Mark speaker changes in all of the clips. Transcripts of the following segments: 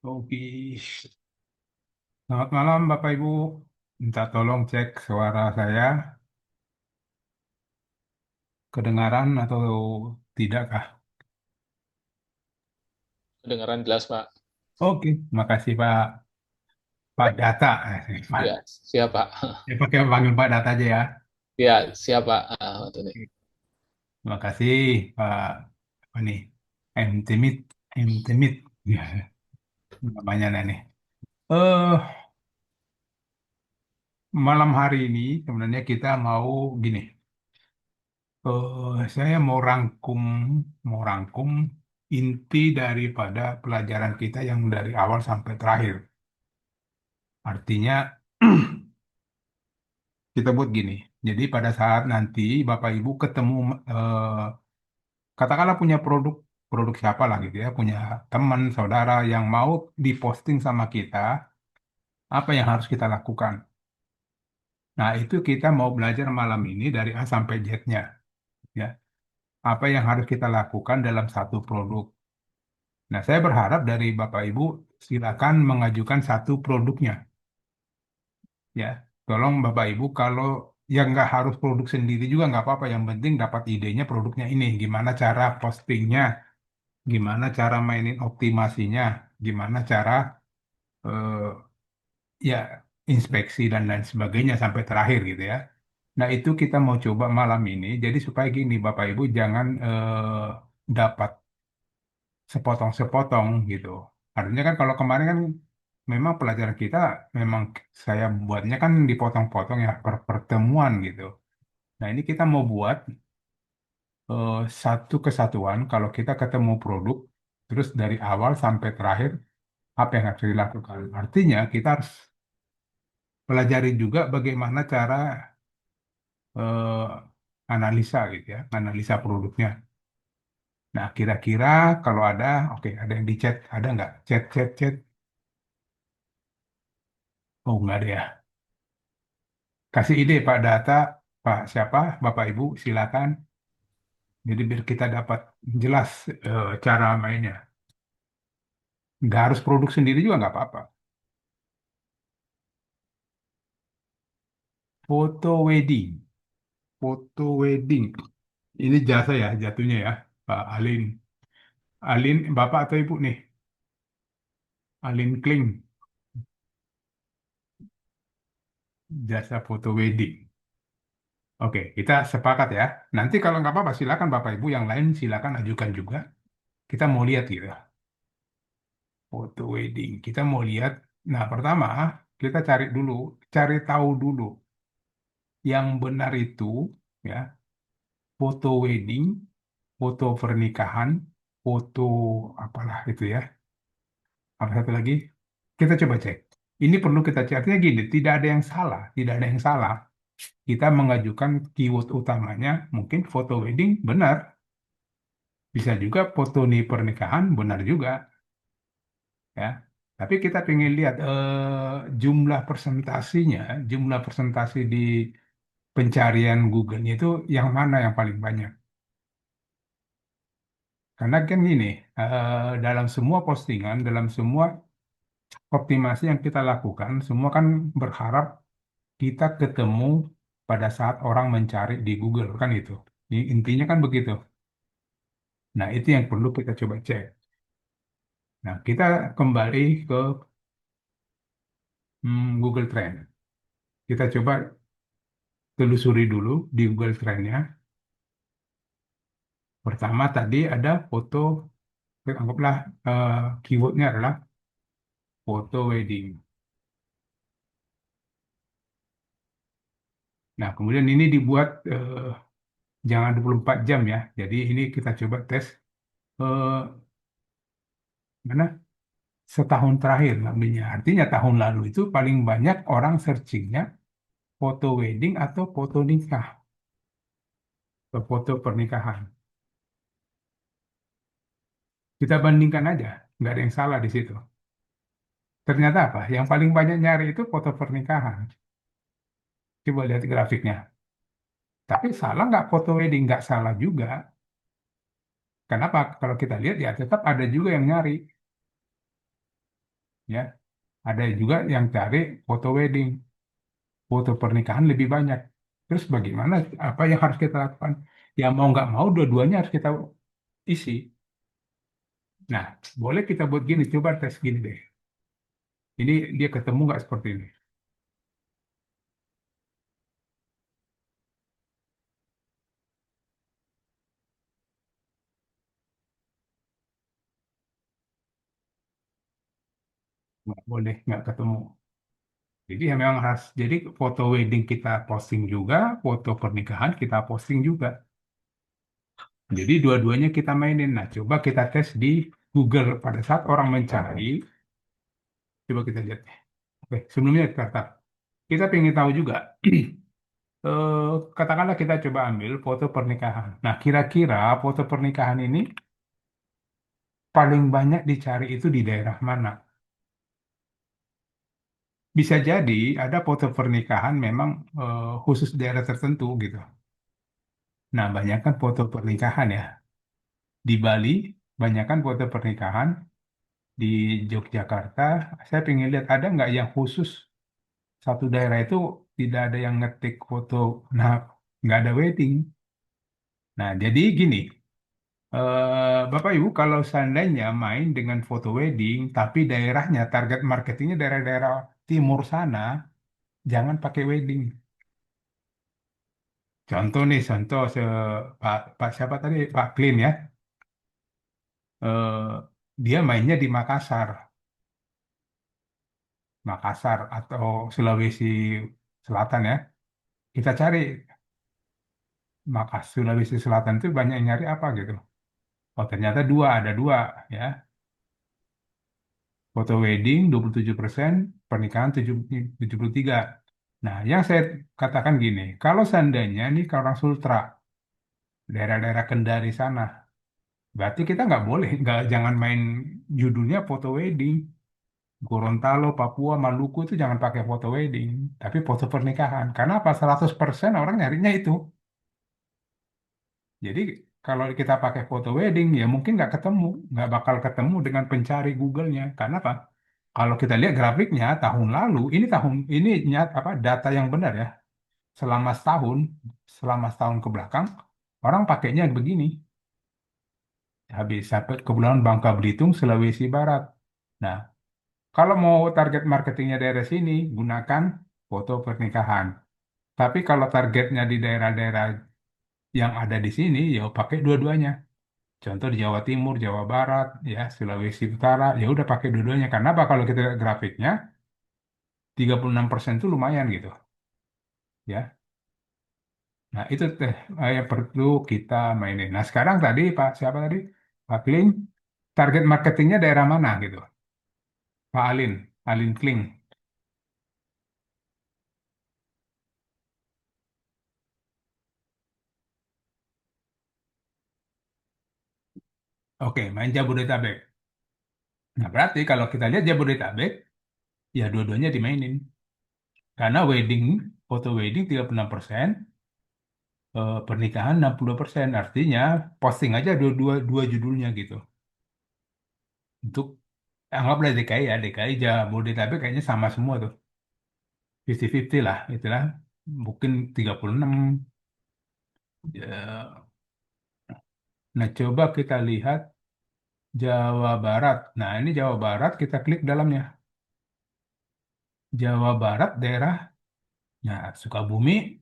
Speaker 1: Oke. Selamat malam Bapak Ibu. Minta tolong cek suara saya, kedengaran atau tidakkah?
Speaker 2: Kedengaran jelas, Pak.
Speaker 1: Oke, makasih Pak Data. Pak.
Speaker 2: Ya, siap, Pak.
Speaker 1: Ya, pakai panggil Pak Data aja ya.
Speaker 2: Ya, siap, Pak. Waktu ini.
Speaker 1: Terima kasih Pak apa nih? M Timit, M Timit. Ya, namanya nih. Eh, Malam hari ini sebenarnya kita mau gini. Saya mau rangkum inti daripada pelajaran kita yang dari awal sampai terakhir. Artinya kita buat gini. Jadi pada saat nanti Bapak Ibu ketemu, eh, katakanlah punya produk produk siapa lah gitu ya, punya teman saudara yang mau diposting sama kita, apa yang harus kita lakukan? Nah itu kita mau belajar malam ini dari A sampai Z-nya, ya. Apa yang harus kita lakukan dalam satu produk. Nah, saya berharap dari Bapak Ibu silakan mengajukan satu produknya, ya. Tolong Bapak Ibu kalau yang nggak harus produk sendiri juga nggak apa-apa. Yang penting dapat idenya produknya ini, gimana cara postingnya, gimana cara mainin optimasinya, gimana cara eh, ya inspeksi dan lain sebagainya sampai terakhir gitu ya. Nah, itu kita mau coba malam ini. Jadi supaya gini, Bapak Ibu jangan dapat sepotong-sepotong gitu. Artinya kan kalau kemarin kan memang pelajaran kita memang saya buatnya kan dipotong-potong ya per pertemuan gitu. Nah ini kita mau buat eh, satu kesatuan kalau kita ketemu produk terus dari awal sampai terakhir apa yang harus dilakukan. Artinya kita harus pelajari juga bagaimana cara eh, analisa gitu ya, analisa produknya. Nah kira-kira kalau ada, oke ada yang di chat, ada nggak? Chat, chat, chat. Oh nggak ada ya. Kasih ide Pak Data, Pak siapa, Bapak Ibu, silakan. Jadi biar kita dapat jelas cara mainnya. Nggak harus produk sendiri juga nggak apa-apa. Foto wedding, foto wedding. Ini jasa ya jatuhnya ya, Pak Alin. Alin, Bapak atau Ibu nih? Alin Kling, jasa foto wedding. Oke, kita sepakat ya. Nanti kalau nggak apa-apa, silakan Bapak Ibu yang lain silakan ajukan juga. Kita mau lihat gitu, foto wedding. Kita mau lihat. Nah, pertama kita cari tahu dulu yang benar itu ya, foto wedding, foto pernikahan, foto apalah itu ya. Apa satu lagi? Kita coba cek. Ini perlu kita cek. Artinya gini, tidak ada yang salah, tidak ada yang salah. Kita mengajukan keyword utamanya, mungkin foto wedding benar, bisa juga foto nih pernikahan benar juga, ya. Tapi kita ingin lihat jumlah presentasi di pencarian Google itu yang mana yang paling banyak. Karena kan gini, dalam semua postingan, dalam semua optimasi yang kita lakukan, semua kan berharap kita ketemu pada saat orang mencari di Google, kan itu. Intinya kan begitu. Nah, itu yang perlu kita coba cek. Nah, kita kembali ke Google Trend. Kita coba telusuri dulu di Google Trend-nya. Pertama tadi ada foto, anggaplah keywordnya adalah foto wedding. Nah, kemudian ini dibuat jangan 24 jam ya. Jadi ini kita coba tes eh, mana setahun terakhir ngambilnya. Artinya tahun lalu itu paling banyak orang searchingnya foto wedding atau foto nikah atau foto pernikahan. Kita bandingkan aja, nggak ada yang salah di situ. Ternyata apa? Yang paling banyak nyari itu foto pernikahan. Coba lihat grafiknya. Tapi salah nggak foto wedding? Nggak salah juga. Kenapa? Kalau kita lihat ya tetap ada juga yang nyari. ya. Ada juga yang cari foto wedding, foto pernikahan lebih banyak. Terus bagaimana? Apa yang harus kita lakukan? Ya mau nggak mau dua-duanya harus kita isi. Nah, boleh kita buat gini, coba tes gini deh. Ini dia ketemu nggak seperti ini? Nggak boleh, nggak ketemu. Jadi ya memang harus, jadi foto wedding kita posting juga, foto pernikahan kita posting juga. Jadi dua-duanya kita mainin. Nah, coba kita tes di Google pada saat orang mencari, coba kita lihat. Oke, sebelumnya kita ingin tahu juga, katakanlah kita coba ambil foto pernikahan. Nah, kira-kira foto pernikahan ini paling banyak dicari itu di daerah mana? Bisa jadi ada foto pernikahan memang khusus daerah tertentu gitu. Nah, banyak kan foto pernikahan ya. Di Bali, banyak kan foto pernikahan. Di Yogyakarta, saya pengen lihat ada nggak yang khusus satu daerah itu tidak ada yang ngetik foto, nah nggak ada wedding. Nah, jadi gini, Bapak Ibu kalau seandainya main dengan foto wedding, tapi daerahnya target marketingnya daerah-daerah timur sana, jangan pakai wedding. Contoh nih, contoh Pak siapa tadi Pak Klin ya, Eh, dia mainnya di Makassar, Makassar atau Sulawesi Selatan ya. Kita cari Makassar, Sulawesi Selatan itu banyak yang nyari apa gitu. Oh ternyata ada dua ya. Foto wedding 27%, pernikahan 73. Nah, yang saya katakan gini, kalau seandainya nih ke orang Sultra, daerah-daerah Kendari sana, berarti kita nggak boleh, nggak jangan main judulnya foto wedding. Gorontalo, Papua, Maluku itu jangan pakai foto wedding, tapi foto pernikahan. Karena apa? 100% orang nyarinya itu. Jadi kalau kita pakai foto wedding, ya mungkin nggak bakal ketemu dengan pencari Google-nya. Karena apa? Kalau kita lihat grafiknya tahun lalu, ini apa data yang benar ya. Selama setahun, selama setahun ke belakang, orang pakainya begini. Habis sampai ke Kepulauan Bangka Belitung, Sulawesi Barat. Nah, kalau mau target marketingnya daerah sini, gunakan foto pernikahan. Tapi kalau targetnya di daerah-daerah yang ada di sini, ya pakai dua-duanya. Contoh di Jawa Timur, Jawa Barat, ya Sulawesi Utara, ya udah pakai dua-duanya. Karena apa? Kalau kita lihat grafiknya, 36% itu lumayan gitu, ya. Nah, itu teh yang perlu kita mainin. Nah, sekarang tadi Pak siapa tadi? Pak Kling, target marketingnya daerah mana gitu? Pak Alin Kling. Oke, main Jabodetabek. Nah, berarti kalau kita lihat Jabodetabek, ya dua-duanya dimainin. Karena foto wedding 36%, pernikahan 62%. Artinya posting aja dua judulnya gitu. Untuk anggaplah DKI ya, DKI Jabodetabek kayaknya sama semua tuh. 50-50 lah, itulah. Mungkin 36. Ya. Nah, coba kita lihat Jawa Barat. Nah, ini Jawa Barat, kita klik dalamnya. Jawa Barat daerahnya Sukabumi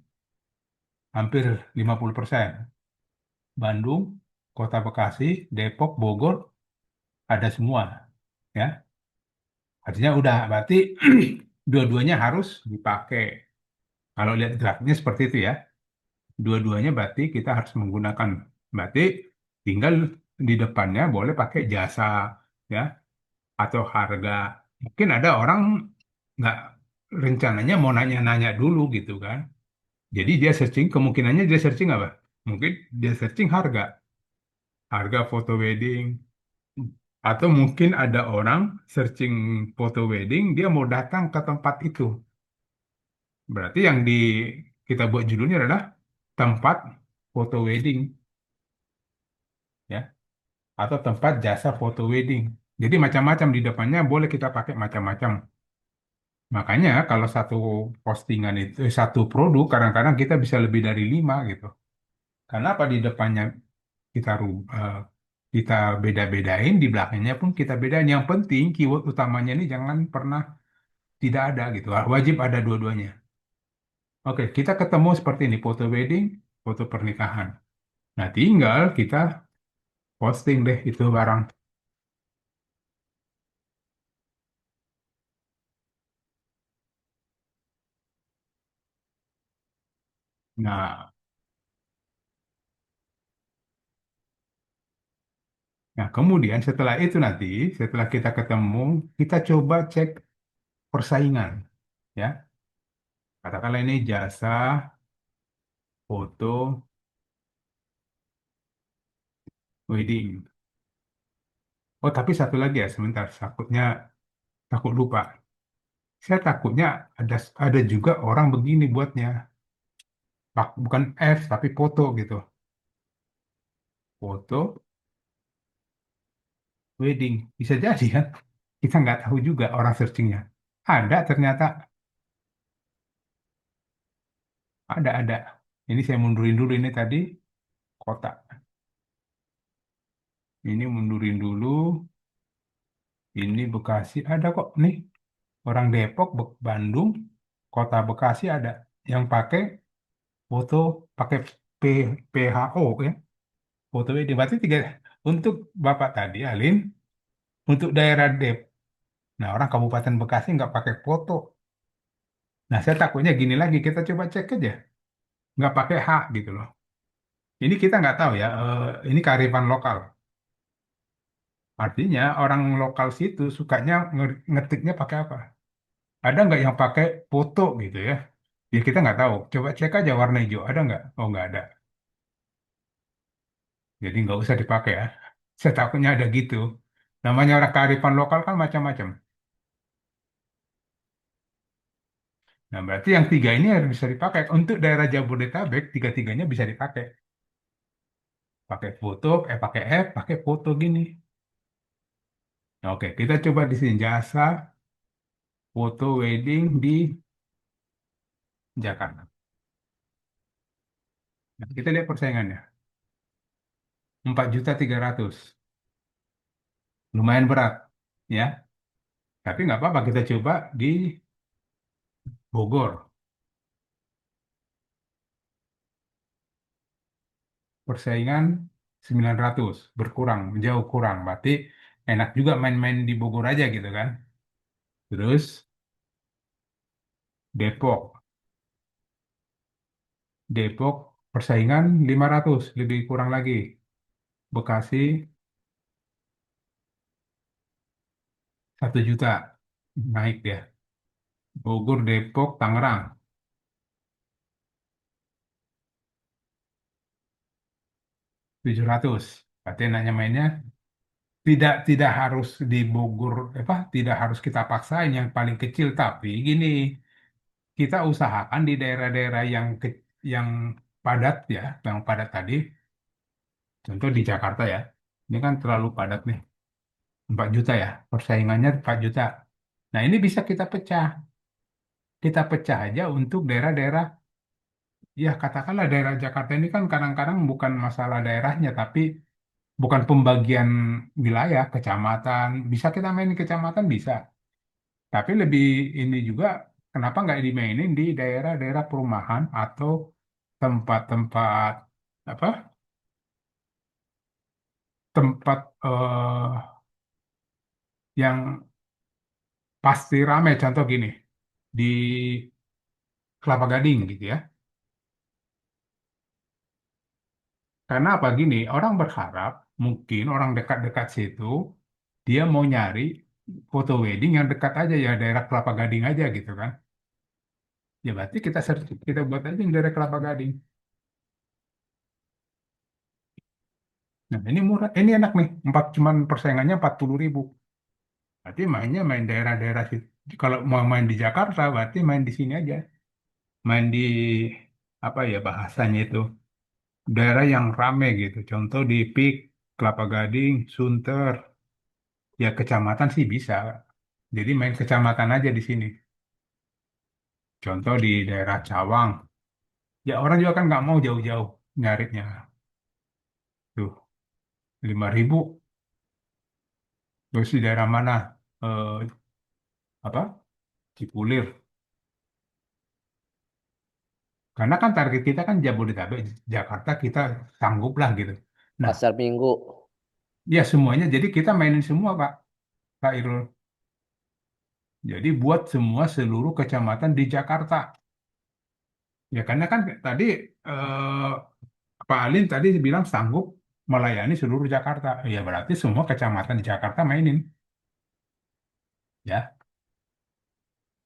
Speaker 1: hampir 50%. Bandung, Kota Bekasi, Depok, Bogor ada semua. Ya, artinya udah berarti dua-duanya harus dipakai. Kalau lihat grafiknya seperti itu ya. Dua-duanya berarti kita harus menggunakan. Berarti tinggal di depannya boleh pakai jasa ya atau harga. Mungkin ada orang nggak rencananya mau nanya-nanya dulu gitu kan. Jadi dia searching, kemungkinannya dia searching apa? Mungkin dia searching harga, harga foto wedding. Atau mungkin ada orang searching foto wedding, dia mau datang ke tempat itu. Berarti yang kita buat judulnya adalah tempat foto wedding, ya, atau tempat jasa foto wedding. Jadi macam-macam di depannya boleh kita pakai macam-macam. Makanya kalau satu postingan itu, satu produk kadang-kadang kita bisa lebih dari 5 gitu. Karena apa di depannya kita beda-bedain, di belakangnya pun kita bedain. Yang penting keyword utamanya ini jangan pernah tidak ada gitu. Wajib ada dua-duanya. Oke, kita ketemu seperti ini, foto wedding, foto pernikahan. Nah, tinggal kita posting deh itu barang. Nah, nah, kemudian setelah itu nanti, setelah kita ketemu, kita coba cek persaingan, ya. Katakanlah ini jasa foto wedding. Oh, tapi satu lagi ya, sebentar, takut lupa. Saya takutnya ada juga orang begini buatnya, bukan F tapi foto gitu, foto wedding. Bisa jadi kan? Kita nggak tahu juga orang searchingnya. Ada ternyata, ada. Ini saya mundurin dulu ini tadi kota. Ini mundurin dulu. Ini Bekasi ada kok nih. Orang Depok, Bandung, kota Bekasi ada yang pakai foto pakai P, PHO ya. Foto wedding. Berarti tiga untuk Bapak tadi Alin, untuk daerah Depok. Nah, orang Kabupaten Bekasi nggak pakai foto. Nah, saya takutnya gini lagi, kita coba cek aja. Nggak pakai H gitu loh. Ini kita nggak tahu ya, ini kearifan lokal. Artinya orang lokal situ sukanya ngetiknya pakai apa? Ada nggak yang pakai foto gitu ya? Ya kita nggak tahu. Coba cek aja warna hijau, ada nggak? Oh nggak ada. Jadi nggak usah dipakai ya. Saya takutnya ada gitu. Namanya orang kearifan lokal kan macam-macam. Nah, berarti yang tiga ini harus bisa dipakai. Untuk daerah Jabodetabek, tiga-tiganya bisa dipakai. Pakai foto, pakai F, pakai foto gini. Nah, oke, kita coba di sini jasa foto wedding di Jakarta. Nah, kita lihat persaingannya. 4.300.000. Lumayan berat, ya. Tapi nggak apa-apa, kita coba di Bogor. Persaingan 900, berkurang, jauh kurang. Berarti enak juga main-main di Bogor aja gitu kan. Terus Depok. Depok persaingan 500, lebih kurang lagi. Bekasi 1 juta, naik ya. Bogor, Depok, Tangerang 700. Berarti enaknya mainnya tidak harus di Bogor, tidak harus kita paksain yang paling kecil, tapi gini, kita usahakan di daerah-daerah yang padat ya, yang padat tadi, contoh di Jakarta ya, ini kan terlalu padat nih, 4 juta ya, persaingannya 4 juta. Nah ini bisa kita pecah aja untuk daerah-daerah, ya katakanlah daerah Jakarta ini kan kadang-kadang bukan masalah daerahnya, tapi bukan pembagian wilayah, kecamatan, bisa kita main di kecamatan bisa. Tapi lebih ini juga, kenapa nggak dimainin di daerah-daerah perumahan atau tempat-tempat apa? Tempat yang pasti ramai. Contoh gini, di Kelapa Gading gitu ya. Karena apa gini, orang berharap mungkin orang dekat-dekat situ dia mau nyari foto wedding yang dekat aja ya daerah Kelapa Gading aja gitu kan. Ya berarti kita search, kita buat aja yang daerah Kelapa Gading. Nah, ini murah, ini enak nih. Cuman persaingannya 40.000. Berarti mainnya main daerah-daerah situ. Kalau mau main di Jakarta, berarti main di sini aja. Main di apa ya bahasanya itu, daerah yang rame gitu. Contoh di Pik, Kelapa Gading, Sunter, Ya kecamatan sih bisa. Jadi main kecamatan aja di sini. Contoh di daerah Cawang. Ya orang juga kan nggak mau jauh-jauh nyarinya. Tuh, 5.000. Terus di daerah mana? Eh, apa? Cipulir. Karena kan target kita kan Jabodetabek, Jakarta kita sanggup lah gitu. Nah,
Speaker 3: Pasar Minggu.
Speaker 1: ya semuanya. Jadi kita mainin semua, Pak. Pak Irul. Jadi buat semua seluruh kecamatan di Jakarta. Ya karena kan tadi eh, Pak Alin tadi bilang sanggup melayani seluruh Jakarta. Ya berarti semua kecamatan di Jakarta mainin. Ya,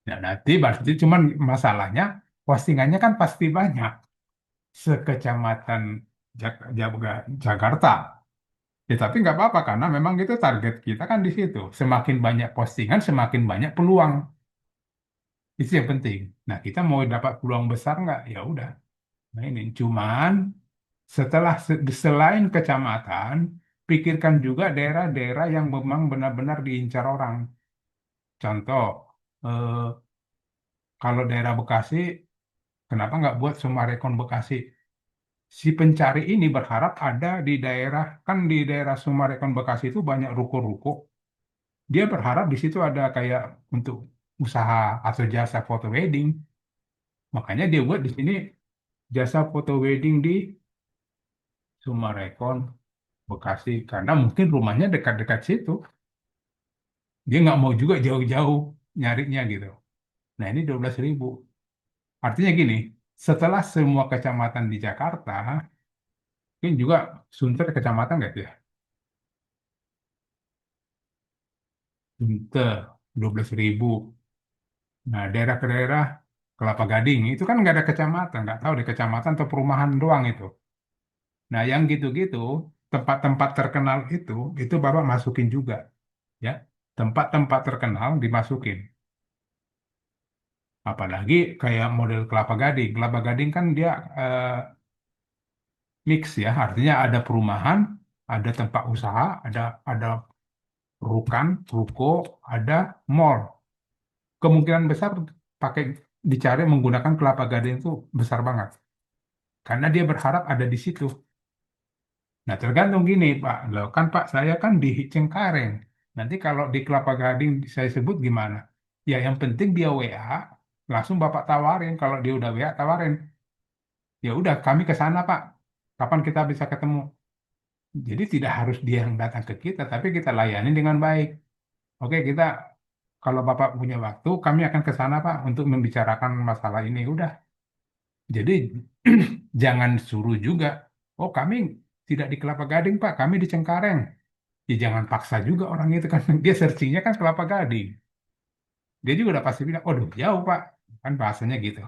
Speaker 1: nah, nanti pasti cuman masalahnya postingannya kan pasti banyak sekecamatan Jakarta. Ya tapi nggak apa-apa karena memang itu target kita kan di situ. Semakin banyak postingan, semakin banyak peluang. Itu yang penting. Nah kita mau dapat peluang besar nggak? Ya udah mainin. Cuman selain kecamatan, pikirkan juga daerah-daerah yang memang benar-benar diincar orang. Contoh, eh, kalau daerah Bekasi, kenapa nggak buat Sumarekon Bekasi? Si pencari ini berharap ada di daerah, kan di daerah Sumarekon Bekasi itu banyak ruko-ruko. Dia berharap di situ ada kayak untuk usaha atau jasa foto wedding. Makanya dia buat di sini jasa foto wedding di Sumarekon Bekasi. Karena mungkin rumahnya dekat-dekat situ. Dia nggak mau juga jauh-jauh nyarinya gitu. Nah ini 12.000. Artinya gini, setelah semua kecamatan di Jakarta, mungkin juga Sunter kecamatan nggak tuh ya? Sunter 12.000. Nah daerah ke daerah Kelapa Gading itu kan nggak ada kecamatan, nggak tahu di kecamatan atau perumahan doang itu. Nah yang gitu-gitu tempat-tempat terkenal itu Bapak masukin juga ya. Tempat-tempat terkenal dimasukin. Apalagi kayak model Kelapa Gading. Kelapa Gading kan dia eh, mix ya, artinya ada perumahan, ada tempat usaha, ada ruko, ada mall. Kemungkinan besar pakai dicari menggunakan Kelapa Gading itu besar banget, karena dia berharap ada di situ. Nah, tergantung gini, Pak. Loh, kan Pak, saya kan di Cengkareng. Nanti kalau di Kelapa Gading saya sebut gimana? Ya, yang penting dia WA, langsung Bapak tawarin. Kalau dia udah WA, tawarin. Ya udah, kami ke sana, Pak. Kapan kita bisa ketemu? Jadi tidak harus dia yang datang ke kita, tapi kita layani dengan baik. Oke, kita kalau Bapak punya waktu, kami akan ke sana, Pak, untuk membicarakan masalah ini. Udah. Jadi jangan suruh juga. Oh, kami tidak di Kelapa Gading, Pak. Kami di Cengkareng. Ya jangan paksa juga orang itu kan. Dia searchingnya kan Kelapa Gading. Dia juga udah pasti bilang, oh jauh, Pak. Kan bahasanya gitu.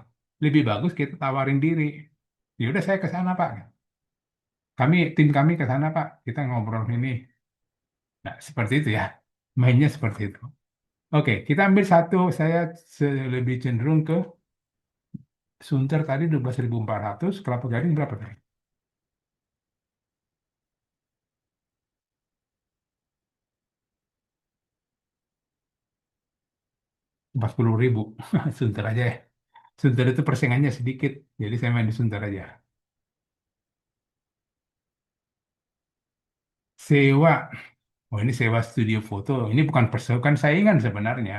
Speaker 1: Lebih bagus kita tawarin diri. Ya udah saya ke sana, Pak. Tim kami ke sana, Pak. Kita ngobrol ini. Nah, seperti itu ya. Mainnya seperti itu. Oke, kita ambil satu. Saya lebih cenderung ke Sunter tadi 12.400, Kelapa Gading berapa tadi? 40.000. Sunter aja ya. Sunter itu persaingannya sedikit. Jadi saya main di Sunter aja. Sewa. Oh ini sewa studio foto. Ini bukan bukan saingan sebenarnya.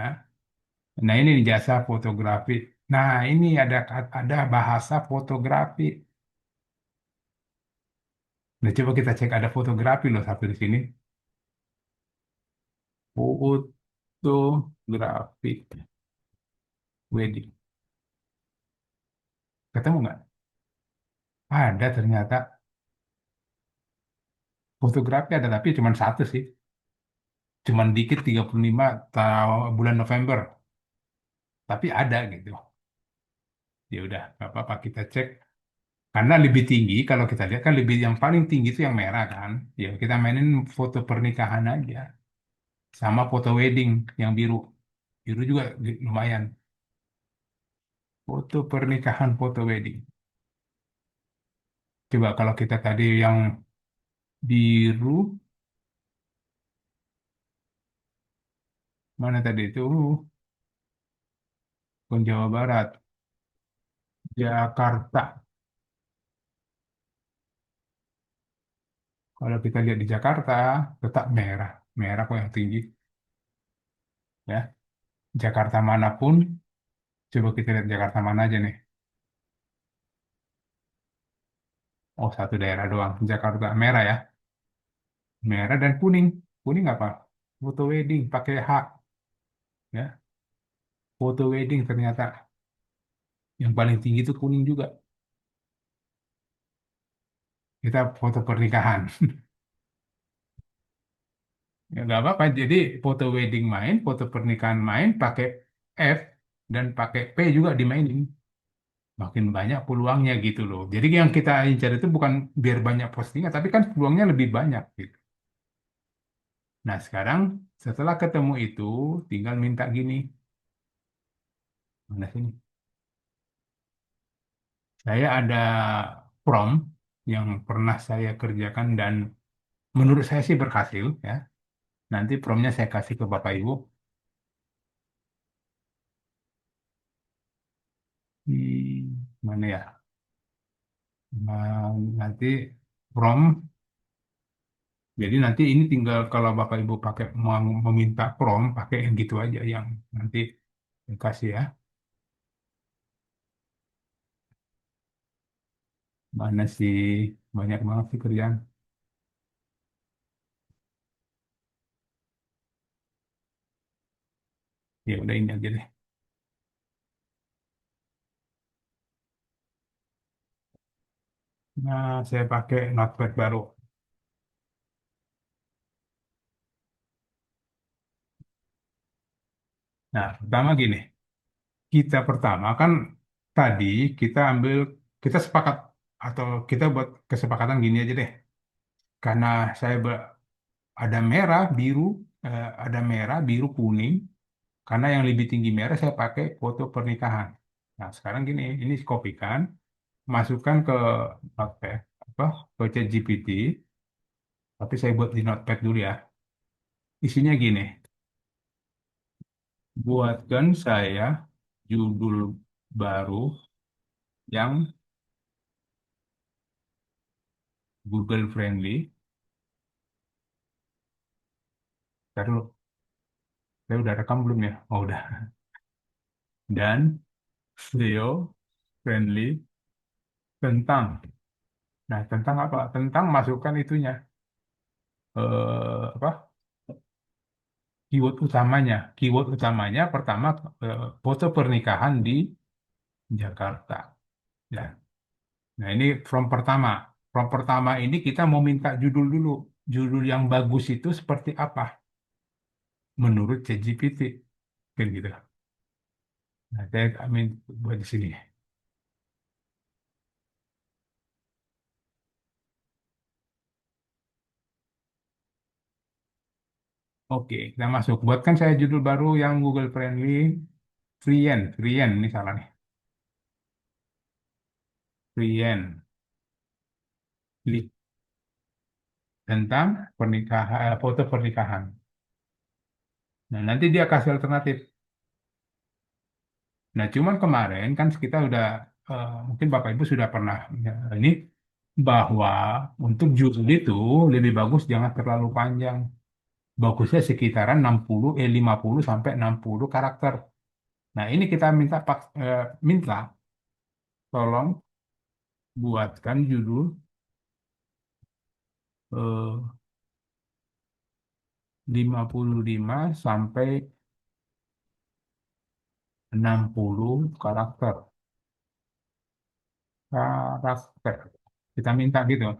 Speaker 1: Nah ini nih jasa fotografi. Nah ini ada bahasa fotografi. Nah coba kita cek ada fotografi loh satu di sini. Fotografi wedding. Ketemu nggak? Ada ternyata fotografi ada tapi cuma satu sih. Cuman dikit 35 bulan November. Tapi ada gitu. Ya udah, nggak apa-apa kita cek. Karena lebih tinggi kalau kita lihat kan lebih yang paling tinggi itu yang merah kan. Ya kita mainin foto pernikahan aja. Sama foto wedding yang biru. Biru juga lumayan. Foto pernikahan, foto wedding. Coba kalau kita tadi yang biru, Mana tadi itu? Bukan Jawa Barat. Jakarta. Kalau kita lihat di Jakarta, tetap merah. Merah kok yang tinggi. Ya. Jakarta manapun, coba kita lihat Jakarta mana aja nih. Oh, satu daerah doang. Jakarta merah ya. Merah dan kuning. Kuning apa? Foto wedding pakai H. Ya. Foto wedding ternyata. Yang paling tinggi itu kuning juga. Kita foto pernikahan. Ya nggak apa-apa. Jadi foto wedding main, foto pernikahan main pakai F dan pakai P juga dimainin. Makin banyak peluangnya gitu loh. Jadi yang kita incar itu bukan biar banyak postingan, tapi kan peluangnya lebih banyak gitu. Nah sekarang setelah ketemu itu, tinggal minta gini. Mana sini? Saya ada prompt yang pernah saya kerjakan dan menurut saya sih berhasil ya. Nanti promptnya saya kasih ke Bapak Ibu. Mana ya? Nanti prompt. Jadi nanti ini tinggal kalau Bapak Ibu pakai mau meminta prompt, pakai yang gitu aja yang nanti kasih ya. Mana sih banyak banget sih kerjaan. Ya udah ini aja deh. Nah, saya pakai notepad baru. Nah, pertama gini, kita pertama kan tadi kita ambil kita sepakat atau kita buat kesepakatan gini aja deh. Karena saya ada merah, biru, ada merah, biru, kuning. Karena yang lebih tinggi merah saya pakai foto pernikahan. Nah, sekarang gini, ini kopikan, masukkan ke Notepad, apa, ke ChatGPT, tapi saya buat di Notepad dulu ya. Isinya gini, buatkan saya judul baru yang Google friendly. Ntar dulu, saya udah rekam belum ya? Oh, udah. Dan SEO friendly tentang. Nah, tentang apa? Tentang masukkan itunya. Apa? Keyword utamanya. Keyword utamanya pertama foto pernikahan di Jakarta. Ya. Nah, ini from pertama. From pertama ini kita mau minta judul dulu. Judul yang bagus itu seperti apa menurut ChatGPT. Kan gitu. Nah, saya amin buat di sini. Oke, kita masuk. Buatkan saya judul baru yang Google Friendly. Frien, ini salah nih. Frien. Tentang pernikahan, foto pernikahan. Nah, nanti dia kasih alternatif. Nah, cuman kemarin kan kita udah, mungkin Bapak Ibu sudah pernah ya, ini bahwa untuk judul itu lebih bagus jangan terlalu panjang. Bagusnya sekitaran 50 sampai 60 karakter. Nah, ini kita minta tolong buatkan judul 55 sampai 60 karakter. Karakter. Kita minta gitu.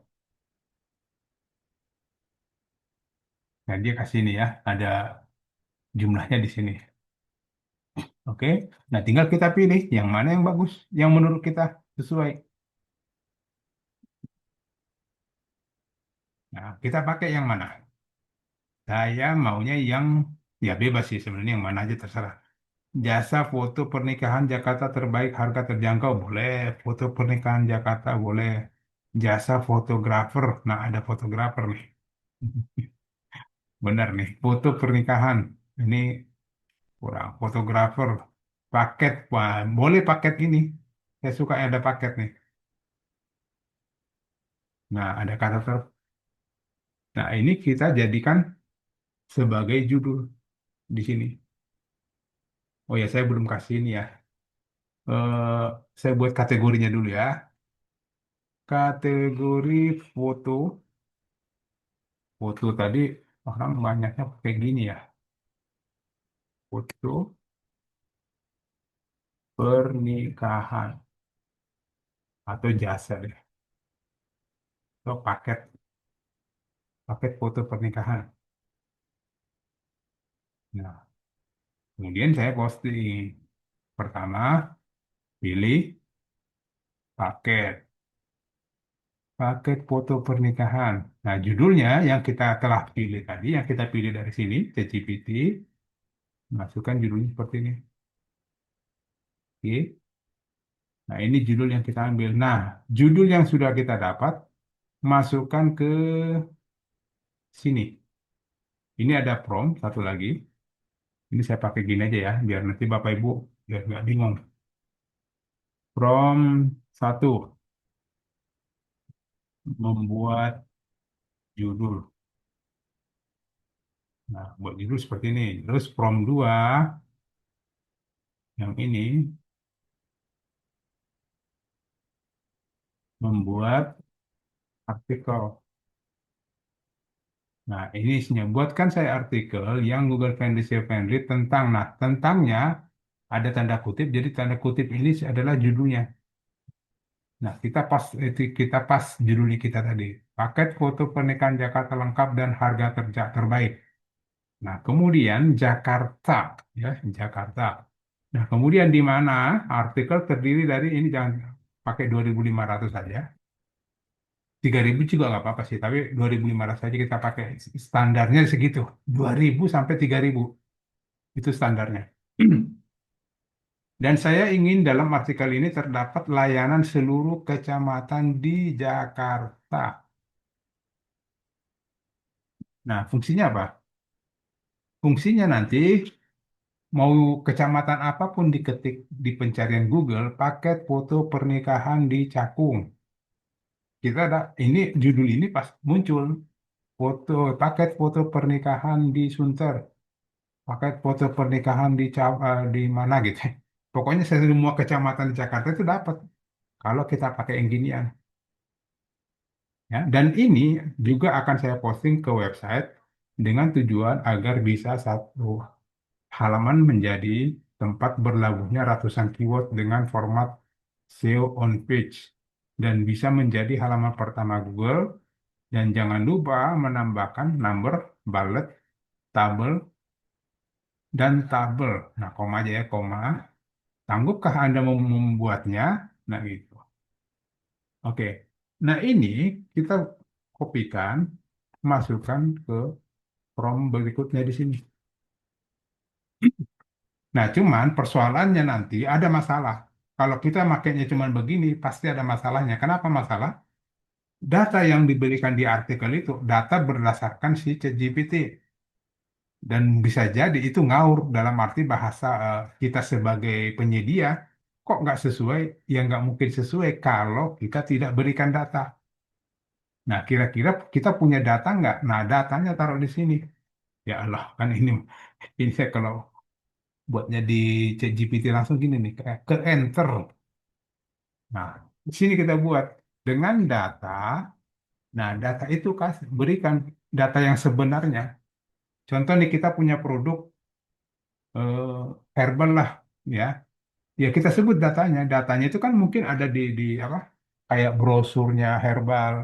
Speaker 1: Nah, dia kasih ini ya, ada jumlahnya di sini. Oke. Nah, tinggal kita pilih yang mana yang bagus, yang menurut kita sesuai. Nah, kita pakai yang mana? Saya maunya yang ya bebas sih sebenarnya yang mana aja terserah. Jasa foto pernikahan Jakarta terbaik harga terjangkau boleh, foto pernikahan Jakarta boleh. Jasa fotografer. Nah, ada fotografer nih. Benar nih, foto pernikahan. Ini kurang. Fotografer, paket, wah, boleh paket ini. Saya suka ada paket nih. Nah, ada karakter. Nah, ini kita jadikan sebagai judul di sini. Oh ya, saya belum kasih ini ya. Eh, saya buat kategorinya dulu ya. Kategori foto. Foto tadi orang banyaknya pakai gini ya. Foto pernikahan atau jasa deh. Atau paket foto pernikahan. Nah, kemudian saya posting. Pertama, pilih paket. Paket foto pernikahan. Nah, judulnya yang kita telah pilih tadi, yang kita pilih dari sini, ChatGPT, masukkan judulnya seperti ini. Oke. Nah, ini judul yang kita ambil. Nah, judul yang sudah kita dapat, masukkan ke sini. Ini ada prompt, satu lagi. Ini saya pakai gini aja ya, biar nanti Bapak Ibu biar nggak bingung. Prompt satu, membuat judul. Nah, buat judul seperti ini. Terus prompt dua, yang ini, membuat artikel. Nah, ini isinya. Buatkan saya artikel yang Google Friendly, SEO friendly tentang, nah, tentangnya ada tanda kutip, jadi tanda kutip ini adalah judulnya. Nah, kita pas judulnya kita tadi. Paket foto pernikahan Jakarta lengkap dan harga terbaik. Nah, kemudian Jakarta, ya, Jakarta. Nah, kemudian di mana artikel terdiri dari ini jangan pakai 2.500 saja. 3.000 juga nggak apa-apa sih, tapi 2.500 saja kita pakai standarnya segitu. 2.000 sampai 3.000 itu standarnya. Dan saya ingin dalam artikel ini terdapat layanan seluruh kecamatan di Jakarta. Nah, fungsinya apa? Fungsinya nanti mau kecamatan apapun diketik di pencarian Google, paket foto pernikahan di Cakung. Kita ada ini judul ini pas muncul foto paket foto pernikahan di Sunter, paket foto pernikahan di mana gitu. Pokoknya semua kecamatan di Jakarta itu dapat kalau kita pakai yang ginian. Ya, dan ini juga akan saya posting ke website dengan tujuan agar bisa satu halaman menjadi tempat berlabuhnya ratusan keyword dengan format SEO on page dan bisa menjadi halaman pertama Google dan jangan lupa menambahkan number, bullet, tabel, dan tabel. Nah, koma aja ya, koma. Sanggupkah Anda membuatnya? Nah, gitu. Oke. Nah, ini kita kopikan, masukkan ke prompt berikutnya di sini. Nah, cuman persoalannya nanti ada masalah. Kalau kita makainya cuman begini, pasti ada masalahnya. Kenapa masalah? Data yang diberikan di artikel itu, data berdasarkan si ChatGPT. Dan bisa jadi itu ngawur dalam arti bahasa kita sebagai penyedia, kok nggak sesuai? Ya nggak mungkin sesuai kalau kita tidak berikan data. Nah, kira-kira kita punya data nggak? Nah, datanya taruh di sini. Ya Allah, kan ini saya kalau buatnya di ChatGPT langsung gini nih, ke enter. Nah, di sini kita buat dengan data. Nah, data itu berikan data yang sebenarnya. Contoh nih kita punya produk eh, herbal lah, ya. Ya kita sebut datanya. Datanya itu kan mungkin ada di apa? Kayak brosurnya herbal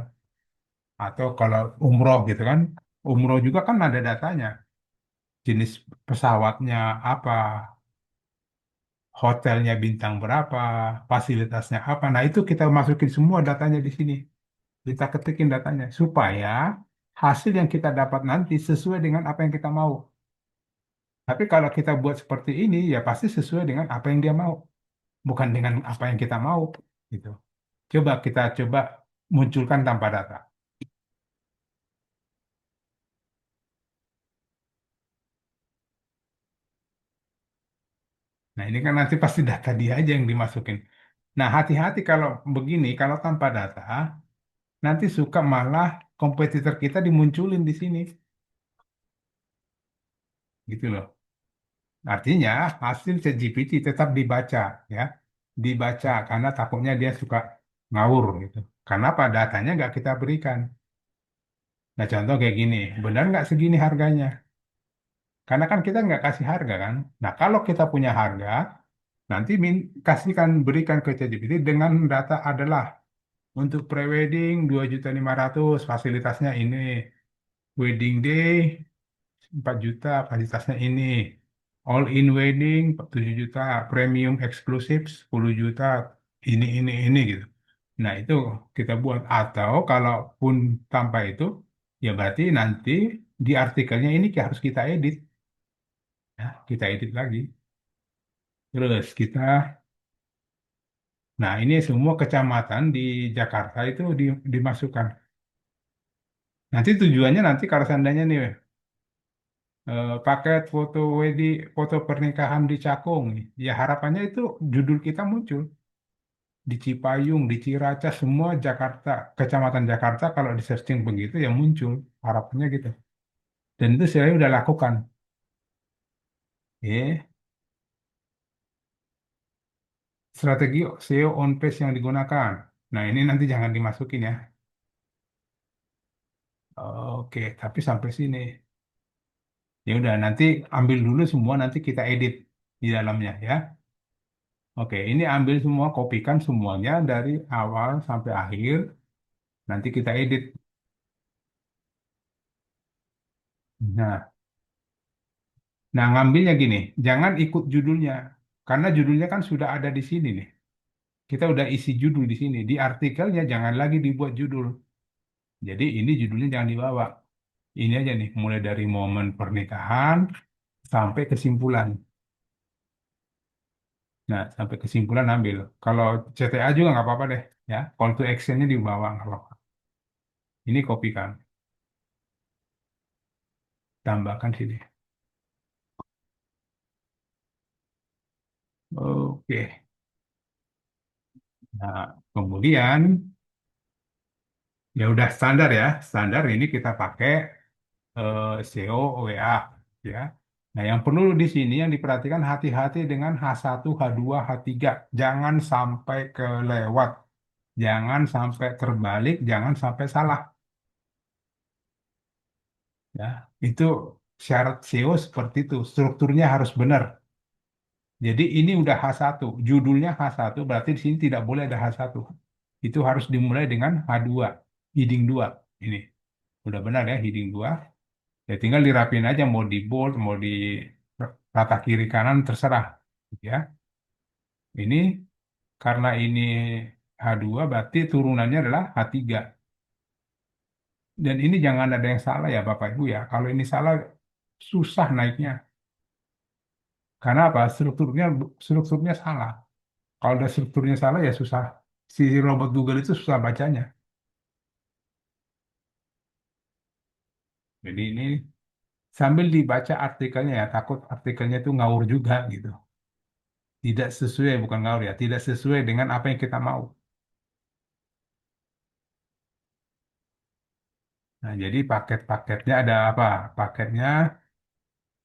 Speaker 1: atau kalau umroh gitu kan. Umroh juga kan ada datanya. Jenis pesawatnya apa, hotelnya bintang berapa, fasilitasnya apa. Nah, itu kita masukin semua datanya di sini. Kita ketikin datanya supaya hasil yang kita dapat nanti sesuai dengan apa yang kita mau. Tapi kalau kita buat seperti ini, ya pasti sesuai dengan apa yang dia mau, bukan dengan apa yang kita mau, gitu. Kita coba munculkan tanpa data. Nah, ini kan nanti pasti data dia aja yang dimasukin. Nah, hati-hati kalau begini, kalau tanpa data, nanti suka malah kompetitor kita dimunculin di sini, gitu loh. Artinya hasil ChatGPT tetap dibaca, ya, dibaca karena takutnya dia suka ngawur gitu. Karena apa? Datanya nggak kita berikan. Nah, contoh kayak gini, benar nggak segini harganya? Karena kan kita nggak kasih harga kan. Nah, kalau kita punya harga, nanti kasihkan berikan ke ChatGPT dengan data adalah untuk prewedding 2.500.000 fasilitasnya ini, wedding day 4 juta fasilitasnya ini, all in wedding 7 juta, premium eksklusif 10 juta, ini gitu. Nah, itu kita buat atau kalaupun tanpa itu ya berarti nanti di artikelnya ini harus kita edit, ya, kita edit lagi. Terus kita, nah ini semua kecamatan di Jakarta itu dimasukkan. Nanti tujuannya nanti kalau seandainya nih paket foto wedding, foto pernikahan di Cakung, ya harapannya itu judul kita muncul di Cipayung, di Ciracas, semua Jakarta, kecamatan Jakarta kalau di searching begitu ya muncul, harapannya gitu. Dan itu saya udah lakukan. Ya, strategi SEO on page yang digunakan. Nah ini nanti jangan dimasukin ya. Oke, tapi sampai sini. Ya udah nanti ambil dulu semua nanti kita edit di dalamnya ya. Oke, ini ambil semua, kopikan semuanya dari awal sampai akhir. Nanti kita edit. Nah, nah ngambilnya gini, jangan ikut judulnya. Karena judulnya kan sudah ada di sini nih. Kita udah isi judul di sini. Di artikelnya jangan lagi dibuat judul. Jadi ini judulnya jangan dibawa. Ini aja nih, mulai dari momen pernikahan sampai kesimpulan. Nah, sampai kesimpulan ambil. Kalau CTA juga nggak apa-apa deh. Ya, call to actionnya dibawa nggak apa-apa. Ini kopikan, tambahkan sini. Oke. Nah, kemudian ya udah standar ya. Standar ini kita pakai SEO WA ya. Nah, yang perlu di sini yang diperhatikan hati-hati dengan H1, H2, H3. Jangan sampai kelewat. Jangan sampai terbalik, jangan sampai salah ya. Itu syarat SEO seperti itu. Strukturnya harus benar. Jadi ini udah H1, judulnya H1 berarti di sini tidak boleh ada H1. Itu harus dimulai dengan H2, heading 2. Ini udah benar ya heading 2. Ya tinggal dirapin aja mau di bold, mau di rata kiri kanan terserah ya. Ini karena ini H2 berarti turunannya adalah H3. Dan ini jangan ada yang salah ya Bapak Ibu ya. Kalau ini salah susah naiknya. Karena apa? Strukturnya salah. Kalau ada strukturnya salah ya susah. Si robot Google itu susah bacanya. Jadi ini sambil dibaca artikelnya ya, takut artikelnya itu ngawur juga gitu. Tidak sesuai, bukan ngawur ya, tidak sesuai dengan apa yang kita mau. Nah, jadi paket-paketnya ada apa? Paketnya,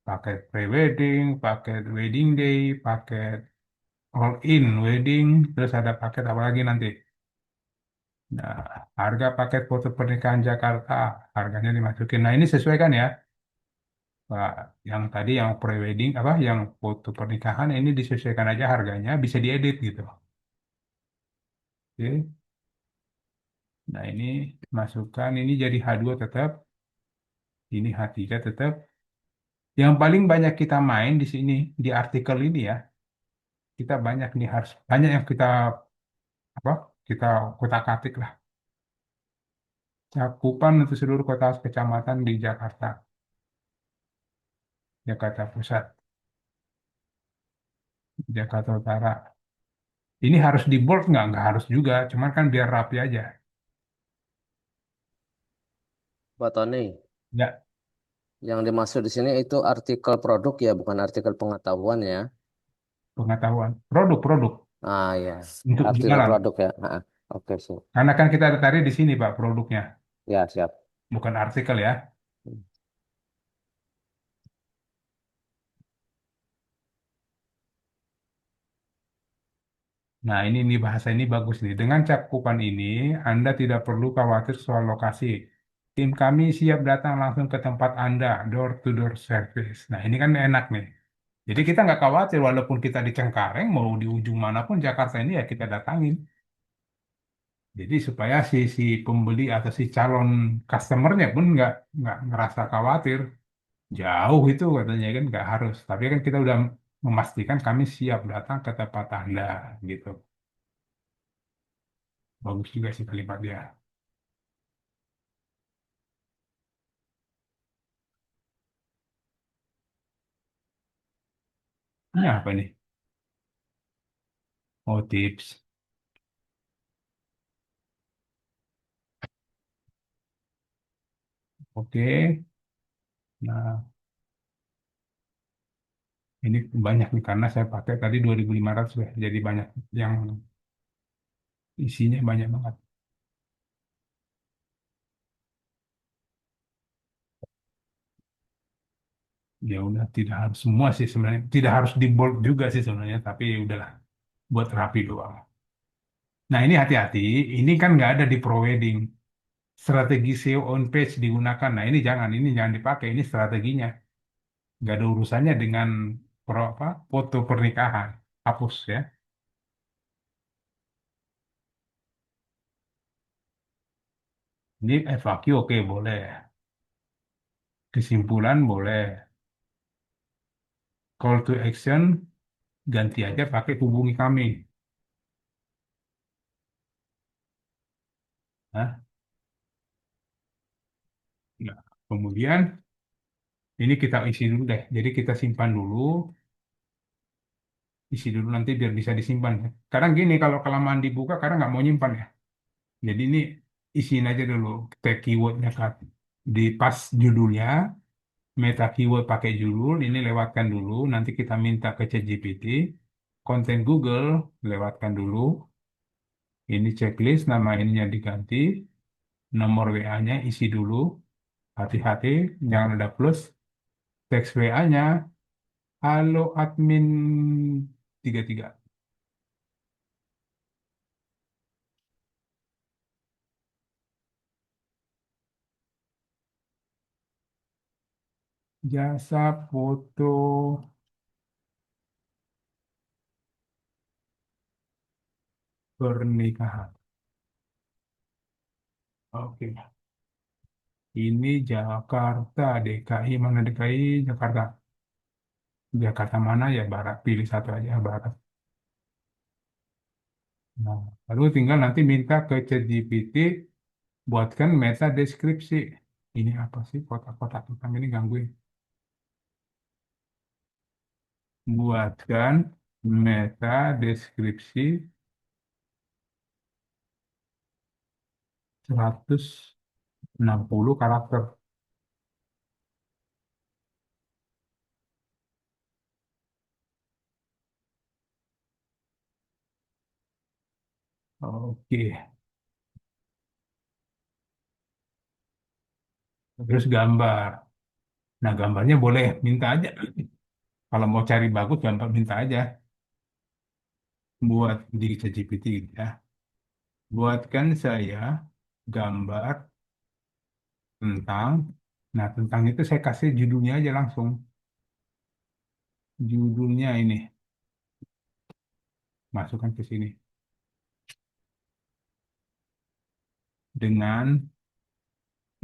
Speaker 1: paket pre-wedding, paket wedding day, paket all-in wedding, terus ada paket apa lagi nanti? Nah, harga paket foto pernikahan Jakarta, harganya dimasukin. Nah, ini sesuaikan ya. Pak, yang tadi yang pre-wedding apa yang foto pernikahan ini disesuaikan aja harganya bisa diedit gitu. Oke. Nah, ini masukkan ini jadi H2 tetap, ini H3 tetap. Yang paling banyak kita main di sini di artikel ini ya, kita banyak nih harus banyak yang kita apa? Kita kotak-katik lah. Cakupan untuk seluruh kota kecamatan di Jakarta, Jakarta Pusat, Jakarta Utara. Ini harus di bold nggak? Nggak harus juga, cuman kan biar rapi aja.
Speaker 3: Pak Tony,
Speaker 1: Ya,
Speaker 3: yang dimaksud di sini itu artikel produk ya, bukan artikel pengetahuan ya.
Speaker 1: pengetahuan, produk-produk
Speaker 3: Ah ya,
Speaker 1: untuk
Speaker 3: artikel
Speaker 1: jualan.
Speaker 3: produk ya. Oke sih.
Speaker 1: Karena kan kita tadi di sini Pak produknya,
Speaker 3: Ya siap.
Speaker 1: bukan artikel ya. Nah, ini bahasa ini bagus nih. Dengan cakupan ini, Anda tidak perlu khawatir soal lokasi. Tim kami siap datang langsung ke tempat Anda, door to door service. Nah, ini kan enak nih. Jadi kita nggak khawatir walaupun kita di Cengkareng, mau di ujung manapun Jakarta ini ya kita datangin. Jadi supaya si pembeli atau si calon customernya pun nggak ngerasa khawatir. Jauh itu katanya kan nggak harus. Tapi kan kita udah memastikan kami siap datang ke tempat Anda gitu. Bagus juga sih kalimat dia. Ini apa nih? Oh, tips. Oke. Nah, ini banyak nih karena saya pakai tadi 2.500 ya. Jadi banyak yang isinya banyak banget. Ya udah tidak harus semua sih sebenarnya. Tidak harus di bold juga sih sebenarnya. Tapi ya udahlah buat rapi doang. Nah ini hati-hati. Ini kan nggak ada di pro wedding. Strategi SEO on page digunakan. Nah ini jangan dipakai. Ini strateginya. Nggak ada urusannya dengan foto pernikahan. Hapus ya. Ini FAQ oke boleh. Kesimpulan boleh. Call to action ganti aja pakai hubungi kami. Nah, nah, kemudian ini kita isi dulu deh. Jadi kita simpan dulu, isi dulu nanti biar bisa disimpan. Kadang gini kalau kelamaan dibuka, kadang nggak mau nyimpan ya. Jadi ini isiin aja dulu, tag keywordnya kan. Di pas judulnya, meta keyword pakai judul, ini lewatkan dulu. Nanti kita minta ke ChatGPT, konten Google lewatkan dulu. Ini checklist, nama ininya diganti, nomor WA-nya isi dulu. Hati-hati, jangan ada plus. Teks WA-nya, halo admin 33. Jasa foto pernikahan. Oke, ini Jakarta, DKI, mana DKI? Jakarta. Jakarta mana ya, Barat. Pilih satu aja, Barat. Nah, lalu tinggal nanti minta ke ChatGPT, buatkan meta deskripsi. Ini apa sih, kotak-kotak tentang ini gangguin. Buatkan meta deskripsi 160 karakter. Oke, terus gambar. Nah, gambarnya boleh minta aja. Kalau mau cari bagus, gambar minta aja. Buat di ChatGPT gitu ya. Buatkan saya gambar tentang, nah tentang itu saya kasih judulnya aja langsung. Judulnya ini, masukkan ke sini. Dengan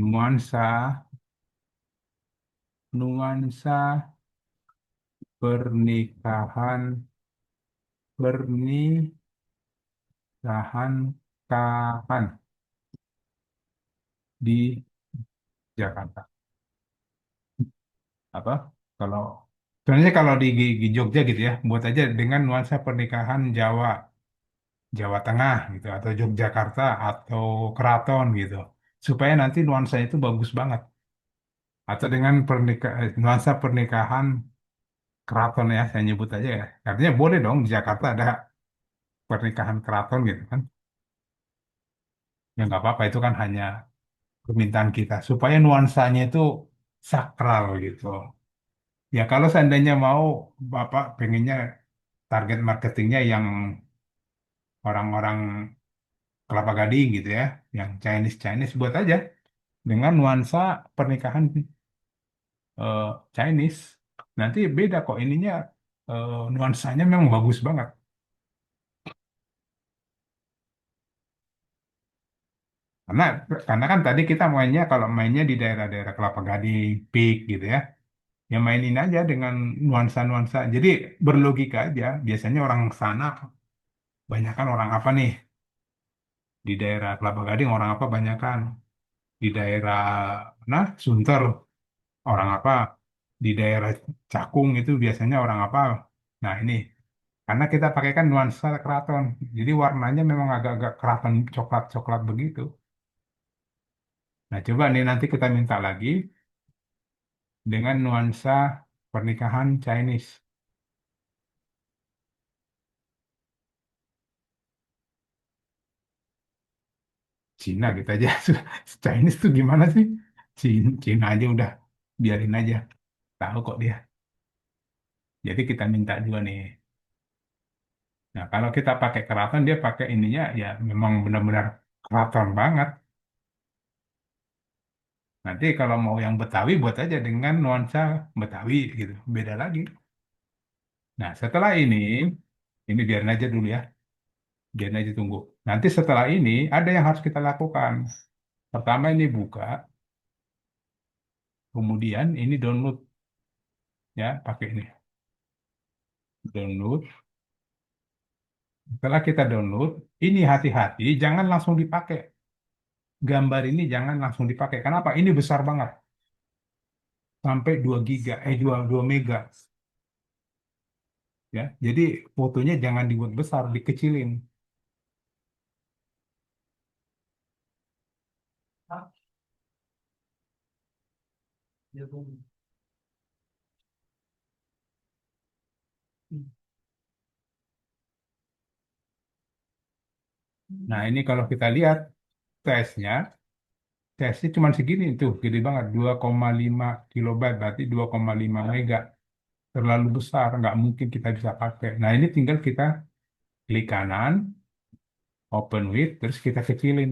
Speaker 1: nuansa, nuansa pernikahan, pernikahan kahan di Jakarta. Apa? Kalau sebenarnya kalau di Jogja gitu ya, buat aja dengan nuansa pernikahan Jawa, Jawa Tengah gitu, atau Yogyakarta atau Keraton gitu, supaya nanti nuansanya itu bagus banget. Atau dengan nuansa pernikahan keraton ya, saya nyebut aja ya. Artinya boleh dong di Jakarta ada pernikahan keraton gitu kan. Ya nggak apa-apa, itu kan hanya permintaan kita supaya nuansanya itu sakral gitu. Ya kalau seandainya mau Bapak pengennya target marketingnya yang orang-orang Kelapa Gading gitu ya, yang Chinese buat aja dengan nuansa pernikahan eh, Chinese. Nanti beda kok ininya, nuansanya memang bagus banget. Karena karena kan tadi kita mainnya kalau mainnya di daerah-daerah Kelapa Gading, Peak gitu ya. Ya mainin aja dengan nuansa-nuansa. Jadi berlogika aja. Biasanya orang sana banyak kan orang apa nih? Di daerah Kelapa Gading orang apa banyak kan? Di daerah mana? Sunter orang apa? Di daerah Cakung itu biasanya orang apa? Nah ini karena kita pakaikan nuansa keraton. Jadi warnanya memang agak-agak keraton coklat-coklat begitu. Nah coba nih nanti kita minta lagi dengan nuansa pernikahan Chinese. Cina gitu aja. Chinese tuh gimana sih? Cina, Cina aja udah biarin aja. Tahu kok dia. Jadi kita minta juga nih. Nah, kalau kita pakai keraton, dia pakai ininya ya memang benar-benar keraton banget. Nanti kalau mau yang Betawi buat aja dengan nuansa Betawi gitu. Beda lagi. Nah, setelah ini biarin aja dulu ya. Biarin aja tunggu. Nanti setelah ini ada yang harus kita lakukan. Pertama ini buka, kemudian ini download ya, pakai ini. Download. Setelah kita download, ini hati-hati, jangan langsung dipakai. Gambar ini jangan langsung dipakai. Kenapa? Ini besar banget. Sampai 2 giga, 2 mega. Ya, jadi fotonya jangan dibuat besar, dikecilin. Nah, ini kalau kita lihat tesnya, tesnya cuma segini tuh, gede banget, 2,5 kilobyte, berarti 2,5 mega. Terlalu besar, nggak mungkin kita bisa pakai. Nah, ini tinggal kita klik kanan, open with, terus kita kecilin.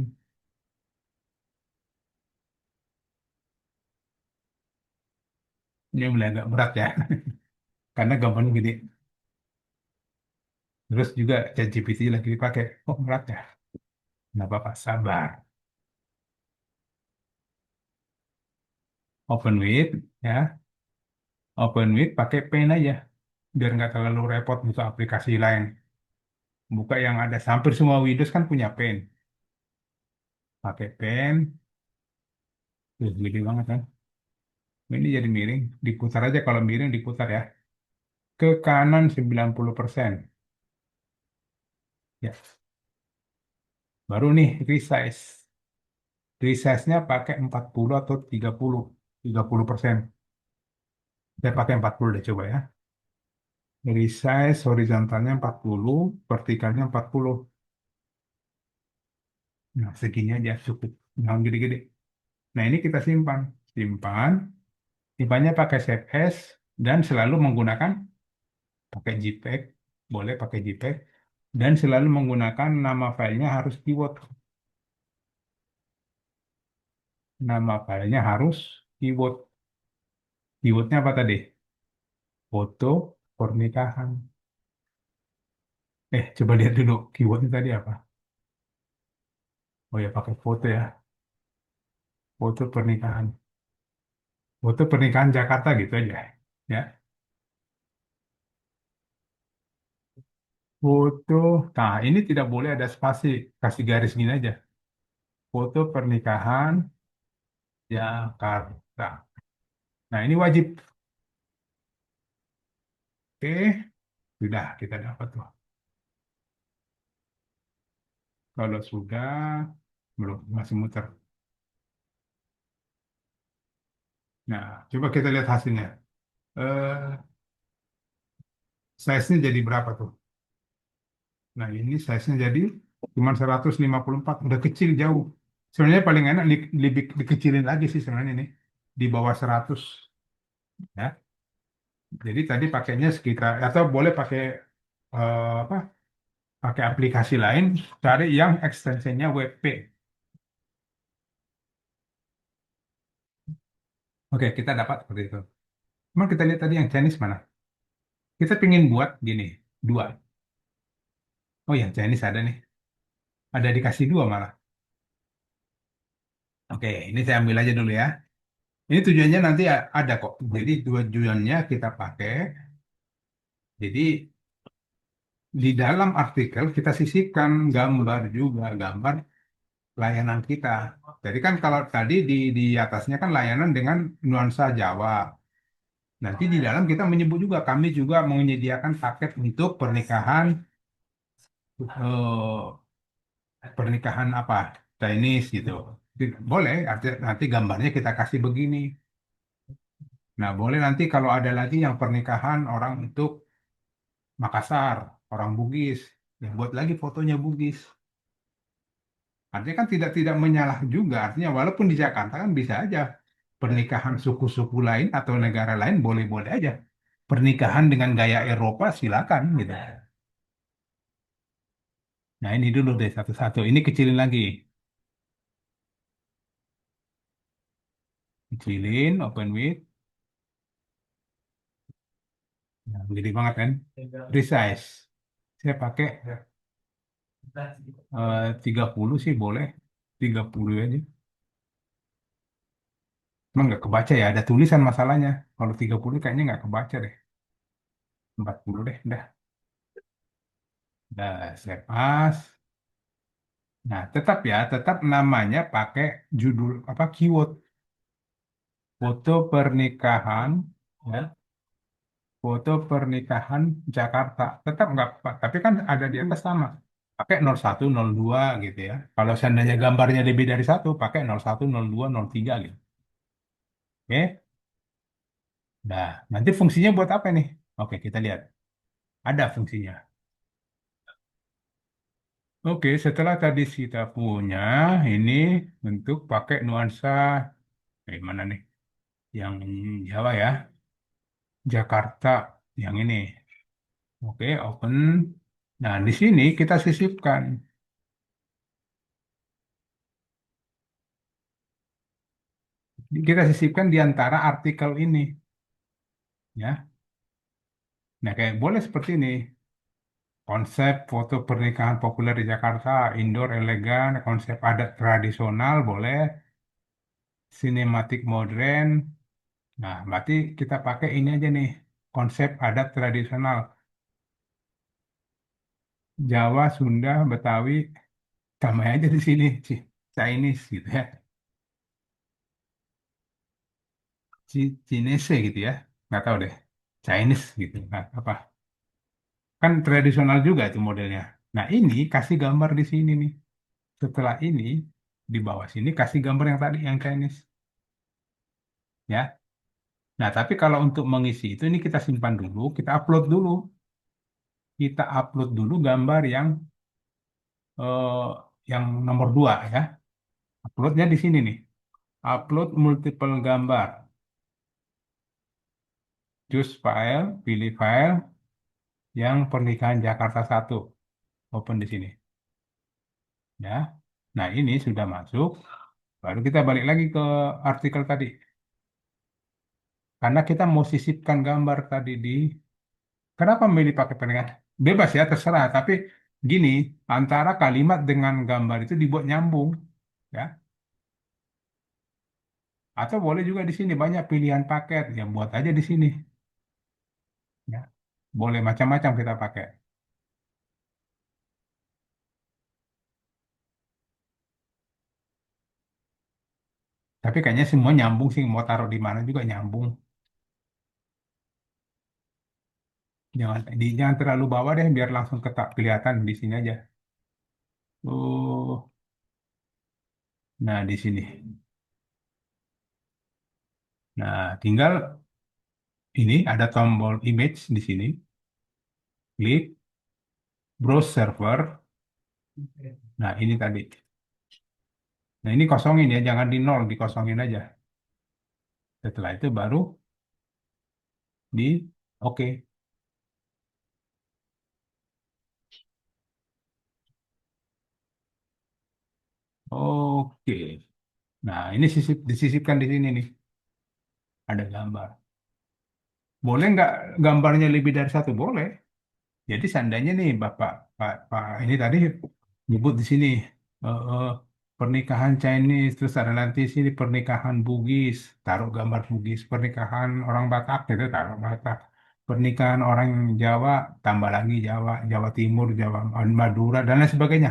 Speaker 1: Ini mulai agak berat ya, karena gambarnya gede. Terus juga ChatGPT lagi dipakai. Oh, berat ya. Nggak apa-apa, sabar. Open with, ya. Open with pakai pen aja. Biar nggak terlalu repot buka aplikasi lain. Buka yang ada, hampir semua Windows kan punya pen. Pakai pen, terus gede banget kan. Ini jadi miring, diputar aja kalau miring diputar ya. Ke kanan 90%. Ya, baru nih resize. Resize-nya pakai 40 atau 30. 30%. Saya pakai 40 deh coba ya. Resize horizontalnya 40, vertikalnya 40. Nah, segini aja cukup. Jangan gede-gede. Nah, ini kita simpan. Simpan. Simpannya pakai Save As dan selalu menggunakan pakai JPEG. Boleh pakai JPEG. Dan selalu menggunakan nama filenya harus keyword. Nama filenya harus keyword. Keywordnya apa tadi? Foto pernikahan. Coba lihat dulu keywordnya tadi apa. Oh ya, pakai foto ya. Foto pernikahan. Foto pernikahan Jakarta gitu aja. Ya. Foto. Nah, ini tidak boleh ada spasi. Kasih garis gini aja. Foto pernikahan Jakarta. Nah, ini wajib. Oke, sudah kita dapat tuh. Kalau sudah, belum, masih muter. Nah, coba kita lihat hasilnya. Eh, size-nya jadi berapa tuh? Nah, ini size-nya jadi cuma 154, udah kecil jauh. Sebenarnya paling enak lebih dikecilin lagi sih sebenarnya ini, di bawah 100 ya. Jadi tadi pakainya sekitar, atau boleh pakai apa? Pakai aplikasi lain, cari yang ekstensinya WP. Oke, kita dapat seperti itu. Cuma kita lihat tadi yang Chinese mana? Kita pengen buat gini, dua. Oh, yang Chinese ada nih. Ada dikasih dua malah. Oke, ini saya ambil aja dulu ya. Ini tujuannya nanti ada kok. Jadi tujuannya kita pakai. Jadi di dalam artikel kita sisipkan gambar juga, gambar layanan kita. Jadi kan kalau tadi di atasnya kan layanan dengan nuansa Jawa. Nanti di dalam kita menyebut juga, kami juga menyediakan paket untuk pernikahan, pernikahan apa, Chinese gitu. Boleh, nanti gambarnya kita kasih begini. Nah, boleh nanti kalau ada lagi yang pernikahan orang untuk Makassar, orang Bugis, ya buat lagi fotonya Bugis. Artinya kan tidak menyalah juga. Artinya walaupun di Jakarta kan bisa aja pernikahan suku-suku lain atau negara lain boleh-boleh aja. Pernikahan dengan gaya Eropa silakan gitu. Nah, ini dulu deh satu-satu. Ini kecilin lagi. Kecilin, open with. Nah, gede banget kan? Resize. Saya pakai 30 sih boleh. 30 aja. Emang nggak kebaca ya, ada tulisan masalahnya. Kalau 30 kayaknya nggak kebaca deh. 40 deh, dah. Dah, saya pas. Nah, tetap namanya pakai judul apa keyword foto pernikahan, ya, foto pernikahan Jakarta. Tetap nggak apa, tapi kan ada di atas sama. Pakai 01, 02 gitu ya. Kalau seandainya gambarnya lebih dari satu, pakai 01, 02, 03 gitu. Oke. Nah, nanti fungsinya buat apa nih? Oke, kita lihat. Ada fungsinya. Oke, setelah tadi kita punya ini bentuk pakai nuansa mana nih? Yang Jawa ya, Jakarta yang ini. Oke, open. Nah, di sini kita sisipkan. Kita sisipkan di antara artikel ini, ya. Nah, kayak boleh seperti ini. Konsep foto pernikahan populer di Jakarta, indoor elegan, konsep adat tradisional boleh, sinematik modern. Nah, berarti kita pakai ini aja nih, konsep adat tradisional Jawa, Sunda, Betawi, tambah aja di sini, Chinese gitu ya, Chinese gitu ya, nggak tahu deh, Chinese gitu, nah, apa? Kan tradisional juga itu modelnya. Nah, ini kasih gambar di sini nih. Setelah ini di bawah sini kasih gambar yang tadi yang Chinese, ya. Nah, tapi kalau untuk mengisi itu ini kita simpan dulu, kita upload dulu. Kita upload dulu gambar eh, yang nomor dua ya. Uploadnya di sini nih. Upload multiple gambar. Choose file, pilih file yang pernikahan Jakarta satu. Open di sini. Ya. Nah, ini sudah masuk. Baru kita balik lagi ke artikel tadi. Karena kita mau sisipkan gambar tadi di... Kenapa memilih pakai pernikahan? Bebas ya, terserah. Tapi gini, antara kalimat dengan gambar itu dibuat nyambung. Ya. Atau boleh juga di sini banyak pilihan paket. Ya, buat aja di sini. Ya. Boleh macam-macam kita pakai. Tapi kayaknya semua nyambung sih. Mau taruh di mana juga nyambung. Jangan terlalu bawah deh, biar langsung ketak kelihatan di sini aja. Oh, nah di sini. Nah, tinggal ini ada tombol image di sini. klik browse server. Nah, ini tadi. Nah, ini kosongin ya, jangan di nol, dikosongin aja. Setelah itu baru di oke. Oke. Nah, ini disisipkan di sini nih. Ada gambar. Boleh nggak gambarnya lebih dari satu? Boleh. Jadi seandainya nih Pak ini tadi nyebut di sini pernikahan Chinese, terus ada nanti sini pernikahan Bugis, taruh gambar Bugis, pernikahan orang Batak gitu taruh Batak, pernikahan orang Jawa tambah lagi Jawa, Jawa Timur, Jawa Madura dan lain sebagainya.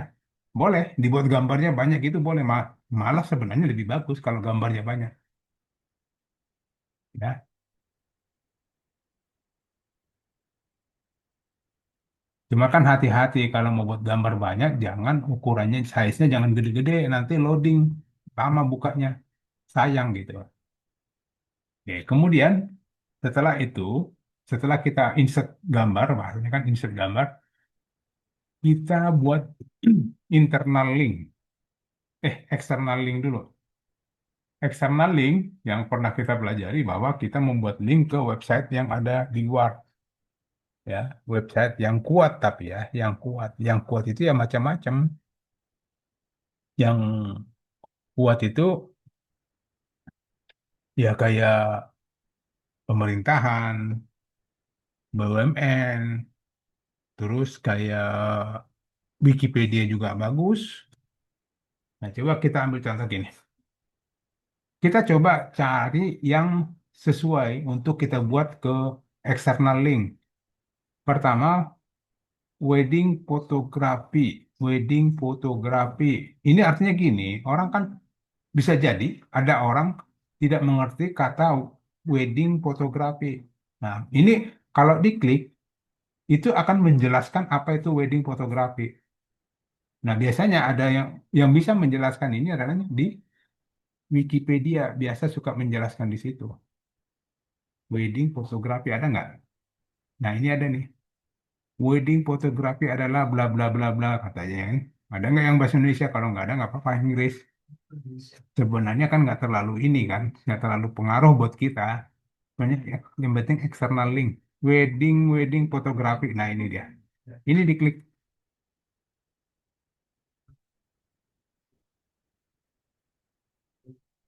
Speaker 1: Boleh dibuat gambarnya banyak gitu boleh, malah sebenarnya lebih bagus kalau gambarnya banyak, ya. Cuma kan hati-hati kalau mau buat gambar banyak, jangan ukurannya, size-nya jangan gede-gede, nanti loading lama bukanya, sayang gitu. Oke, kemudian setelah itu, setelah kita insert gambar, bahasanya kan insert gambar, kita buat internal link, external link dulu. External link yang pernah kita pelajari bahwa kita membuat link ke website yang ada di luar, ya, website yang kuat tapi ya, yang kuat itu ya macam-macam. Yang kuat itu ya kayak pemerintahan, BUMN, terus kayak Wikipedia juga bagus. Nah, coba kita ambil contoh gini. Kita coba cari yang sesuai untuk kita buat ke external link. Pertama, wedding fotografi. Wedding fotografi. Ini artinya gini, orang kan bisa jadi ada orang tidak mengerti kata wedding fotografi. Nah, ini kalau diklik itu akan menjelaskan apa itu wedding fotografi. Nah, biasanya ada yang bisa menjelaskan ini adalah di Wikipedia, biasa suka menjelaskan di situ. Wedding fotografi ada nggak? Nah, ini ada nih. Wedding fotografi adalah bla bla bla bla katanya kan. Ada nggak yang bahasa Indonesia? Kalau nggak ada nggak apa-apa Inggris. Sebenarnya kan nggak terlalu ini kan, nggak terlalu pengaruh buat kita. Banyak yang penting external link. Wedding fotografi. Nah, ini dia. Ini diklik.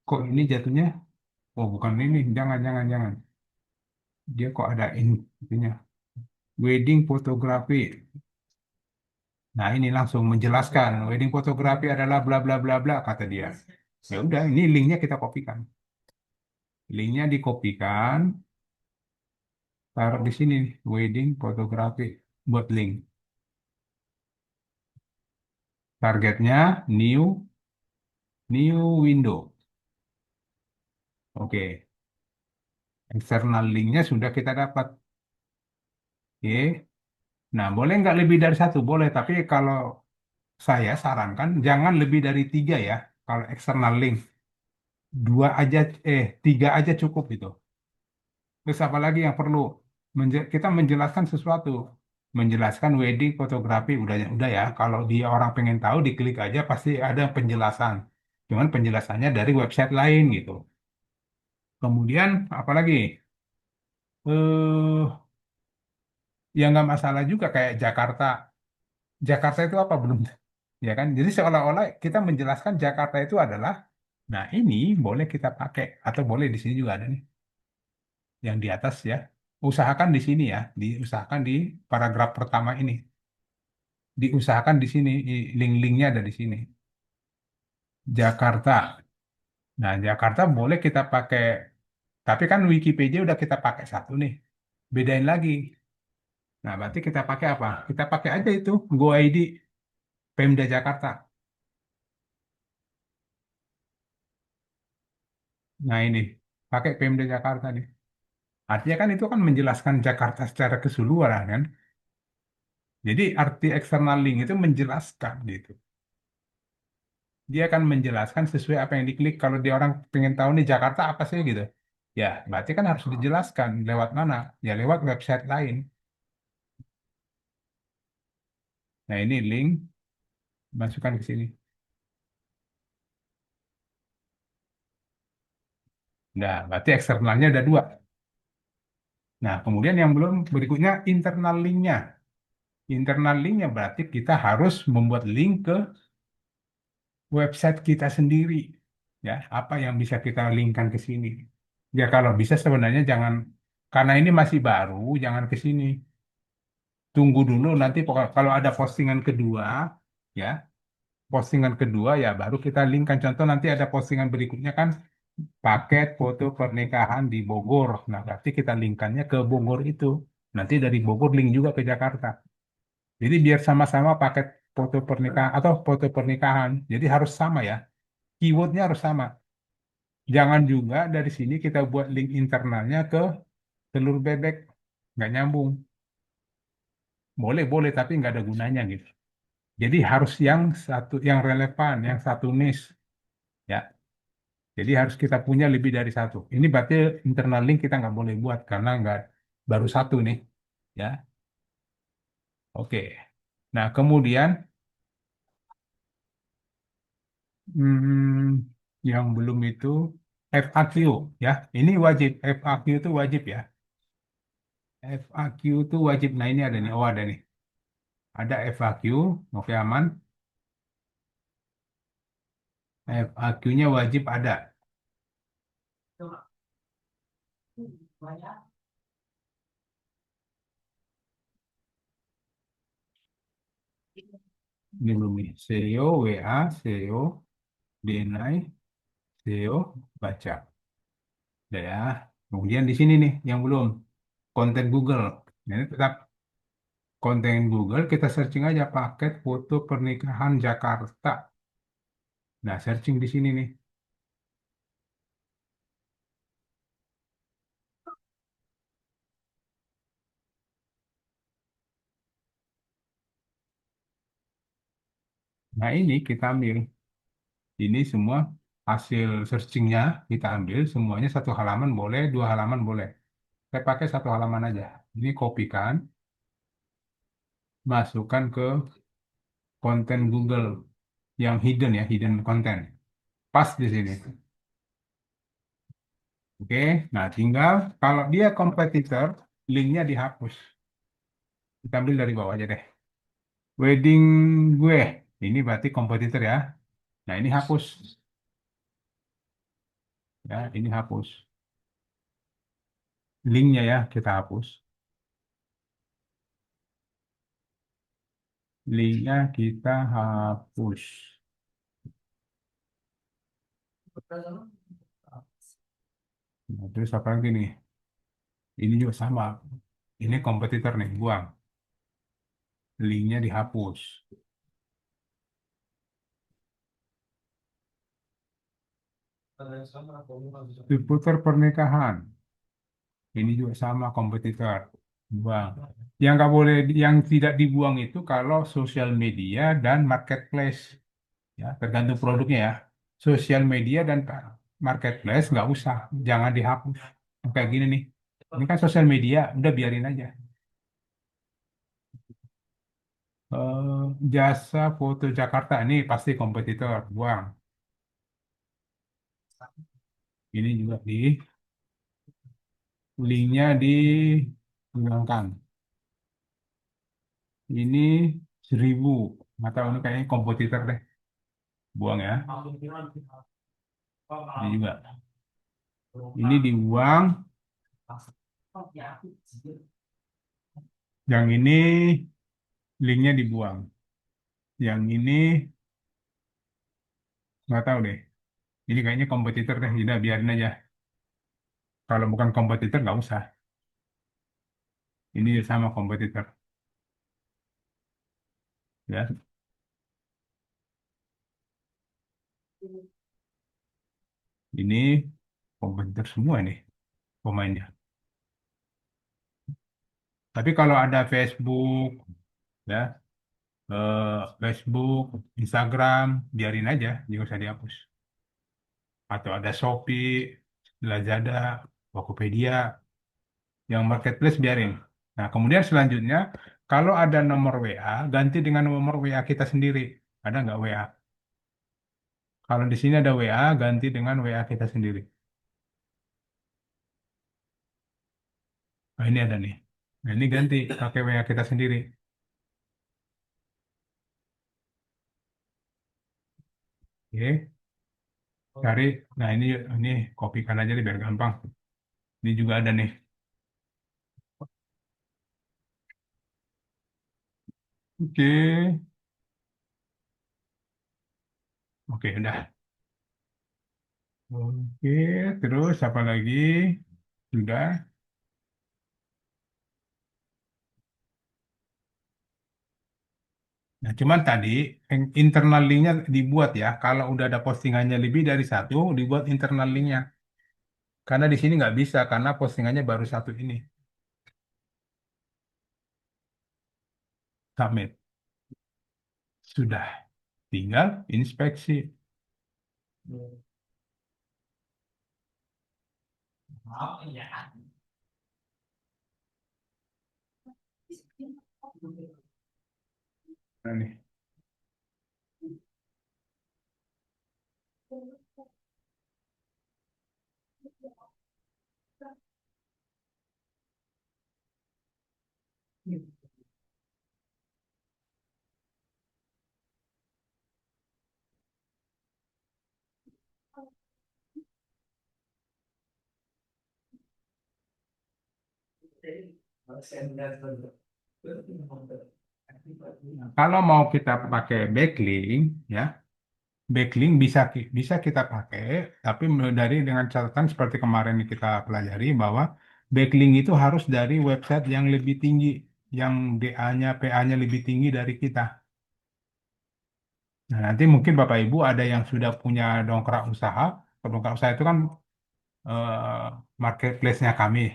Speaker 1: Kok ini jatuhnya? Oh, bukan ini. Jangan, jangan, jangan. Dia kok ada ini itunya. Wedding fotografi. Nah, ini langsung menjelaskan wedding fotografi adalah bla bla bla bla kata dia. Ya udah, ini linknya kita kopikan. Linknya dikopikan, taruh di sini nih, wedding fotografi buat link. Targetnya new window. Oke, external linknya sudah kita dapat. Oke. Nah, boleh nggak lebih dari satu? Boleh, tapi kalau saya sarankan jangan lebih dari tiga ya. Kalau external link, dua aja, tiga aja cukup gitu. Terus apa lagi yang perlu? Kita menjelaskan sesuatu. Menjelaskan wedding fotografi udah ya. Kalau dia orang pengen tahu diklik aja pasti ada penjelasan. Cuman penjelasannya dari website lain gitu. Kemudian apa lagi? Eh ya nggak masalah juga kayak Jakarta. Jakarta itu apa belum? Ya kan? Jadi seolah-olah kita menjelaskan Jakarta itu adalah, nah ini boleh kita pakai atau boleh di sini juga ada nih yang di atas ya. Usahakan di sini ya, diusahakan di paragraf pertama ini. Diusahakan di sini, link-linknya ada di sini. Jakarta. Nah, Jakarta boleh kita pakai, tapi kan Wikipedia udah kita pakai satu nih. Bedain lagi. Nah, berarti kita pakai apa? Kita pakai aja itu, GoID, Pemda Jakarta. Nah, ini, pakai Pemda Jakarta nih. Artinya kan itu kan menjelaskan Jakarta secara keseluruhan kan. Jadi arti eksternal link itu menjelaskan gitu. Dia akan menjelaskan sesuai apa yang diklik. Kalau dia orang pengen tahu nih Jakarta apa sih gitu. Ya, berarti kan harus dijelaskan lewat mana? Ya lewat website lain. Nah, ini link, masukkan ke sini. Nah, berarti eksternalnya ada dua. Nah, kemudian yang belum berikutnya internal linknya. Internal linknya berarti kita harus membuat link ke website kita sendiri. Ya, apa yang bisa kita linkkan ke sini. Ya, kalau bisa sebenarnya jangan, karena ini masih baru, jangan ke sini. Tunggu dulu nanti kalau ada postingan kedua, ya, postingan kedua ya baru kita linkkan. Contoh nanti ada postingan berikutnya kan paket foto pernikahan di Bogor. Nah, berarti kita linkkannya ke Bogor itu. Nanti dari Bogor link juga ke Jakarta. Jadi biar sama-sama paket foto pernikahan atau foto pernikahan. Jadi harus sama ya. Keywordnya harus sama. Jangan juga dari sini kita buat link internalnya ke telur bebek. Nggak nyambung. Boleh, boleh, tapi nggak ada gunanya gitu. Jadi harus yang satu, yang relevan, yang satu niche. Ya, jadi harus kita punya lebih dari satu. Ini berarti internal link kita nggak boleh buat karena nggak baru satu nih. Ya, oke. Nah, kemudian yang belum itu FAQ ya. Ini wajib. FAQ itu wajib ya. FAQ itu wajib. Nah, ini ada nih. Oh, ada nih. Ada FAQ. Oke, aman. FAQ-nya wajib ada. Ini belum nih. SEO, WA, SEO, DNI, SEO, baca. Udah ya. Kemudian di sini nih yang belum. Konten Google. Nah, ini tetap konten Google. Kita searching aja paket foto pernikahan Jakarta. Nah, searching di sini nih. Nah, ini kita ambil. Ini semua hasil searchingnya kita ambil. Semuanya satu halaman boleh, dua halaman boleh. Saya pakai satu halaman aja. Ini kopikan, masukkan ke konten Google yang hidden ya, hidden content. Pas di sini. Oke, nah tinggal kalau dia kompetitor, linknya dihapus. Kita ambil dari bawah aja deh. Wedding gue, ini berarti kompetitor ya. Nah ini hapus, ya ini hapus. Linknya ya kita hapus. Linknya kita hapus. Nah, terus apa lagi nih? Ini juga sama. Ini kompetitor nih, buang. Linknya dihapus. Diputar pernikahan. Ini juga sama kompetitor. Buang. Yang nggak boleh, yang tidak dibuang itu kalau sosial media dan marketplace. Ya, tergantung produknya ya. Sosial media dan marketplace nggak usah, jangan dihapus. Kayak gini nih. Ini kan sosial media, udah biarin aja. Jasa foto Jakarta ini pasti kompetitor, buang. Ini juga di linknya dihilangkan. Ini 1.000, nggak tahu ini kayaknya kompetitor deh, buang ya. Ini juga, ini dibuang. Yang ini linknya dibuang. Yang ini nggak tahu deh. Ini kayaknya kompetitor deh, udah biarin aja. Kalau bukan kompetitor nggak usah. Ini sama kompetitor, ya. Ini kompetitor semua nih pemainnya. Tapi kalau ada Facebook, ya, Facebook, Instagram, biarin aja, jangan usah dihapus. Atau ada Shopee, Lazada, Tokopedia, yang marketplace biarin. Nah, kemudian selanjutnya Kalau ada nomor WA, ganti dengan nomor WA kita sendiri. Ada nggak WA? Kalau di sini ada WA, ganti dengan WA kita sendiri. Nah, ini ada nih. Nah, ini ganti pakai WA kita sendiri. Oke, cari. Nah, ini kopikan aja deh biar gampang. Ini juga ada nih. Oke, oke, udah. Oke, terus apa lagi? Sudah. Nah, cuman tadi internal linknya dibuat ya. Kalau udah ada postingannya lebih dari satu, dibuat internal linknya. Karena di sini nggak bisa, karena postingannya baru satu ini. Submit. Sudah. Tinggal inspeksi. Nah, nih. Kalau mau kita pakai backlink, ya, backlink bisa kita pakai, tapi dari dengan catatan seperti kemarin kita pelajari bahwa backlink itu harus dari website yang lebih tinggi, yang DA-nya, PA-nya lebih tinggi dari kita. Nah, nanti mungkin Bapak Ibu ada yang sudah punya dongkrak usaha. Dongkrak usaha itu kan marketplace-nya kami.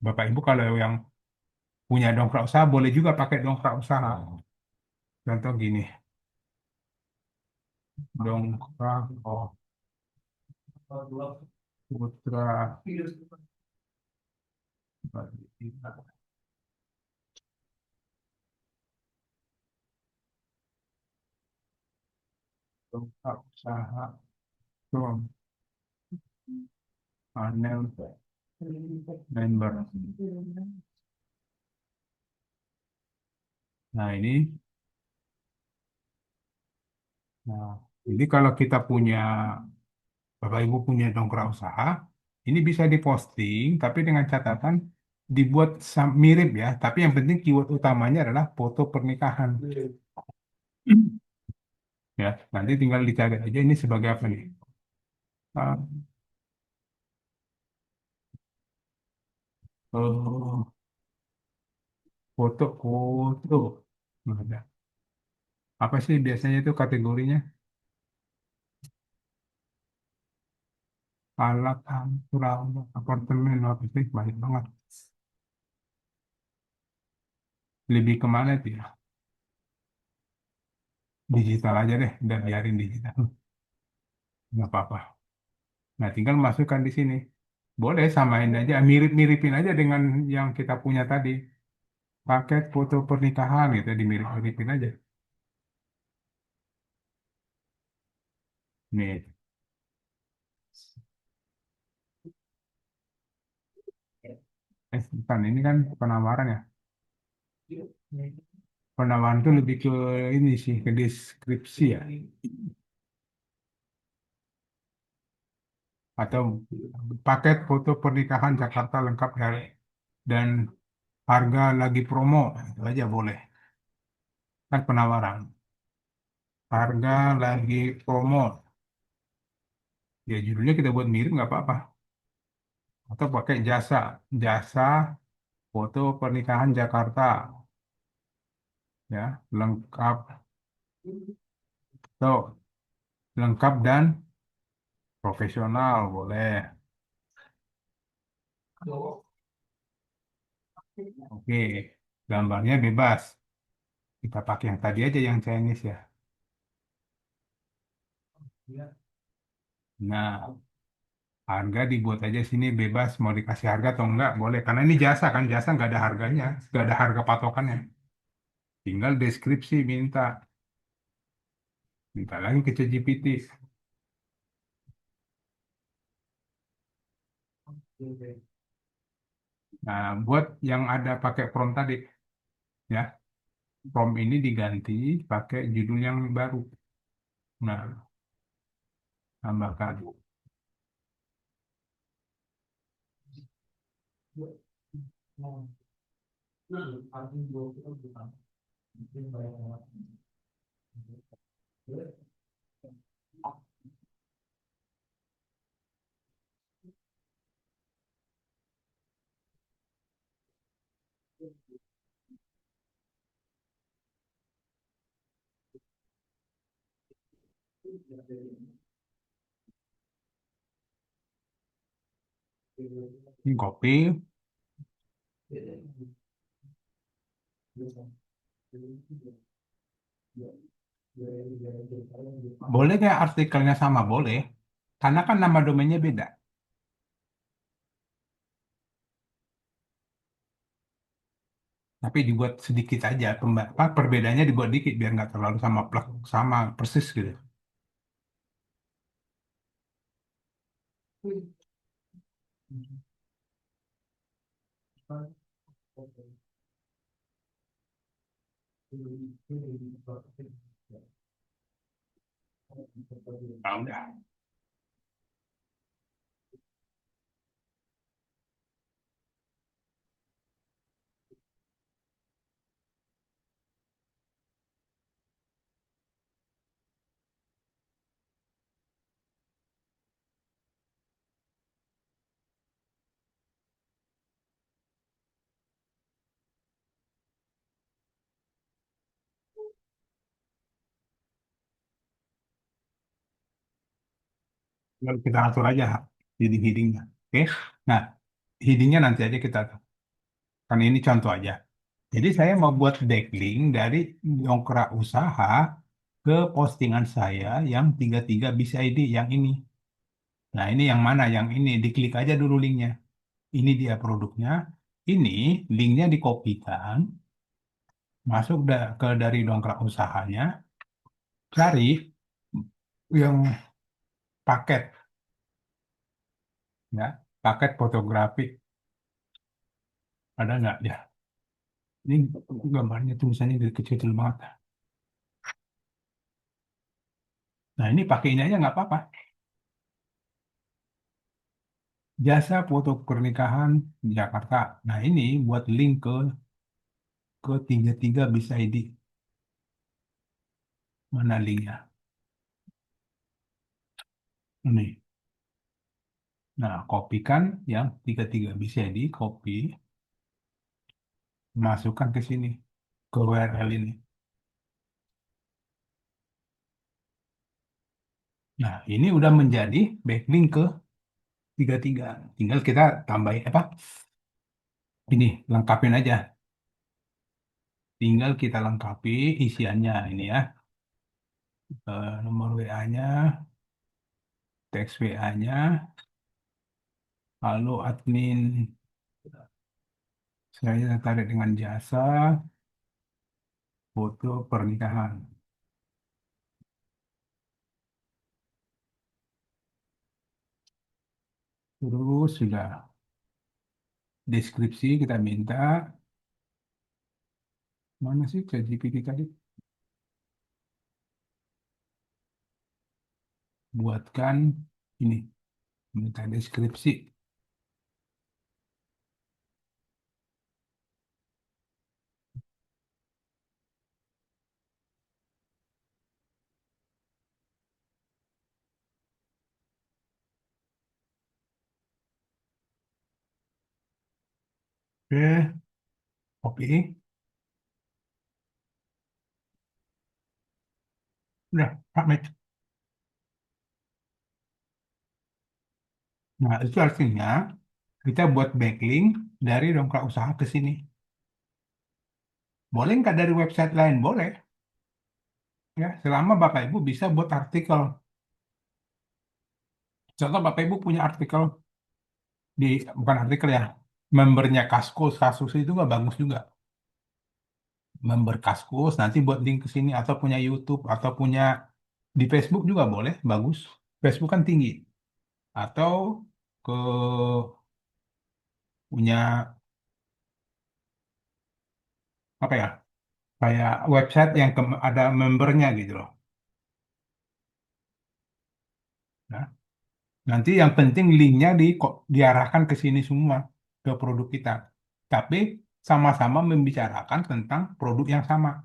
Speaker 1: Bapak Ibu kalau yang punya dongkrak usaha boleh juga pakai dongkrak usaha. Contoh gini, dongkrak Putra. Dongkrak usaha from panel member. Nah, nah, jadi kalau kita punya, Bapak Ibu punya dongkrak usaha, ini bisa diposting, tapi dengan catatan dibuat mirip ya. Tapi yang penting keyword utamanya adalah foto pernikahan. Ya, nanti tinggal dicari aja ini sebagai apa nih? Ah, oh, foto. Nah, ada. Apa sih biasanya itu kategorinya? Alat ancol, apartemen, apa sih? Banyak banget. Lebih kemana itu ya? Digital aja deh, dan biarin digital. Nggak apa-apa. Nah, tinggal masukkan di sini. Boleh samain aja, mirip-miripin aja dengan yang kita punya tadi. Paket foto pernikahan gitu, dimirip-miripin aja. Nih, bukan, ini kan penawaran ya. Penawaran itu lebih ke ini sih, ke deskripsi ya. Atau paket foto pernikahan Jakarta lengkap ya. Dan harga lagi promo, itu aja boleh. Kan penawaran. Harga lagi promo. Ya judulnya kita buat mirip nggak apa-apa. Atau pakai jasa foto pernikahan Jakarta, ya, lengkap, tuh, lengkap dan profesional boleh. Oke, gambarnya bebas. Kita pakai yang tadi aja yang Chinese ya. Nah, harga dibuat aja sini bebas mau dikasih harga atau enggak boleh. Karena ini jasa kan, jasa nggak ada harganya, nggak ada harga patokannya. Tinggal deskripsi minta lagi ke ChatGPT. Nah, buat yang ada pakai prompt tadi, ya, prompt ini diganti pakai judul yang baru. Nah, tambahkan. Ini copy. Boleh kayak artikelnya sama, boleh. Karena kan nama domainnya beda. Tapi dibuat sedikit aja. Perbedaannya dibuat dikit biar nggak terlalu sama plek, sama persis gitu. Nah, udah. Lalu kita atur aja heading-headingnya. Oke. Nah, headingnya nanti aja kita atur. Kan ini contoh aja. Jadi saya mau buat backlink dari dongkrak usaha ke postingan saya yang 33 bis ID yang ini. Nah, ini yang mana? Yang ini. Diklik aja dulu linknya. Ini dia produknya. Ini linknya dikopikan, masuk ke dari dongkrak usahanya, cari yang paket, ya, paket fotografi. Ada nggak ya? Ini gambarnya tulisannya dari kecil-kecil banget. Nah, ini pakai ini aja nggak apa-apa. Jasa foto pernikahan di Jakarta. Nah, ini buat link ke 33 bis ID. Mana linknya? Ini. Nah, kopikan yang 33 bis ID, copy, masukkan ke sini, ke URL ini. Nah, ini udah menjadi backlink ke 33. Tinggal kita tambahin apa? Ini, lengkapin aja. Tinggal kita lengkapi isiannya ini ya. Nomor WA-nya, teks WA-nya, lalu admin saya tertarik dengan jasa foto pernikahan. Terus sudah deskripsi kita minta, mana sih ChatGPT tadi? Buatkan ini, minta deskripsi. Oke, copy. Udah, submit. Nah, itu artinya kita buat backlink dari dongkrak usaha ke sini. Boleh nggak dari website lain? Boleh. Ya, selama Bapak Ibu bisa buat artikel. Contoh Bapak Ibu punya artikel bukan artikel ya, membernya Kasus itu nggak bagus juga. member Kaskus, nanti buat link ke sini atau punya YouTube atau punya di Facebook juga boleh, bagus. Facebook kan tinggi. Atau ke punya apa ya? Kayak website yang ada membernya gitu loh. Nah, nanti yang penting linknya kok diarahkan ke sini semua ke produk kita. Tapi sama-sama membicarakan tentang produk yang sama,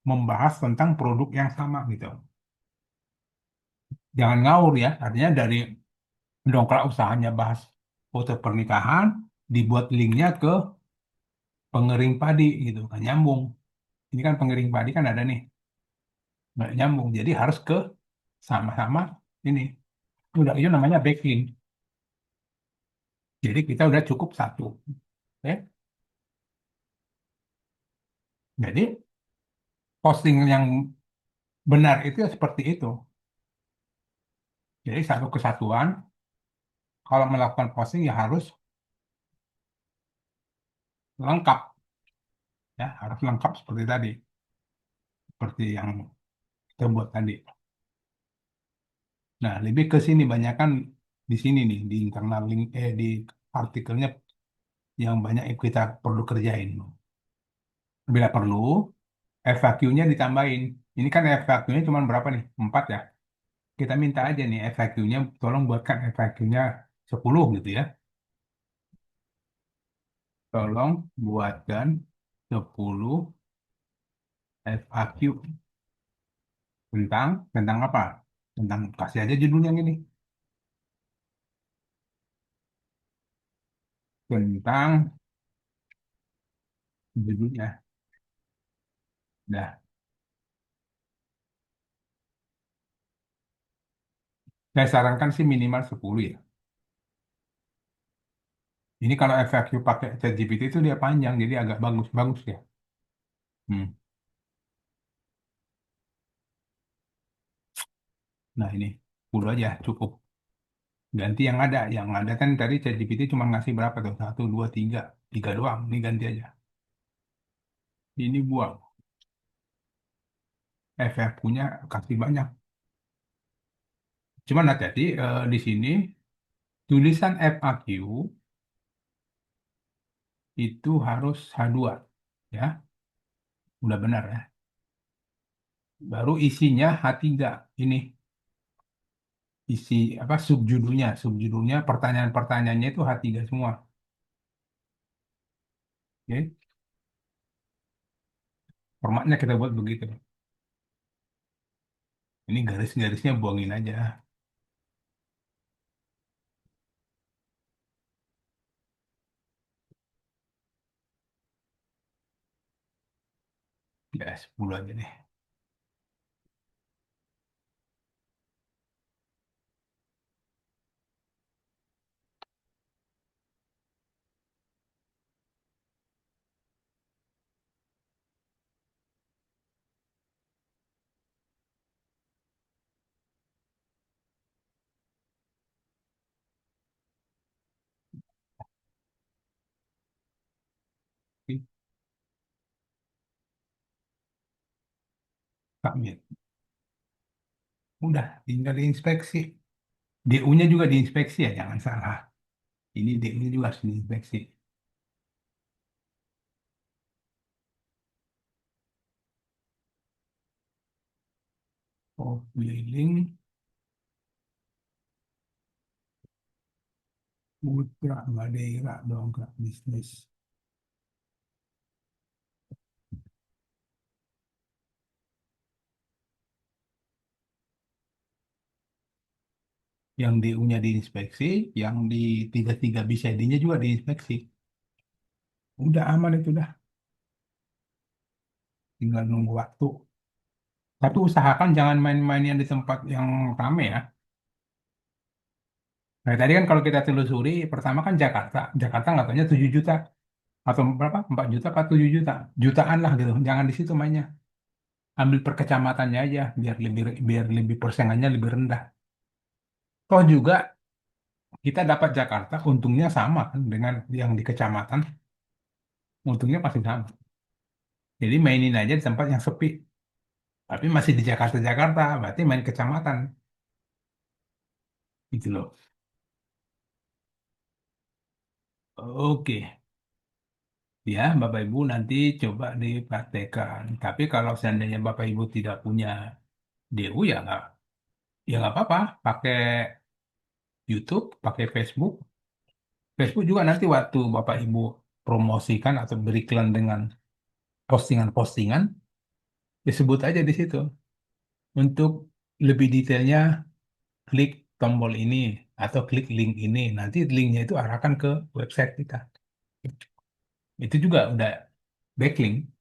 Speaker 1: membahas tentang produk yang sama gitu. Jangan ngawur ya, artinya dari dongkrak usahanya bahas foto pernikahan, dibuat linknya ke pengering padi gitu kan nyambung. Ini kan pengering padi kan ada nih, nggak nyambung. Jadi harus ke sama-sama ini. Udah itu namanya backlink. Jadi kita udah cukup satu. Oke? Jadi posting yang benar itu ya seperti itu. Jadi satu kesatuan, kalau melakukan posting ya harus lengkap, ya harus lengkap seperti tadi, seperti yang kita buat tadi. Nah, lebih ke sini banyak kan di sini nih di internal link di artikelnya yang banyak yang kita perlu kerjain. Bila perlu, FAQ-nya ditambahin. Ini kan FAQ-nya cuma berapa nih? 4 ya. Kita minta aja nih FAQ-nya, tolong buatkan FAQ-nya 10 gitu ya. Tolong buatkan 10 FAQ tentang apa? Tentang kasih aja judulnya gini. Tentang judulnya. Nah, saya sarankan sih minimal 10 ya. Ini kalau FAQ pakai ChatGPT itu dia panjang, jadi agak bagus-bagus ya. Hmm. Nah ini 10 aja cukup. Ganti yang ada. Yang ada kan tadi ChatGPT cuma ngasih berapa tuh? Satu, dua, tiga. Tiga doang. Ini ganti aja. Ini buang. FAQ-nya kasih banyak. Cuman hati-hati di sini tulisan FAQ itu harus H2. Ya, udah benar ya. Baru isinya H3. Ini isi apa subjudulnya pertanyaan-pertanyaannya itu H3 semua. Oke. Formatnya kita buat begitu. Ini garis-garisnya buangin aja. Ya, 10 aja deh. Oke, Submit. Udah, tinggal diinspeksi. DU-nya juga diinspeksi ya, jangan salah. Ini DU-nya juga harus diinspeksi. Oh, link Putra Madeira dongkrak bisnis. Yang DU-nya diinspeksi, yang di 33 bisa ID-nya juga diinspeksi. Udah aman itu dah, tinggal nunggu waktu. Tapi usahakan jangan main-main yang di tempat yang rame ya. Nah, tadi kan kalau kita telusuri, pertama kan Jakarta. Jakarta nggak taunya 7 juta. Atau berapa? 4 juta atau 7 juta. Jutaan lah gitu. Jangan di situ mainnya. Ambil per kecamatannya aja, biar lebih persenannya lebih rendah. Toh juga kita dapat Jakarta, untungnya sama kan dengan yang di kecamatan. Untungnya pasti sama. Jadi mainin aja di tempat yang sepi. Tapi masih di Jakarta-Jakarta, berarti main kecamatan. Gitu loh. Oke. Ya, Bapak Ibu nanti coba dipraktekkan. Tapi kalau seandainya Bapak Ibu tidak punya DU ya nggak apa-apa. Pakai YouTube, pakai Facebook. Facebook juga nanti waktu Bapak Ibu promosikan atau beriklan dengan postingan-postingan, disebut aja di situ. Untuk lebih detailnya, klik tombol ini atau klik link ini. Nanti linknya itu arahkan ke website kita. Itu juga udah backlink,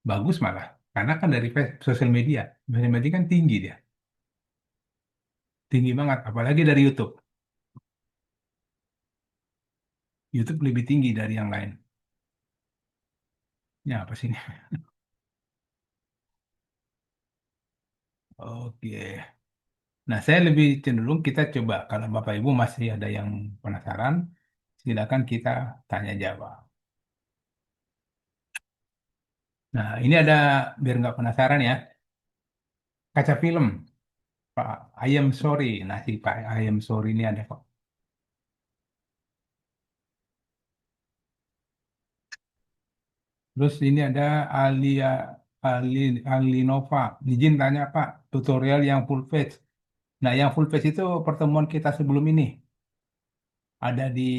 Speaker 1: bagus malah. Karena kan dari sosial media kan tinggi dia, tinggi banget. Apalagi dari YouTube. YouTube lebih tinggi dari yang lain. Ya apa sih ini? Oke. Nah, saya lebih cenderung kita coba. Kalau Bapak Ibu masih ada yang penasaran, silakan kita tanya jawab. Nah, ini ada biar nggak penasaran ya, kaca film. Pak, I am sorry. Nah, si Pak I am sorry ini ada kok. Terus ini ada Alia Ali Alinova. Izin tanya Pak, tutorial yang full page. Nah, yang full page itu pertemuan kita sebelum ini ada di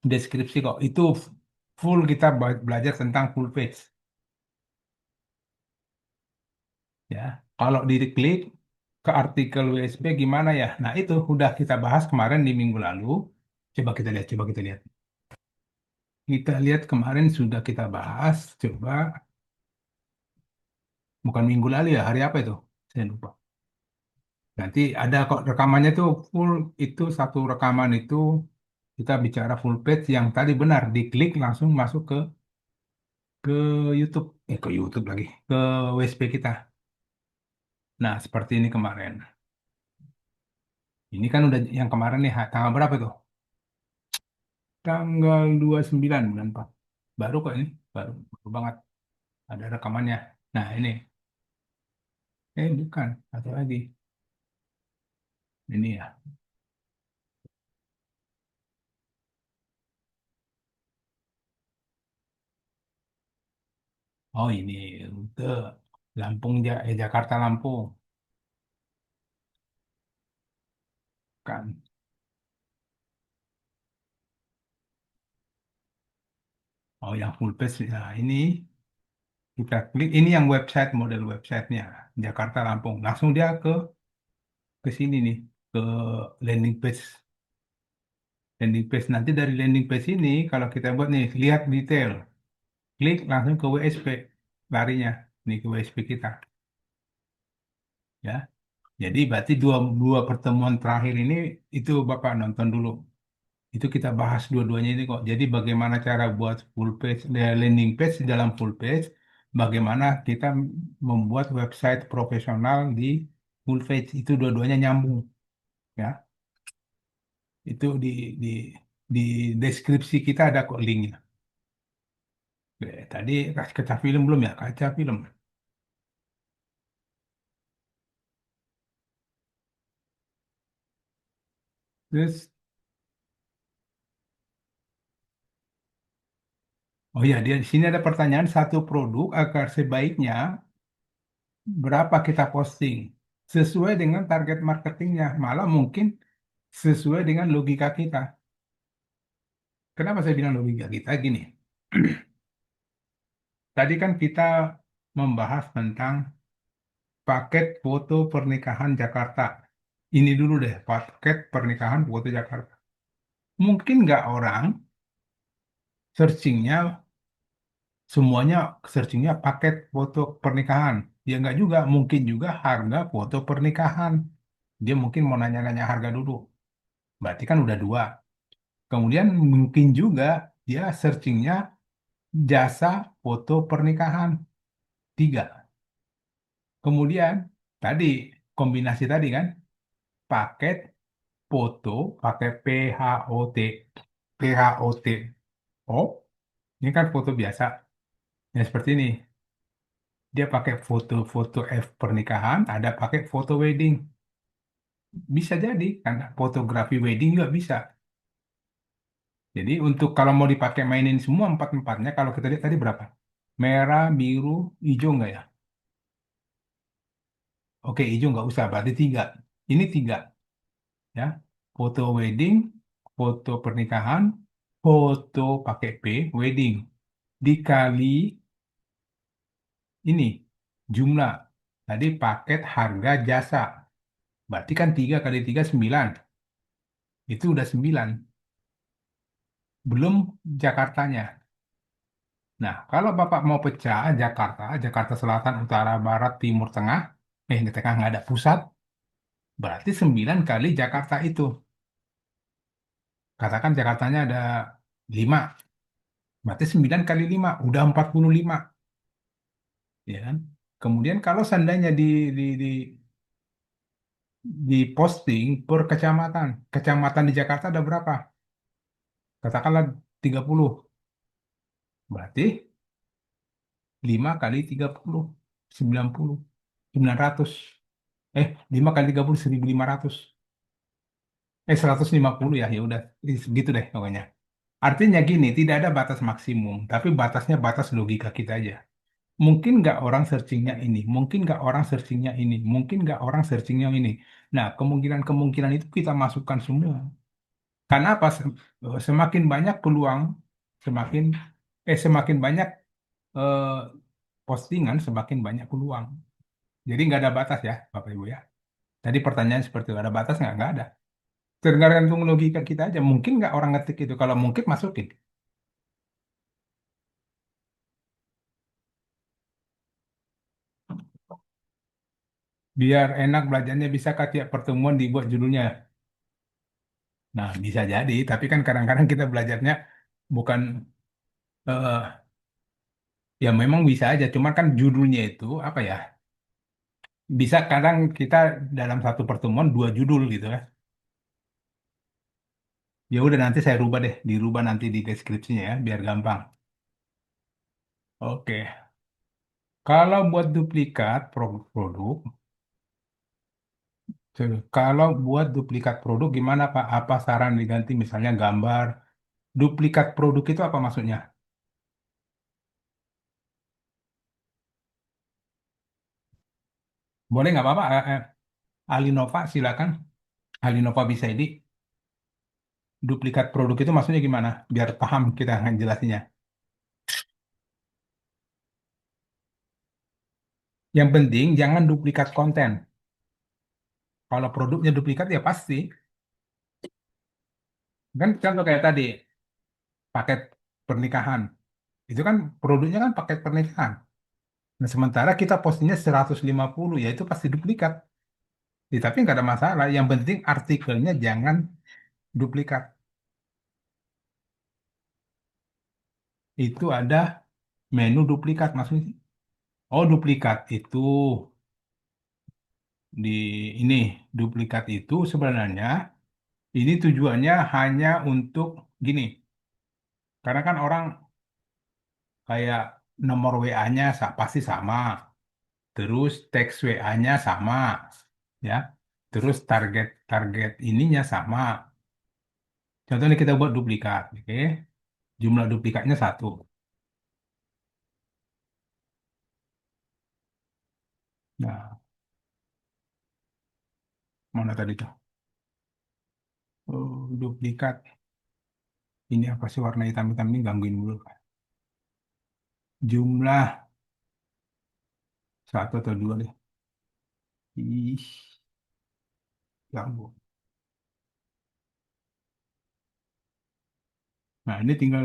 Speaker 1: deskripsi kok. Itu full kita belajar tentang full page ya. Kalau diklik ke artikel WSP gimana ya? Nah, itu udah kita bahas kemarin di minggu lalu. Coba kita lihat. Kita lihat kemarin sudah kita bahas. Coba, bukan minggu lalu ya, hari apa itu? Saya lupa. Nanti ada kok rekamannya tuh full, itu satu rekaman itu kita bicara full page yang tadi benar, diklik langsung masuk ke YouTube, ke YouTube lagi, ke WSP kita. Nah, seperti ini kemarin. Ini kan udah yang kemarin nih, tanggal berapa tuh? Tanggal 29 bulan 4. Baru kok ini, baru banget ada rekamannya. Nah, ini, bukan, satu lagi. Ini ya. Oh, ini rute Jakarta Lampung kan. Oh, yang full page. Nah, ini kita klik ini yang model websitenya Jakarta Lampung. Langsung dia ke sini nih, ke landing page. Landing page nanti dari landing page ini kalau kita buat nih, lihat detail, klik langsung ke WSP, larinya nih ke WSP kita ya. Jadi berarti dua dua pertemuan terakhir ini itu Bapak nonton dulu. Itu kita bahas dua-duanya ini kok. Jadi bagaimana cara buat full page, landing page di dalam full page, bagaimana kita membuat website profesional di full page, itu dua-duanya nyambung ya. Itu di di deskripsi kita ada kok linknya. Tadi kaca film belum ya? Kaca film. Terus, oh ya, di sini ada pertanyaan, satu produk agar sebaiknya berapa kita posting sesuai dengan target marketingnya, malah mungkin sesuai dengan logika kita. Kenapa saya bilang logika kita gini? Tadi kan kita membahas tentang paket foto pernikahan Jakarta. Ini dulu deh, paket pernikahan foto Jakarta. Mungkin nggak orang searchingnya semuanya searchingnya paket foto pernikahan. Ya nggak juga, mungkin juga harga foto pernikahan. Dia mungkin mau nanya-nanya harga dulu. Berarti kan udah dua. Kemudian mungkin juga dia searchingnya jasa foto pernikahan. Tiga. Kemudian tadi kombinasi tadi kan paket foto pakai PHOT. PHOT. Oh, ini kan foto biasa. Ya seperti ini. Dia pakai foto-foto pernikahan, ada pakai foto wedding. Bisa jadi, karena fotografi wedding juga bisa. Jadi untuk kalau mau dipakai mainin semua empat-empatnya, kalau kita lihat tadi berapa? Merah, biru, hijau nggak ya? Oke, hijau nggak usah, berarti tiga. Ini tiga, ya. Foto wedding, foto pernikahan, foto pakai wedding. Dikali ini, jumlah. Tadi paket harga jasa. Berarti kan 3 kali 3 9. Itu udah 9. Belum Jakartanya. Nah, kalau Bapak mau pecah Jakarta, Jakarta Selatan, Utara, Barat, Timur, Tengah, di tengah nggak ada pusat, berarti 9 kali Jakarta itu. Katakan Jakartanya ada 5, berarti 9 kali 5, udah 45, ya kan? Kemudian kalau seandainya di posting per kecamatan, kecamatan di Jakarta ada berapa? Katakanlah 30, berarti 5 kali 30, 90, 900. 5 kali 30, 1500. 150 ya, ya udah segitu deh pokoknya. Artinya gini, tidak ada batas maksimum, tapi batasnya batas logika kita aja. Mungkin nggak orang searchingnya ini, mungkin nggak orang searchingnya ini, mungkin nggak orang searchingnya ini. Nah, kemungkinan-kemungkinan itu kita masukkan semua. Karena apa? Semakin banyak peluang, semakin semakin banyak eh, postingan, semakin banyak peluang. Jadi nggak ada batas ya, Bapak Ibu ya. Tadi pertanyaan seperti itu, ada batas nggak? Nggak ada. Tergantung logika kita aja. Mungkin nggak orang ngetik itu. Kalau mungkin masukin. Biar enak belajarnya bisa tiap pertemuan dibuat judulnya. Nah, bisa jadi. Tapi kan kadang-kadang kita belajarnya bukan, eh, ya memang bisa aja. Cuma kan judulnya itu apa ya? Bisa kadang kita dalam satu pertemuan dua judul gitu ya. Ya udah nanti saya rubah deh. Dirubah nanti di deskripsinya ya. Biar gampang. Oke. Kalau buat duplikat produk, kalau buat duplikat produk gimana Pak? Apa saran diganti misalnya gambar? Duplikat produk itu apa maksudnya? Boleh nggak apa-apa? Alinova silakan. Alinova bisa ini. Duplikat produk itu maksudnya gimana? Biar paham kita ngejelasinnya. Yang penting jangan duplikat konten. Kalau produknya duplikat ya pasti. Kan contoh kayak tadi, paket pernikahan. Itu kan produknya kan paket pernikahan. Nah, sementara kita postingnya 150, ya itu pasti duplikat. Ya, tapi nggak ada masalah. Yang penting artikelnya jangan duplikat. Itu ada menu duplikat maksudnya. Oh, duplikat itu di ini duplikat itu sebenarnya ini tujuannya hanya untuk gini. Karena kan orang kayak nomor WA-nya pasti sama, terus teks WA-nya sama, ya. Terus target target ininya sama. Contohnya kita buat duplikat, oke? Jumlah duplikatnya satu. Nah, mana tadi tuh? Oh, duplikat. Ini apa sih warna hitam-hitam ini gangguin dulu. Jumlah satu atau dua deh. Ih, ganggu. Nah, ini tinggal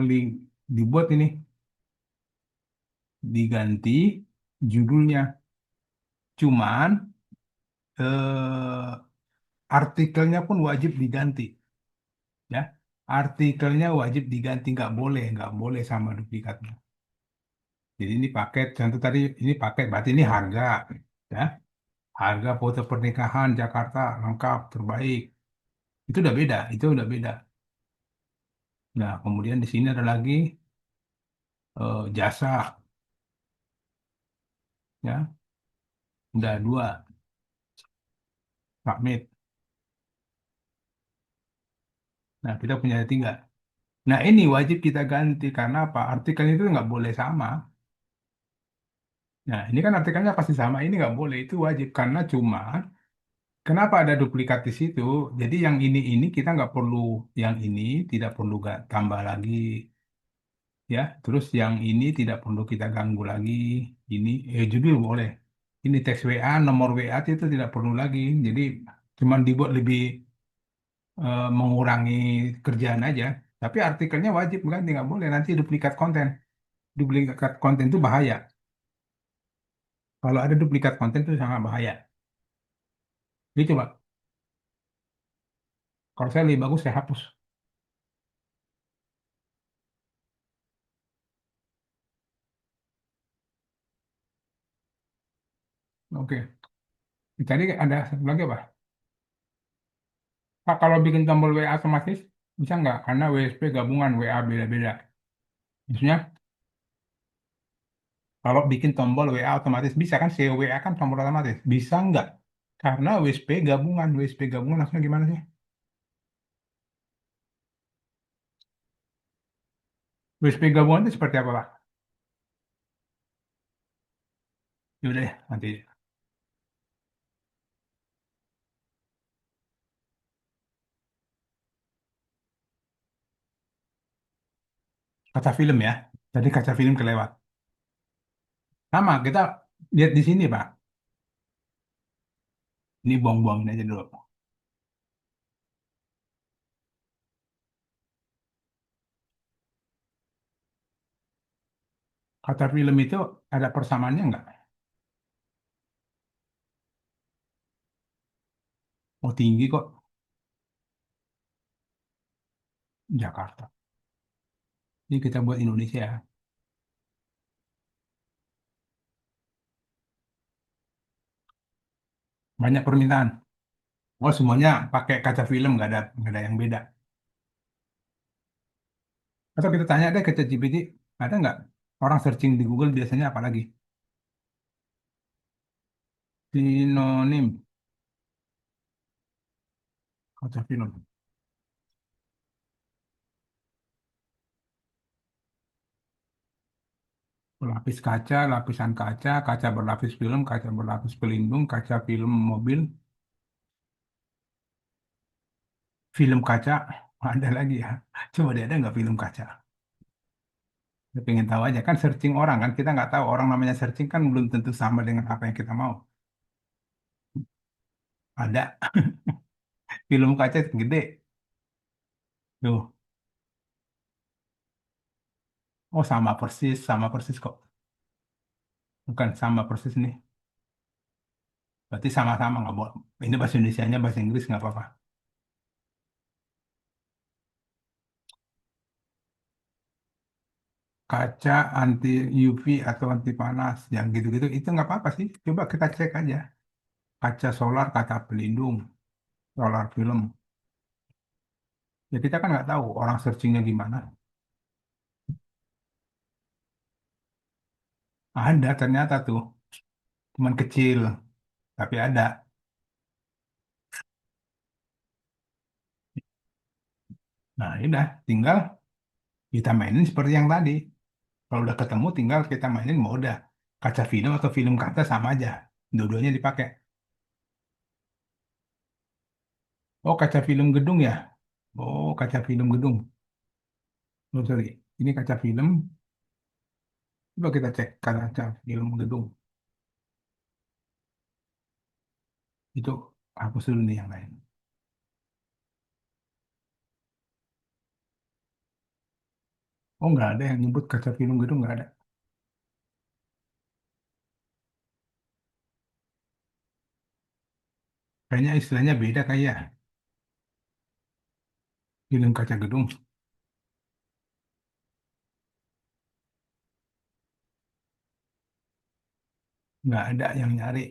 Speaker 1: dibuat ini, diganti judulnya. Cuman artikelnya pun wajib diganti, ya. Artikelnya wajib diganti, nggak boleh sama duplikatnya. Jadi ini paket, contoh tadi ini paket, berarti ini harga, ya. Harga foto pernikahan Jakarta lengkap terbaik. Itu udah beda. Nah, kemudian di sini ada lagi jasa. Ya, udah dua, submit. Nah, kita punya tiga. Nah, ini wajib kita ganti karena apa? Artikel itu nggak boleh sama. Nah, ini kan artikelnya pasti sama. Ini nggak boleh. Itu wajib karena cuma kenapa ada duplikat di situ? Jadi yang ini kita nggak perlu, yang ini tidak perlu tambah lagi, ya. Terus yang ini tidak perlu kita ganggu lagi. Ini judul boleh. Ini teks WA, nomor WA itu tidak perlu lagi. Jadi cuman dibuat lebih mengurangi kerjaan aja. Tapi artikelnya wajib kan, nggak boleh nanti duplikat konten. Duplikat konten itu bahaya. Kalau ada duplikat konten itu sangat bahaya. Jadi coba, kalau saya lebih bagus saya hapus. Oke. Tadi ada satu lagi apa? Pak, kalau bikin tombol WA otomatis bisa nggak? Karena WSP gabungan WA beda-beda. Maksudnya kalau bikin tombol WA otomatis bisa kan? WA kan tombol otomatis. Bisa nggak? Karena WSP gabungan. WSP gabungan maksudnya gimana sih? WSP gabungan itu seperti apa, Pak? Yaudah ya, nanti. Kaca film ya. Tadi kaca film kelewat. Sama, kita lihat di sini, Pak. Ini buang-buangin aja dulu. Kaca film itu ada persamaannya nggak? Oh, tinggi kok. Jakarta. Ini kita buat Indonesia ya. Banyak permintaan. Oh, semuanya pakai kaca film, nggak ada yang beda. Atau kita tanya deh ke ChatGPT, ada nggak orang searching di Google biasanya apa lagi? Sinonim kaca film. Pelapis kaca, lapisan kaca, kaca berlapis film, kaca berlapis pelindung, kaca film mobil, film kaca, ada lagi ya. Coba deh ada nggak film kaca? Saya pengen tahu aja kan searching orang kan kita nggak tahu orang namanya searching kan belum tentu sama dengan apa yang kita mau. Ada film kaca gede tuh. Oh sama persis kok. Bukan sama persis nih. Berarti sama-sama nggak boleh. Ini bahasa Indonesianya bahasa Inggris nggak apa-apa. Kaca anti UV atau anti panas, yang gitu-gitu itu nggak apa-apa sih. Coba kita cek aja. Kaca solar, kaca pelindung, solar film. Ya kita kan nggak tahu orang searchingnya gimana. Ada ternyata tuh, cuman kecil, tapi ada. Nah, ya udah, tinggal kita mainin seperti yang tadi. Kalau udah ketemu, tinggal kita mainin mau udah kaca film atau film kaca sama aja. Dua-duanya dipakai. Oh, kaca film gedung ya? Oh, kaca film gedung. Oh, sorry. Ini kaca film. Coba kita cek kaca film gedung. Itu hapus dulu nih yang lain. Oh, nggak ada yang nyebut kaca film gedung, nggak ada. Kayaknya istilahnya beda kayak film kaca gedung. Nggak ada yang nyari.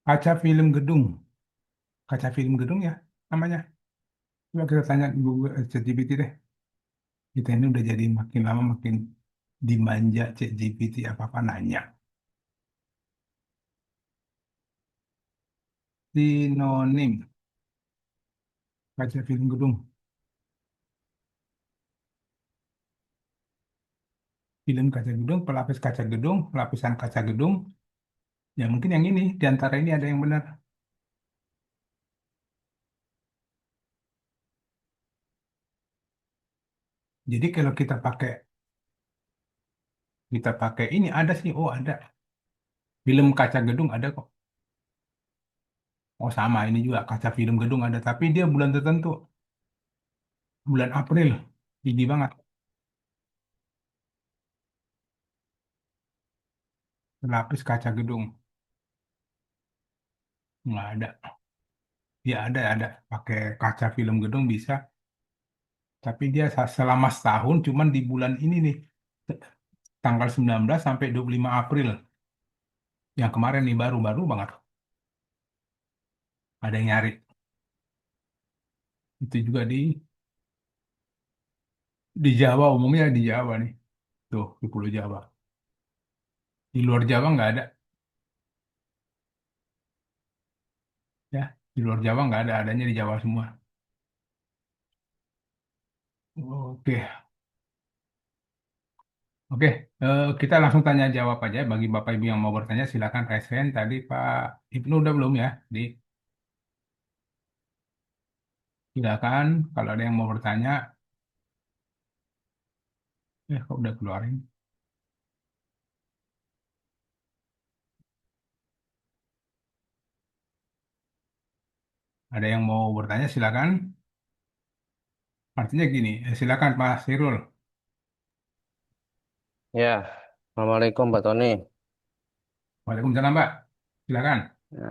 Speaker 1: Kaca film gedung. Kaca film gedung ya namanya. Coba kita tanya Google ChatGPT deh. Kita ini udah jadi makin lama makin dimanja ChatGPT apa-apa nanya. Sinonim kaca film gedung. Film kaca gedung, pelapis kaca gedung, lapisan kaca gedung. Ya mungkin yang ini, di antara ini ada yang benar. Jadi kalau kita pakai ini ada sih, oh ada. Film kaca gedung ada kok. Oh sama, ini juga kaca film gedung ada, tapi dia bulan tertentu, bulan April. Tinggi banget. Lapis kaca gedung. Nggak ada. Ya ada. Pakai kaca film gedung bisa, tapi dia selama setahun cuman di bulan ini nih, tanggal 19 sampai 25 April. Yang kemarin nih baru-baru banget. Ada yang nyari. Itu juga di Jawa, umumnya di Jawa nih. Tuh, di Pulau Jawa. Di luar Jawa nggak ada. Ya, di luar Jawa nggak ada. Adanya di Jawa semua. Oke, oke. Kita langsung tanya jawab aja. Bagi Bapak Ibu yang mau bertanya, silakan raise hand. Tadi Pak Ibnu udah belum ya? Silakan. Kalau ada yang mau bertanya, kok udah keluarin. Ada yang mau bertanya, silakan. Artinya gini, silakan Pak Sirul.
Speaker 3: Ya, Assalamualaikum Pak Tony.
Speaker 1: Waalaikumsalam Pak. Silakan.
Speaker 3: Ya,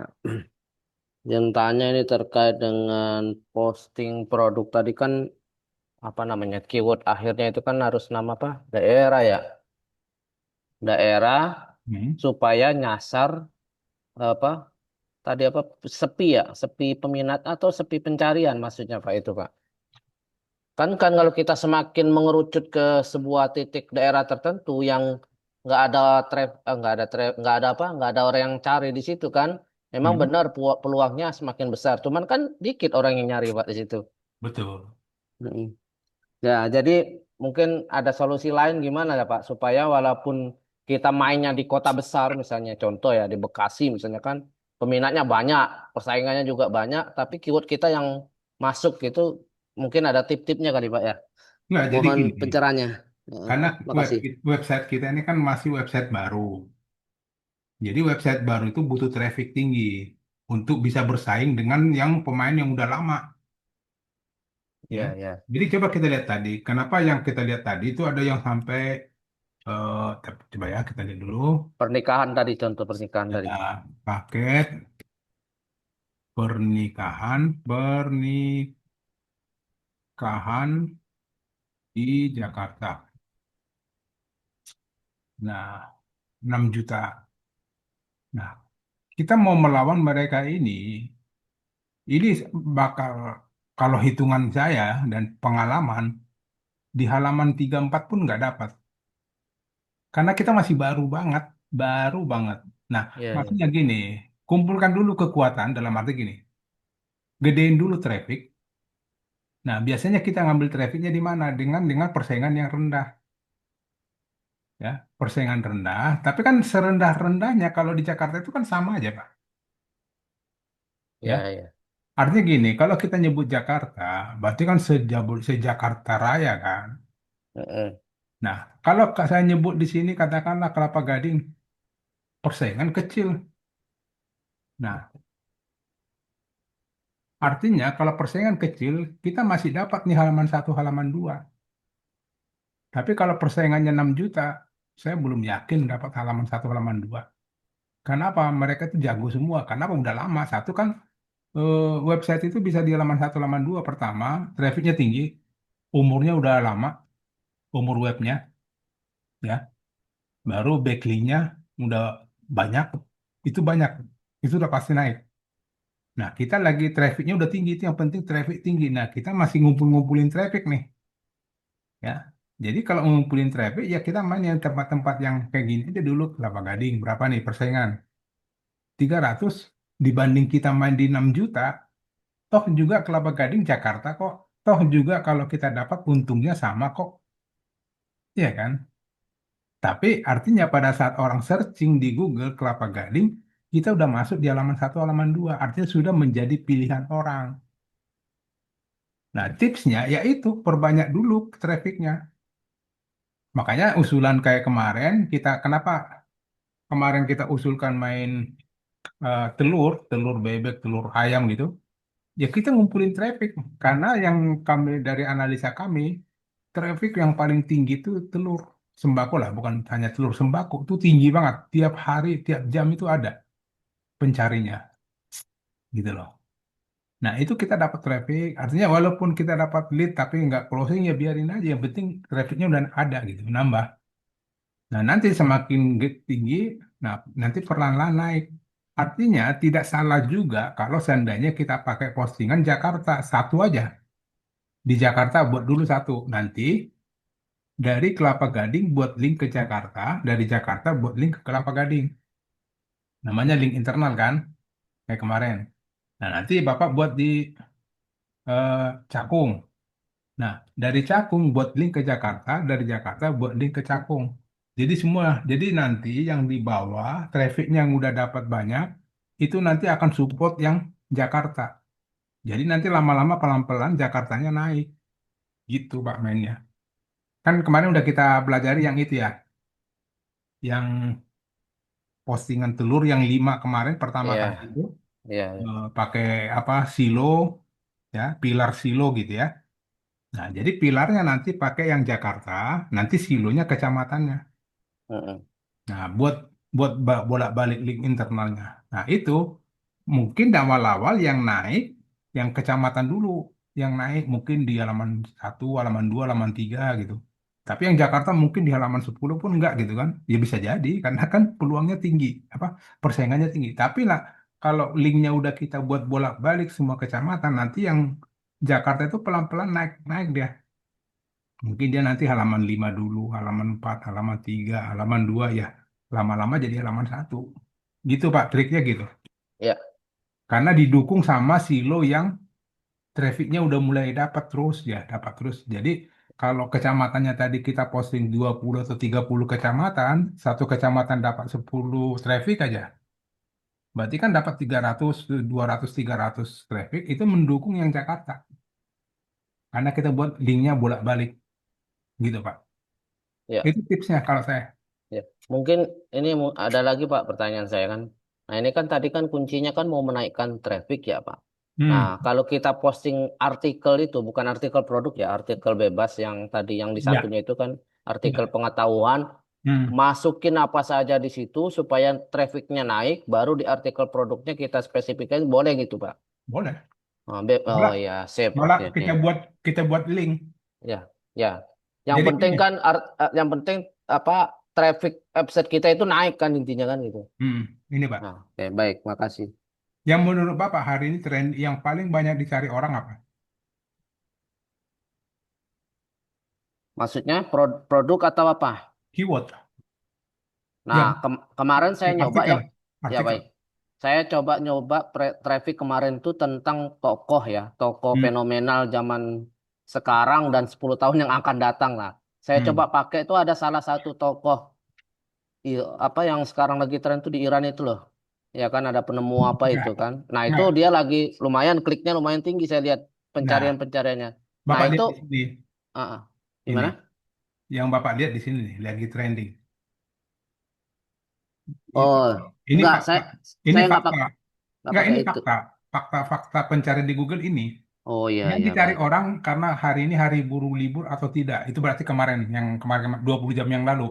Speaker 3: yang tanya ini terkait dengan posting produk tadi kan apa namanya keyword akhirnya itu kan harus nama apa? Daerah ya, daerah
Speaker 1: Hmm.
Speaker 3: supaya nyasar apa? Tadi apa? Sepi ya, sepi peminat atau sepi pencarian maksudnya Pak itu Pak. Kan kalau kita semakin mengerucut ke sebuah titik daerah tertentu yang nggak ada apa, nggak ada orang yang cari di situ kan, memang
Speaker 1: Hmm.
Speaker 3: benar peluangnya semakin besar. Cuman kan dikit orang yang nyari Pak di situ.
Speaker 1: Betul.
Speaker 3: Mm-mm. Ya, jadi mungkin ada solusi lain gimana ya Pak, supaya walaupun kita mainnya di kota besar, misalnya contoh ya di Bekasi misalnya kan, peminatnya banyak, persaingannya juga banyak, tapi keyword kita yang masuk gitu mungkin ada tip-tipnya kali Pak ya.
Speaker 1: Nggak, jadi
Speaker 3: Mohon
Speaker 1: gini.
Speaker 3: pencerahannya.
Speaker 1: Karena
Speaker 3: Makasih.
Speaker 1: website kita ini kan masih website baru. Jadi website baru itu butuh traffic tinggi untuk bisa bersaing dengan yang pemain yang udah lama, ya.
Speaker 3: Ya, ya.
Speaker 1: Jadi coba kita lihat tadi, kenapa yang kita lihat tadi itu ada yang sampai coba ya kita lihat dulu.
Speaker 3: Pernikahan tadi, contoh pernikahan tadi.
Speaker 1: Ya, paket pernikahan di Jakarta. Nah, 6 juta. Nah, kita mau melawan mereka ini bakal, kalau hitungan saya dan pengalaman, di halaman 34 pun nggak dapat. Karena kita masih baru banget, baru banget. Nah,
Speaker 3: Ya, ya.
Speaker 1: maksudnya gini, kumpulkan dulu kekuatan dalam arti gini, gedein dulu traffic. Nah, biasanya kita ngambil trafficnya di mana? Dengan persaingan yang rendah, ya, persaingan rendah. Tapi kan serendah-rendahnya kalau di Jakarta itu kan sama aja, Pak. Ya,
Speaker 3: Ya, ya.
Speaker 1: artinya gini, kalau kita nyebut Jakarta, berarti kan sejakarta Raya kan.
Speaker 3: Heeh.
Speaker 1: Nah, kalau saya nyebut di sini katakanlah Kelapa Gading, persaingan kecil. Nah, artinya kalau persaingan kecil, kita masih dapat nih halaman satu, halaman dua. Tapi kalau persaingannya 6 juta, saya belum yakin dapat halaman satu, halaman dua. Kenapa? Mereka itu jago semua. Karena apa? Udah lama. Satu kan, website itu bisa di halaman satu, halaman dua. Pertama, trafficnya tinggi, umurnya udah lama, umur webnya, ya. Baru backlinknya udah banyak, itu banyak, itu udah pasti naik. Nah, kita lagi trafficnya udah tinggi, itu yang penting traffic tinggi. Nah, kita masih ngumpulin traffic nih, ya. Jadi kalau ngumpulin traffic, ya kita main yang tempat-tempat yang kayak gini aja dulu. Kelapa Gading, berapa nih persaingan? 300. dibanding kita main di 6 juta, toh juga Kelapa Gading Jakarta kok. Toh juga kalau kita dapat untungnya sama kok. Iya kan? Tapi artinya pada saat orang searching di Google Kelapa Gading, kita udah masuk di halaman satu, halaman dua. Artinya sudah menjadi pilihan orang. Nah, tipsnya yaitu perbanyak dulu trafficnya. Makanya usulan kayak kemarin, kenapa kemarin kita usulkan main telur bebek, telur ayam gitu. Ya kita ngumpulin traffic. Karena yang kami dari analisa kami, traffic yang paling tinggi itu telur sembako lah, bukan hanya telur sembako. Itu tinggi banget. Tiap hari, tiap jam itu ada pencarinya, gitu loh. Nah, itu kita dapat traffic. Artinya walaupun kita dapat lead tapi nggak closing ya biarin aja. Yang penting trafficnya udah ada gitu, nambah. Nah, nanti semakin tinggi, nah nanti perlahan-lahan naik. Artinya tidak salah juga kalau seandainya kita pakai postingan Jakarta satu aja. Di Jakarta buat dulu satu. Nanti dari Kelapa Gading buat link ke Jakarta, dari Jakarta buat link ke Kelapa Gading. Namanya link internal kan, kayak kemarin. Nah, nanti Bapak buat di eh, Cakung. Nah, dari Cakung buat link ke Jakarta, dari Jakarta buat link ke Cakung. Jadi nanti yang di bawah, trafficnya yang udah dapat banyak, itu nanti akan support yang Jakarta. Jadi nanti lama-lama pelan-pelan Jakartanya naik. Gitu Pak mainnya. Kan kemarin udah kita pelajari yang itu ya, yang postingan telur yang 5 kemarin pertama
Speaker 3: Iya,
Speaker 1: kali itu
Speaker 3: iya, iya.
Speaker 1: pakai apa silo ya, pilar silo gitu ya. Nah, jadi pilarnya nanti pakai yang Jakarta, nanti silonya kecamatannya.
Speaker 3: Mm-mm.
Speaker 1: Nah, buat buat bolak-balik link internalnya. Nah, itu mungkin di awal-awal yang naik, yang kecamatan dulu, yang naik mungkin di halaman satu, halaman 2, halaman 3 gitu. Tapi yang Jakarta mungkin di halaman 10 pun enggak gitu kan. Ya bisa jadi, karena kan peluangnya tinggi, apa persaingannya tinggi. Tapi lah, kalau linknya udah kita buat bolak-balik semua kecamatan, nanti yang Jakarta itu pelan-pelan naik-naik dia. Mungkin dia nanti halaman 5 dulu, halaman 4, halaman 3, halaman 2 ya. Lama-lama jadi halaman satu. Gitu Pak, triknya gitu.
Speaker 3: Iya,
Speaker 1: Karena didukung sama silo yang trafficnya udah mulai dapat terus ya, dapat terus. Jadi kalau kecamatannya tadi kita posting 20 atau 30 kecamatan, satu kecamatan dapat 10 traffic aja. Berarti kan dapat 300, 200, 300 traffic itu mendukung yang Jakarta. Karena kita buat linknya bolak-balik gitu Pak.
Speaker 3: iya.
Speaker 1: Itu tipsnya kalau saya.
Speaker 3: Ya, mungkin ini ada lagi Pak pertanyaan saya kan. Nah ini kan tadi kan kuncinya kan mau menaikkan traffic ya Pak. Nah
Speaker 1: Hmm,
Speaker 3: kalau kita posting artikel itu bukan artikel produk ya, artikel bebas yang tadi yang di
Speaker 1: ya,
Speaker 3: satunya itu kan artikel
Speaker 1: ya.
Speaker 3: pengetahuan,
Speaker 1: Hmm,
Speaker 3: masukin apa saja di situ supaya trafficnya naik, baru di artikel produknya kita spesifikasi boleh gitu Pak.
Speaker 1: boleh.
Speaker 3: Oh, oh
Speaker 1: Malah,
Speaker 3: ya, sip.
Speaker 1: malah
Speaker 3: Oke, oke.
Speaker 1: kita buat link.
Speaker 3: Ya, ya. Yang
Speaker 1: Jadi
Speaker 3: penting
Speaker 1: gini,
Speaker 3: kan, yang penting apa traffic website kita itu naik kan intinya kan gitu.
Speaker 1: ini Pak.
Speaker 3: Nah, oke, baik, makasih.
Speaker 1: Yang menurut Bapak hari ini tren yang paling banyak dicari orang apa?
Speaker 3: Maksudnya produk atau apa?
Speaker 1: Keyword.
Speaker 3: Nah,
Speaker 1: Yang
Speaker 3: kemarin saya nyoba
Speaker 1: artikel,
Speaker 3: yang, ya
Speaker 1: artikel.
Speaker 3: baik. Saya coba nyoba traffic kemarin itu tentang tokoh ya, tokoh
Speaker 1: Hmm,
Speaker 3: fenomenal zaman sekarang dan 10 tahun yang akan datang lah. Saya coba
Speaker 1: hmm.
Speaker 3: pakai itu ada salah satu tokoh apa yang sekarang lagi tren tuh di Iran itu loh. Ya kan ada penemu apa itu
Speaker 1: Ya,
Speaker 3: kan. Nah, itu
Speaker 1: nah,
Speaker 3: dia lagi lumayan kliknya lumayan tinggi saya lihat
Speaker 1: nah,
Speaker 3: pencarian-pencariannya. Nah,
Speaker 1: Bapak
Speaker 3: itu
Speaker 1: lihat di sini,
Speaker 3: ah, ah.
Speaker 1: ini,
Speaker 3: Gimana?
Speaker 1: yang Bapak lihat di sini nih, lagi trending. Itu,
Speaker 3: Oh,
Speaker 1: ini
Speaker 3: enggak,
Speaker 1: fakta, ini
Speaker 3: saya
Speaker 1: fakta,
Speaker 3: nggak
Speaker 1: enggak
Speaker 3: pakai
Speaker 1: ini
Speaker 3: itu.
Speaker 1: fakta, fakta pencarian di Google ini.
Speaker 3: Oh iya
Speaker 1: Yang
Speaker 3: iya
Speaker 1: dicari
Speaker 3: baik.
Speaker 1: orang karena hari ini hari buruh libur atau tidak. Itu berarti kemarin 20 jam yang lalu.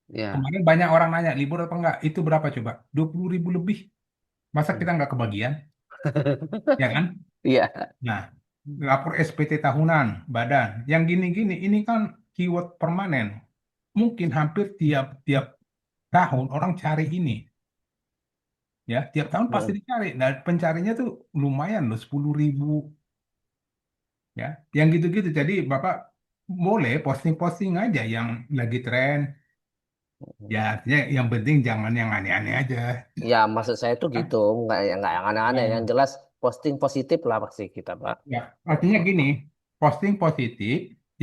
Speaker 3: Ya.
Speaker 1: Kemarin banyak orang nanya libur apa enggak. Itu berapa coba? 20.000 lebih. Masa
Speaker 3: Hmm.
Speaker 1: kita nggak kebagian? Ya kan?
Speaker 3: Iya.
Speaker 1: Nah, lapor SPT tahunan, badan. Yang gini-gini, ini kan keyword permanen. Mungkin hampir tiap tiap tahun orang cari ini. Ya, tiap tahun pasti
Speaker 3: Hmm.
Speaker 1: dicari. Nah, pencarinya tuh lumayan loh, 10.000. Ya, yang gitu-gitu. Jadi Bapak boleh posting-posting aja yang lagi tren. Ya artinya yang penting jangan yang aneh-aneh aja.
Speaker 3: Ya, maksud saya tuh gitu, nggak yang aneh-aneh. Yang
Speaker 1: Ya,
Speaker 3: jelas posting positif lah pasti kita, Pak.
Speaker 1: ya. Artinya gini, posting positif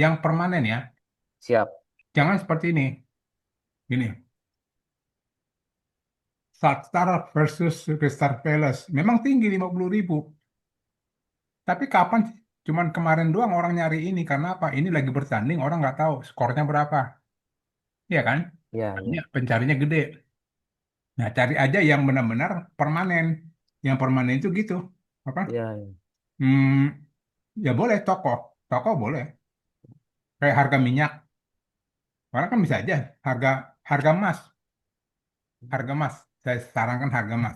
Speaker 1: yang permanen ya.
Speaker 3: Siap.
Speaker 1: Jangan seperti ini. Gini, Star versus Crystal Palace. Memang tinggi 50.000. Tapi kapan sih? Cuman kemarin doang orang nyari ini. Karena apa? Ini lagi bertanding, orang nggak tahu skornya berapa. Iya kan?
Speaker 3: Ya,
Speaker 1: Artinya
Speaker 3: ya,
Speaker 1: pencarinya gede. Nah, cari aja yang benar-benar permanen. Yang permanen itu gitu. Apa?
Speaker 3: ya, ya.
Speaker 1: Hmm, ya boleh tokoh. Tokoh boleh. Kayak harga minyak. Orang kan bisa aja. Harga harga emas. Harga emas. Saya sarankan harga emas.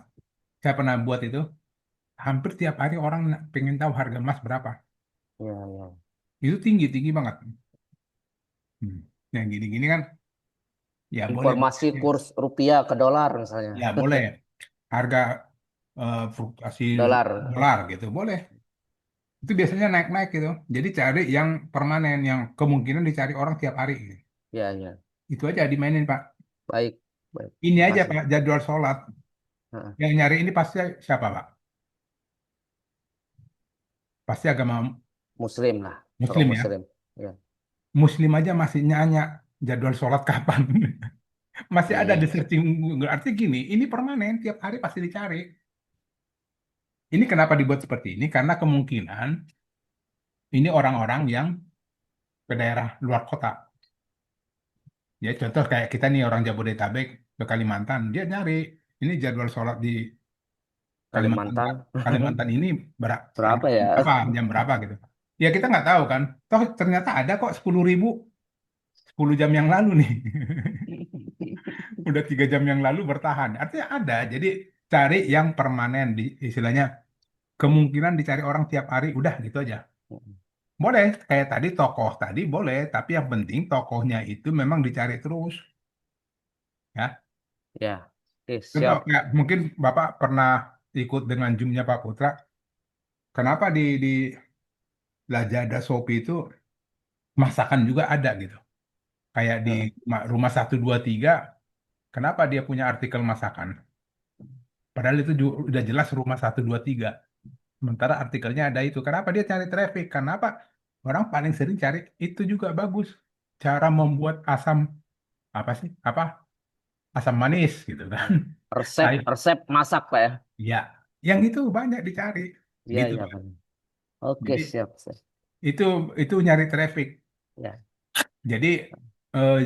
Speaker 1: Saya pernah buat itu. Hampir tiap hari orang pengen tahu harga emas berapa.
Speaker 3: Ya, ya.
Speaker 1: Itu tinggi, tinggi banget. Hmm. Yang gini-gini kan, ya boleh.
Speaker 3: Informasi
Speaker 1: Ya,
Speaker 3: kurs rupiah ke dolar misalnya.
Speaker 1: ya boleh. Harga fluktuasi
Speaker 3: Dolar.
Speaker 1: dolar gitu, boleh. Itu biasanya naik-naik gitu. Jadi cari yang permanen, yang kemungkinan dicari orang tiap hari. Gitu.
Speaker 3: Ya, ya.
Speaker 1: Itu aja dimainin, Pak.
Speaker 3: Baik, baik.
Speaker 1: Ini aja,
Speaker 3: Makasih.
Speaker 1: Pak, jadwal sholat.
Speaker 3: Heeh.
Speaker 1: Yang nyari ini pasti siapa, Pak? Pasti agama
Speaker 3: Muslim lah, orang
Speaker 1: Muslim ya.
Speaker 3: Muslim. Ya,
Speaker 1: Muslim aja masih nanya jadwal sholat kapan. Masih ada di
Speaker 3: iya,
Speaker 1: searching Google. Artinya gini, ini permanen, tiap hari pasti dicari. Ini kenapa dibuat seperti ini? Karena kemungkinan ini orang-orang yang ke daerah luar kota. Ya, contoh kayak kita nih orang Jabodetabek ke Kalimantan, dia nyari ini jadwal sholat di Kalimantan
Speaker 3: Kalimantan.
Speaker 1: Kalimantan ini
Speaker 3: Berapa ya?
Speaker 1: apa jam berapa gitu. Ya kita nggak tahu kan. Toh ternyata ada kok 10.000 10 jam yang lalu nih. Udah 3 jam yang lalu bertahan. Artinya ada. Jadi cari yang permanen di istilahnya kemungkinan dicari orang tiap hari udah gitu aja. Boleh kayak tadi tokoh tadi boleh, tapi yang penting tokohnya itu memang dicari terus ya.
Speaker 3: Ya, oke,
Speaker 1: Contoh
Speaker 3: siap.
Speaker 1: kayak mungkin Bapak pernah ikut dengan Zoom-nya Pak Putra. Kenapa di Lazada Shopee itu masakan juga ada gitu. Kayak di
Speaker 3: Heeh.
Speaker 1: rumah 1 2 3, kenapa dia punya artikel masakan? Padahal itu udah jelas rumah 1 2 3. Sementara artikelnya ada itu. Kenapa dia cari traffic? Karena apa? Orang paling sering cari itu juga bagus. Cara membuat asam apa sih? Apa? Asam manis gitu kan.
Speaker 3: Resep,
Speaker 1: Ayo.
Speaker 3: resep masak, Pak ya.
Speaker 1: Ya, yang itu banyak dicari
Speaker 3: Iya,
Speaker 1: gitu,
Speaker 3: iya,
Speaker 1: Pak.
Speaker 3: benar. Oke,
Speaker 1: Jadi
Speaker 3: siap, siap.
Speaker 1: itu itu nyari traffic.
Speaker 3: Ya,
Speaker 1: Jadi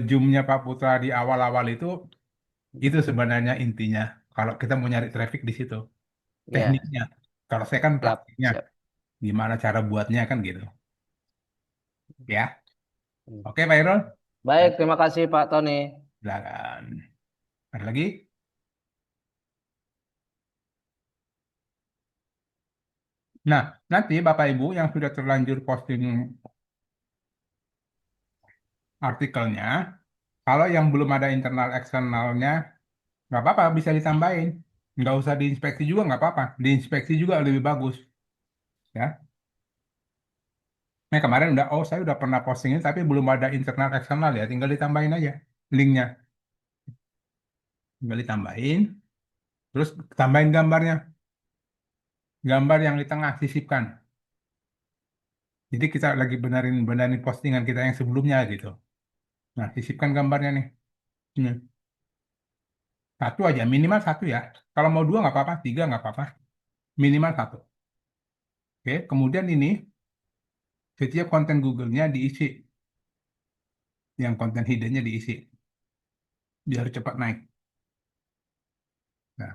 Speaker 1: zoomnya Pak Putra di awal-awal itu sebenarnya intinya. Kalau kita mau nyari traffic di situ,
Speaker 3: ya,
Speaker 1: tekniknya. Kalau saya kan
Speaker 3: siap,
Speaker 1: praktiknya,
Speaker 3: siap.
Speaker 1: gimana cara buatnya kan gitu. Ya, oke Pak Irul.
Speaker 3: Baik, terima kasih Pak Tony.
Speaker 1: Silakan. Ada lagi? Nah, nanti Bapak Ibu yang sudah terlanjur posting artikelnya, kalau yang belum ada internal eksternalnya, nggak apa-apa, bisa ditambahin. Nggak usah diinspeksi juga, nggak apa-apa. Diinspeksi juga lebih bagus. Ya. Nah, kemarin saya udah pernah posting ini, tapi belum ada internal eksternal ya. Tinggal ditambahin aja linknya. Tinggal ditambahin, terus tambahin gambarnya. Gambar yang di tengah, sisipkan. Jadi kita lagi benarin postingan kita yang sebelumnya gitu. Nah, sisipkan gambarnya nih. Ini. Satu aja, minimal satu ya. Kalau mau dua nggak apa-apa, tiga nggak apa-apa. Minimal satu. Oke, kemudian ini setiap konten Google-nya diisi, yang konten hiddennya diisi, biar cepat naik. Nah,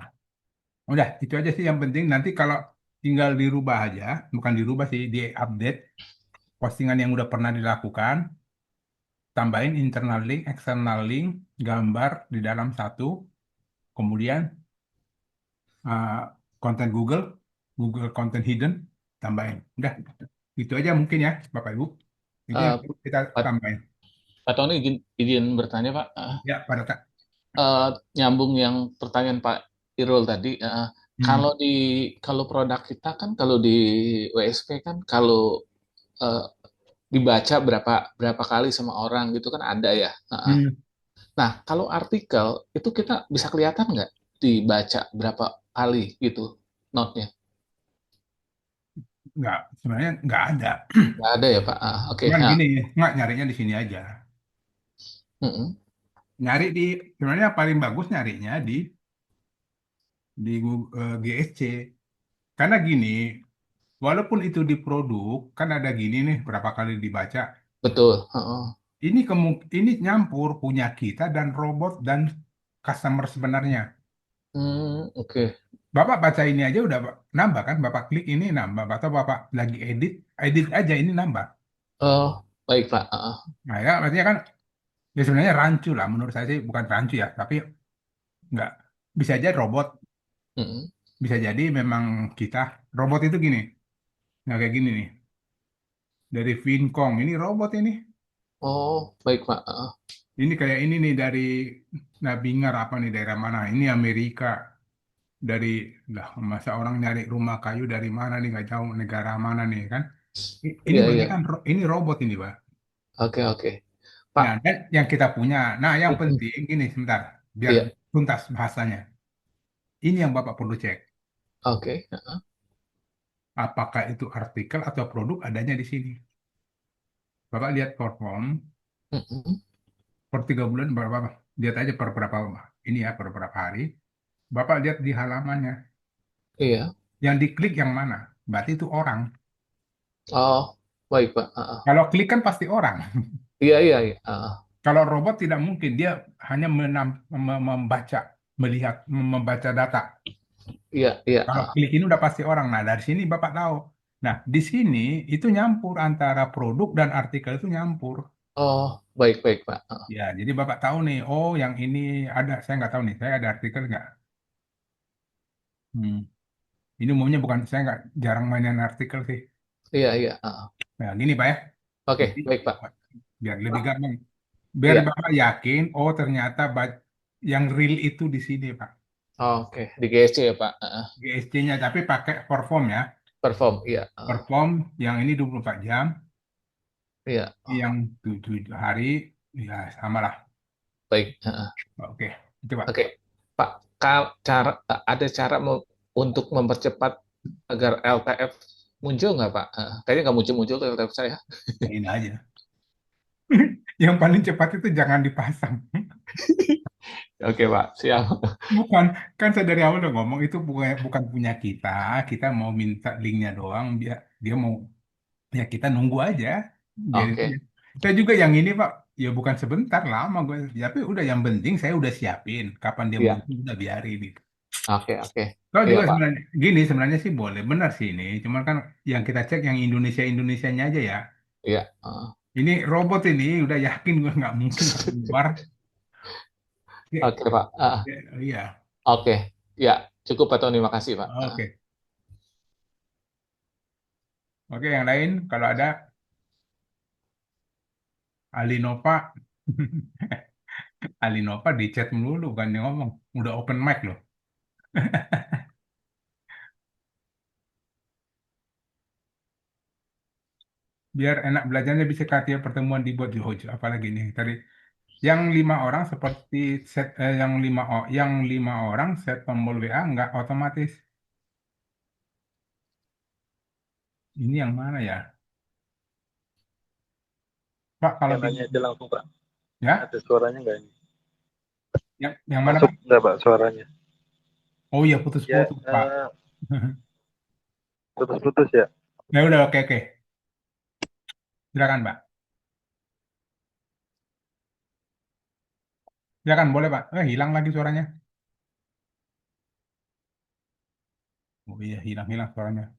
Speaker 1: udah itu aja sih yang penting. Nanti kalau tinggal dirubah aja, bukan dirubah sih, di-update postingan yang udah pernah dilakukan, tambahin internal link, external link, gambar di dalam satu, kemudian uh, konten Google, Google Content Hidden, tambahin. Udah, itu aja mungkin ya, Bapak Ibu. Itu yang
Speaker 2: Eh,
Speaker 1: perlu kita
Speaker 2: Pak,
Speaker 1: tambahin.
Speaker 2: Pak Tony izin bertanya Pak.
Speaker 1: Ya, pada tak.
Speaker 2: Eh, Nyambung yang pertanyaan Pak Irul tadi.
Speaker 1: Hmm.
Speaker 2: Kalau kalau produk kita kan kalau di WSP kan kalau eh, dibaca berapa berapa kali sama orang gitu kan ada ya.
Speaker 1: Hmm.
Speaker 2: Nah, kalau artikel itu kita bisa kelihatan nggak dibaca berapa kali gitu notnya?
Speaker 1: Nggak, sebenarnya nggak ada.
Speaker 2: Nggak ada ya Pak? Oke.
Speaker 1: Cuman
Speaker 2: Nah,
Speaker 1: gini, nggak nyarinya di sini aja.
Speaker 2: mm-mm.
Speaker 1: Nyari di, sebenarnya paling bagus nyarinya di GSC. Karena gini, walaupun itu di produk, kan ada gini nih, berapa kali dibaca.
Speaker 2: Betul. Heeh.
Speaker 1: Ini nyampur punya kita dan robot dan customer sebenarnya.
Speaker 2: Oke.
Speaker 1: Bapak baca ini aja udah nambah kan? Bapak klik ini nambah. Atau Bapak lagi edit, edit aja ini nambah.
Speaker 2: Oh, baik Pak. Heeh.
Speaker 1: Nah ya, artinya kan ya sebenarnya rancu lah. Menurut saya sih bukan rancu ya, tapi nggak bisa aja robot.
Speaker 2: Mm-mm.
Speaker 1: Bisa jadi memang kita robot itu gini, nggak kayak gini nih. Dari Vincom ini robot ini.
Speaker 2: Oh, baik Pak. Heeh.
Speaker 1: Ini kayak ini nih dari Nabingar apa nih daerah mana? Ini Amerika. Dari lah masa orang nyari rumah kayu dari mana nih nggak jauh negara mana nih kan? Ini
Speaker 2: Iya,
Speaker 1: berarti
Speaker 2: iya.
Speaker 1: kan ini robot ini, Pak.
Speaker 2: Oke, oke. Pak.
Speaker 1: Nah, dan yang kita punya. Nah, yang
Speaker 2: Mm-mm.
Speaker 1: penting ini sebentar biar
Speaker 2: Iya.
Speaker 1: tuntas bahasanya. Ini yang Bapak perlu cek.
Speaker 2: Oke.
Speaker 1: Apakah itu artikel atau produk adanya di sini? Bapak lihat perform
Speaker 2: Mm-mm.
Speaker 1: per 3 bulan berapa? Lihat aja per berapa ini ya per berapa hari. Bapak lihat di halamannya.
Speaker 2: Iya.
Speaker 1: Yang diklik yang mana? Berarti itu orang.
Speaker 2: Oh, baik Pak. Heeh.
Speaker 1: Kalau klik kan pasti orang.
Speaker 2: Iya, iya, iya. Heeh.
Speaker 1: Kalau robot tidak mungkin, dia hanya membaca, melihat, membaca data.
Speaker 2: Iya, iya.
Speaker 1: Kalau klik ini udah pasti orang. Nah, dari sini Bapak tahu. Nah, di sini itu nyampur antara produk dan artikel itu nyampur.
Speaker 2: Oh, baik, baik Pak. Heeh.
Speaker 1: Ya, jadi Bapak tahu nih, oh yang ini ada, saya nggak tahu nih, saya ada artikel nggak? Hmm. Ini umumnya bukan, saya nggak jarang mainan artikel sih.
Speaker 2: Iya, iya. Heeh.
Speaker 1: Nah, gini Pak ya.
Speaker 2: Oke,
Speaker 1: Jadi,
Speaker 2: baik Pak.
Speaker 1: biar lebih gampang. Biar
Speaker 2: Iya.
Speaker 1: Bapak yakin, oh ternyata yang real itu di sini Pak.
Speaker 2: Oke, di GSC ya Pak. Heeh.
Speaker 1: GSC-nya tapi pakai perform ya.
Speaker 2: Perform, iya. Heeh.
Speaker 1: Perform yang ini 24 jam,
Speaker 2: Iya.
Speaker 1: yang 7 hari, ya sama lah.
Speaker 2: Baik. Heeh.
Speaker 1: Oke, itu Pak.
Speaker 2: Oke, Pak. Ada cara untuk mempercepat agar LTF muncul nggak Pak? Kayaknya nggak muncul-muncul tuh LTF saya.
Speaker 1: Ya, ini aja. Yang paling cepat itu jangan dipasang.
Speaker 2: Oke Pak, siap.
Speaker 1: Bukan, kan saya dari awal udah ngomong itu bukan punya kita. Kita mau minta linknya doang, dia mau ya kita nunggu aja. Biarin aja.
Speaker 2: Oke,
Speaker 1: Saya juga yang ini Pak, ya bukan sebentar lama gue. Tapi udah yang penting saya udah siapin. Kapan dia
Speaker 2: iya.
Speaker 1: muncul udah biarin itu.
Speaker 2: Oke, oke.
Speaker 1: Kalau
Speaker 2: Iya
Speaker 1: juga
Speaker 2: Pak.
Speaker 1: sebenarnya gini sebenarnya sih boleh benar sih ini. Cuman kan yang kita cek yang Indonesianya aja ya.
Speaker 2: Iya. Heeh.
Speaker 1: Ini robot ini udah yakin gue nggak mungkin keluar. Ya,
Speaker 2: Oke Pak.
Speaker 1: iya.
Speaker 2: Oke, ya cukup Pak Tony, makasih Pak.
Speaker 1: Oke. Oke, yang lain kalau ada Alinova, Alinova di chat melulu kan dia ngomong. Udah open mic loh. Biar enak belajarnya bisa katia pertemuan dibuat di Hojo. Apalagi nih tadi yang 5 orang seperti yang lima orang set tombol WA nggak otomatis. Ini yang mana ya? Pak kalau
Speaker 4: Yang
Speaker 1: di
Speaker 4: nanya aja langsung Pak.
Speaker 1: ya
Speaker 4: Ada suaranya nggak ini?
Speaker 1: yang mana
Speaker 4: Masuk
Speaker 1: Pak?
Speaker 4: nggak Pak suaranya?
Speaker 1: Oh iya
Speaker 4: Ya
Speaker 1: putus-putus Pak.
Speaker 4: putus-putus ya.
Speaker 1: Ya udah oke oke. Silakan Pak. Silakan boleh Pak. Hilang lagi suaranya. Oh iya hilang-hilang suaranya.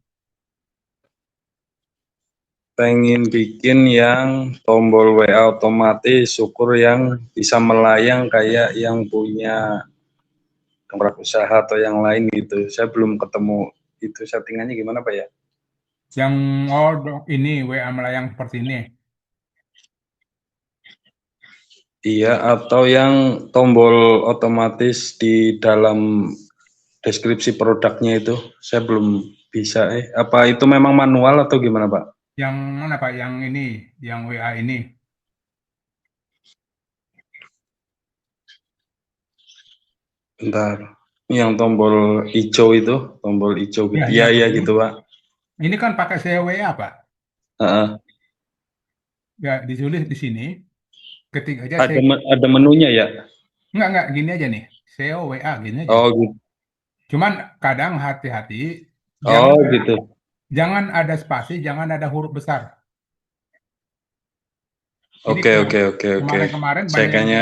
Speaker 4: Pengen bikin yang tombol WA otomatis, syukur yang bisa melayang kayak yang punya tempat usaha atau yang lain gitu. Saya belum ketemu itu settingannya gimana Pak ya?
Speaker 1: Yang ini WA melayang seperti ini.
Speaker 4: Iya, atau yang tombol otomatis di dalam deskripsi produknya itu. Saya belum bisa. Apa itu memang manual atau gimana Pak?
Speaker 1: Yang mana Pak? Yang ini, yang WA ini.
Speaker 4: Bentar. Yang tombol hijau itu, tombol hijau gitu.
Speaker 1: Ya,
Speaker 4: Iya,
Speaker 1: yang
Speaker 4: iya
Speaker 1: ini.
Speaker 4: gitu, Pak.
Speaker 1: Ini kan pakai SEO WA, Pak.
Speaker 4: Heeh.
Speaker 1: Ya, ditulis di sini. Ketik aja
Speaker 4: Ada
Speaker 1: saya,
Speaker 4: ada menunya ya?
Speaker 1: enggak, gini aja nih. SEO WA, gini aja.
Speaker 4: Oh, gitu.
Speaker 1: Cuman kadang hati-hati,
Speaker 4: Oh,
Speaker 1: jangan
Speaker 4: gitu.
Speaker 1: jangan ada spasi, jangan ada huruf besar. Ini
Speaker 4: Oke, oke, oke, oke.
Speaker 1: kemarin-kemarin
Speaker 4: Saya kayaknya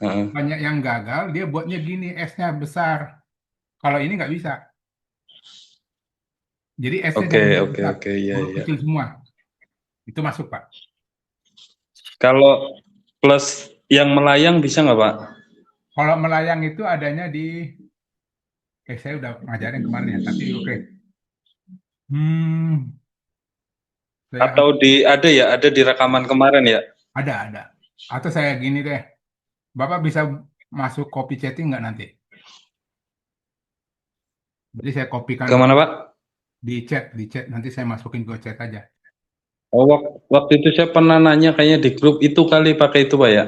Speaker 4: heeh.
Speaker 1: banyak yang gagal, dia buatnya gini, S-nya besar. Kalau ini nggak bisa. Jadi S-nya
Speaker 4: Oke,
Speaker 1: jangan huruf
Speaker 4: oke,
Speaker 1: besar,
Speaker 4: oke, iya,
Speaker 1: huruf
Speaker 4: iya.
Speaker 1: kecil semua. Itu masuk, Pak.
Speaker 4: Kalau plus yang melayang bisa nggak, Pak?
Speaker 1: Kalau melayang itu adanya di, saya udah ngajarin kemarin ya, tapi oke. Hmm, saya
Speaker 4: Atau ada di rekaman kemarin ya?
Speaker 1: ada. Atau saya gini deh, Bapak bisa masuk copy chatting nggak nanti? Jadi saya kopikan
Speaker 4: Kemana, Pak?
Speaker 1: di chat, nanti saya masukin ke chat aja.
Speaker 4: Oh, waktu itu saya pernah nanya kayaknya di grup itu kali pakai itu, Pak ya?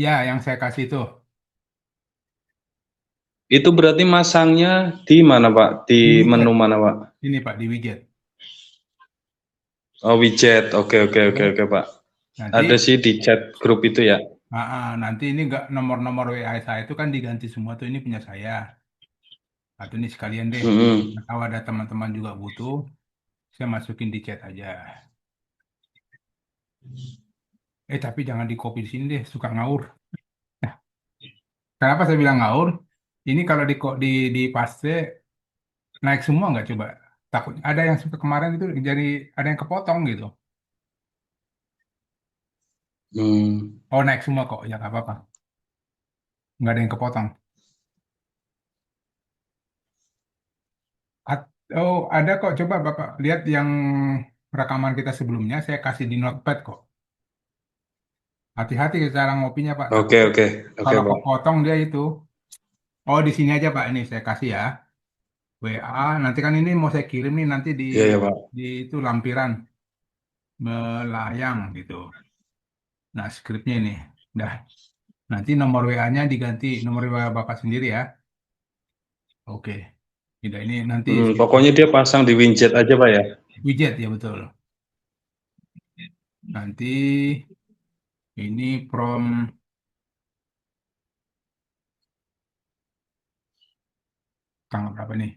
Speaker 1: Ya, yang saya kasih itu
Speaker 4: Itu berarti masangnya di mana, Pak? Di
Speaker 1: di widget,
Speaker 4: menu mana, Pak?
Speaker 1: ini Pak, di widget.
Speaker 4: Oh, widget. Oke, oke, oke,
Speaker 1: Oke.
Speaker 4: oke, Pak.
Speaker 1: Nanti,
Speaker 4: Ada sih di chat grup itu ya.
Speaker 1: nanti ini nggak nomor-nomor WA saya itu kan diganti semua tuh, ini punya saya. Atau ini sekalian deh,
Speaker 4: Mm-mm.
Speaker 1: kalau ada teman-teman juga butuh, saya masukin di chat aja. Tapi jangan di copy di sini deh, suka ngawur. Nah, kenapa saya bilang ngawur? Ini kalau di paste naik semua nggak coba? Takut ada yang suka kemarin itu jadi ada yang kepotong gitu.
Speaker 4: Hmm.
Speaker 1: Oh naik semua kok, ya nggak apa-apa. Nggak ada yang kepotong. Oh ada kok, coba Bapak lihat yang rekaman kita sebelumnya, saya kasih di notepad kok. Hati-hati cara ngopinya Pak,
Speaker 4: Oke,
Speaker 1: takutnya
Speaker 4: oke, oke,
Speaker 1: kalau
Speaker 4: Pak.
Speaker 1: kepotong dia itu. Oh di sini aja Pak, ini saya kasih ya. WA, nanti kan ini mau saya kirim nih nanti
Speaker 4: Iya, ya, Pak.
Speaker 1: di itu lampiran melayang gitu. Nah, skripnya ini. Dah, nanti nomor WA-nya diganti nomor WA Bapak sendiri ya. Oke. Tidak ini nanti
Speaker 4: Pokoknya dia pasang di widget aja, Pak ya.
Speaker 1: widget ya betul. Nanti ini from tanggal berapa nih?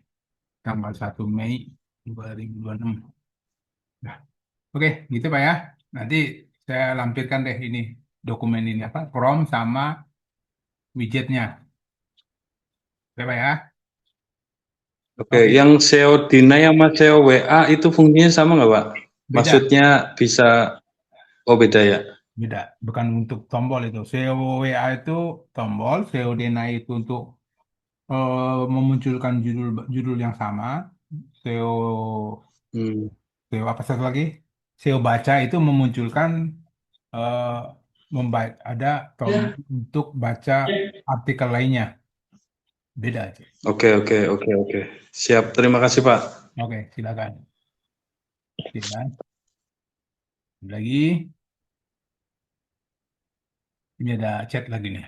Speaker 1: Tanggal 1 Mei 2026. Nah, oke, gitu Pak ya. Nanti saya lampirkan deh ini dokumen ini apa? From sama widgetnya. Oke Pak ya.
Speaker 4: Oke,
Speaker 1: Oke,
Speaker 4: yang SEO Dina sama SEO WA itu fungsinya sama nggak, Pak?
Speaker 1: beda.
Speaker 4: Maksudnya bisa, oh beda ya?
Speaker 1: Beda, bukan untuk tombol itu. SEO WA itu tombol, SEO Dena itu untuk memunculkan judul judul yang sama. SEO
Speaker 4: Hmm.
Speaker 1: SEO apa satu lagi? SEO baca itu memunculkan eh ada untuk baca artikel lainnya. Beda aja.
Speaker 4: Oke, oke, oke, oke. Siap, terima kasih, Pak.
Speaker 1: Oke, silakan. Silakan. Lagi, ini ada chat lagi nih.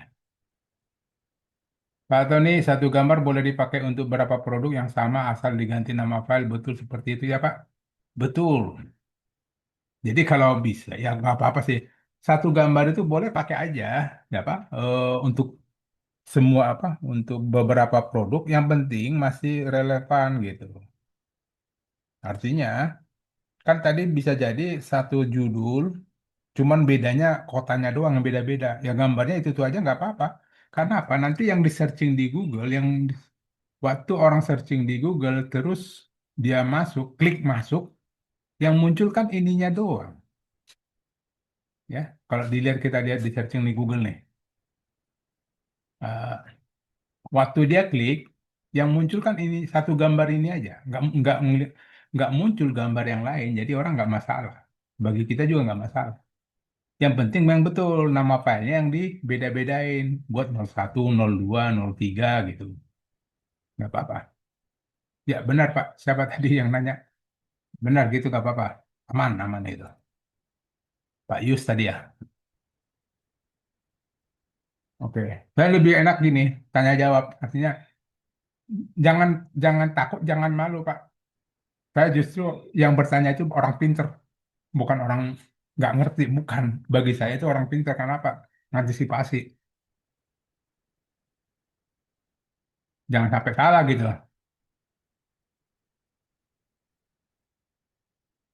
Speaker 1: Pak Tony, satu gambar boleh dipakai untuk berapa produk yang sama asal diganti nama file. Betul seperti itu ya, Pak? Betul. Jadi kalau bisa, ya nggak apa-apa sih. Satu gambar itu boleh pakai aja, ya Pak. Untuk semua apa? Untuk beberapa produk, yang penting masih relevan gitu. Artinya, kan tadi bisa jadi satu judul, cuman bedanya kotanya doang yang beda-beda. Ya gambarnya itu aja nggak apa-apa. Karena apa? Nanti yang di searching di Google, waktu orang searching di Google, terus dia masuk, klik masuk, yang muncul kan ininya doang. Ya, kalau kita lihat di searching di Google nih, Eh, waktu dia klik, yang muncul kan ini satu gambar ini aja, nggak muncul gambar yang lain, jadi orang nggak masalah. Bagi kita juga nggak masalah. Yang penting memang betul nama filenya yang dibeda-bedain, buat 01, 02, 03 gitu, nggak apa-apa. Ya benar Pak, siapa tadi yang nanya? Benar gitu nggak apa-apa, aman aman itu. Pak Yus tadi ya. Oke. Saya lebih enak gini, tanya jawab. Artinya jangan jangan takut, jangan malu, Pak. Saya justru yang bertanya itu orang pinter, bukan orang nggak ngerti, bukan. Bagi saya itu orang pinter, karena apa? Antisipasi. Jangan sampai salah gitu.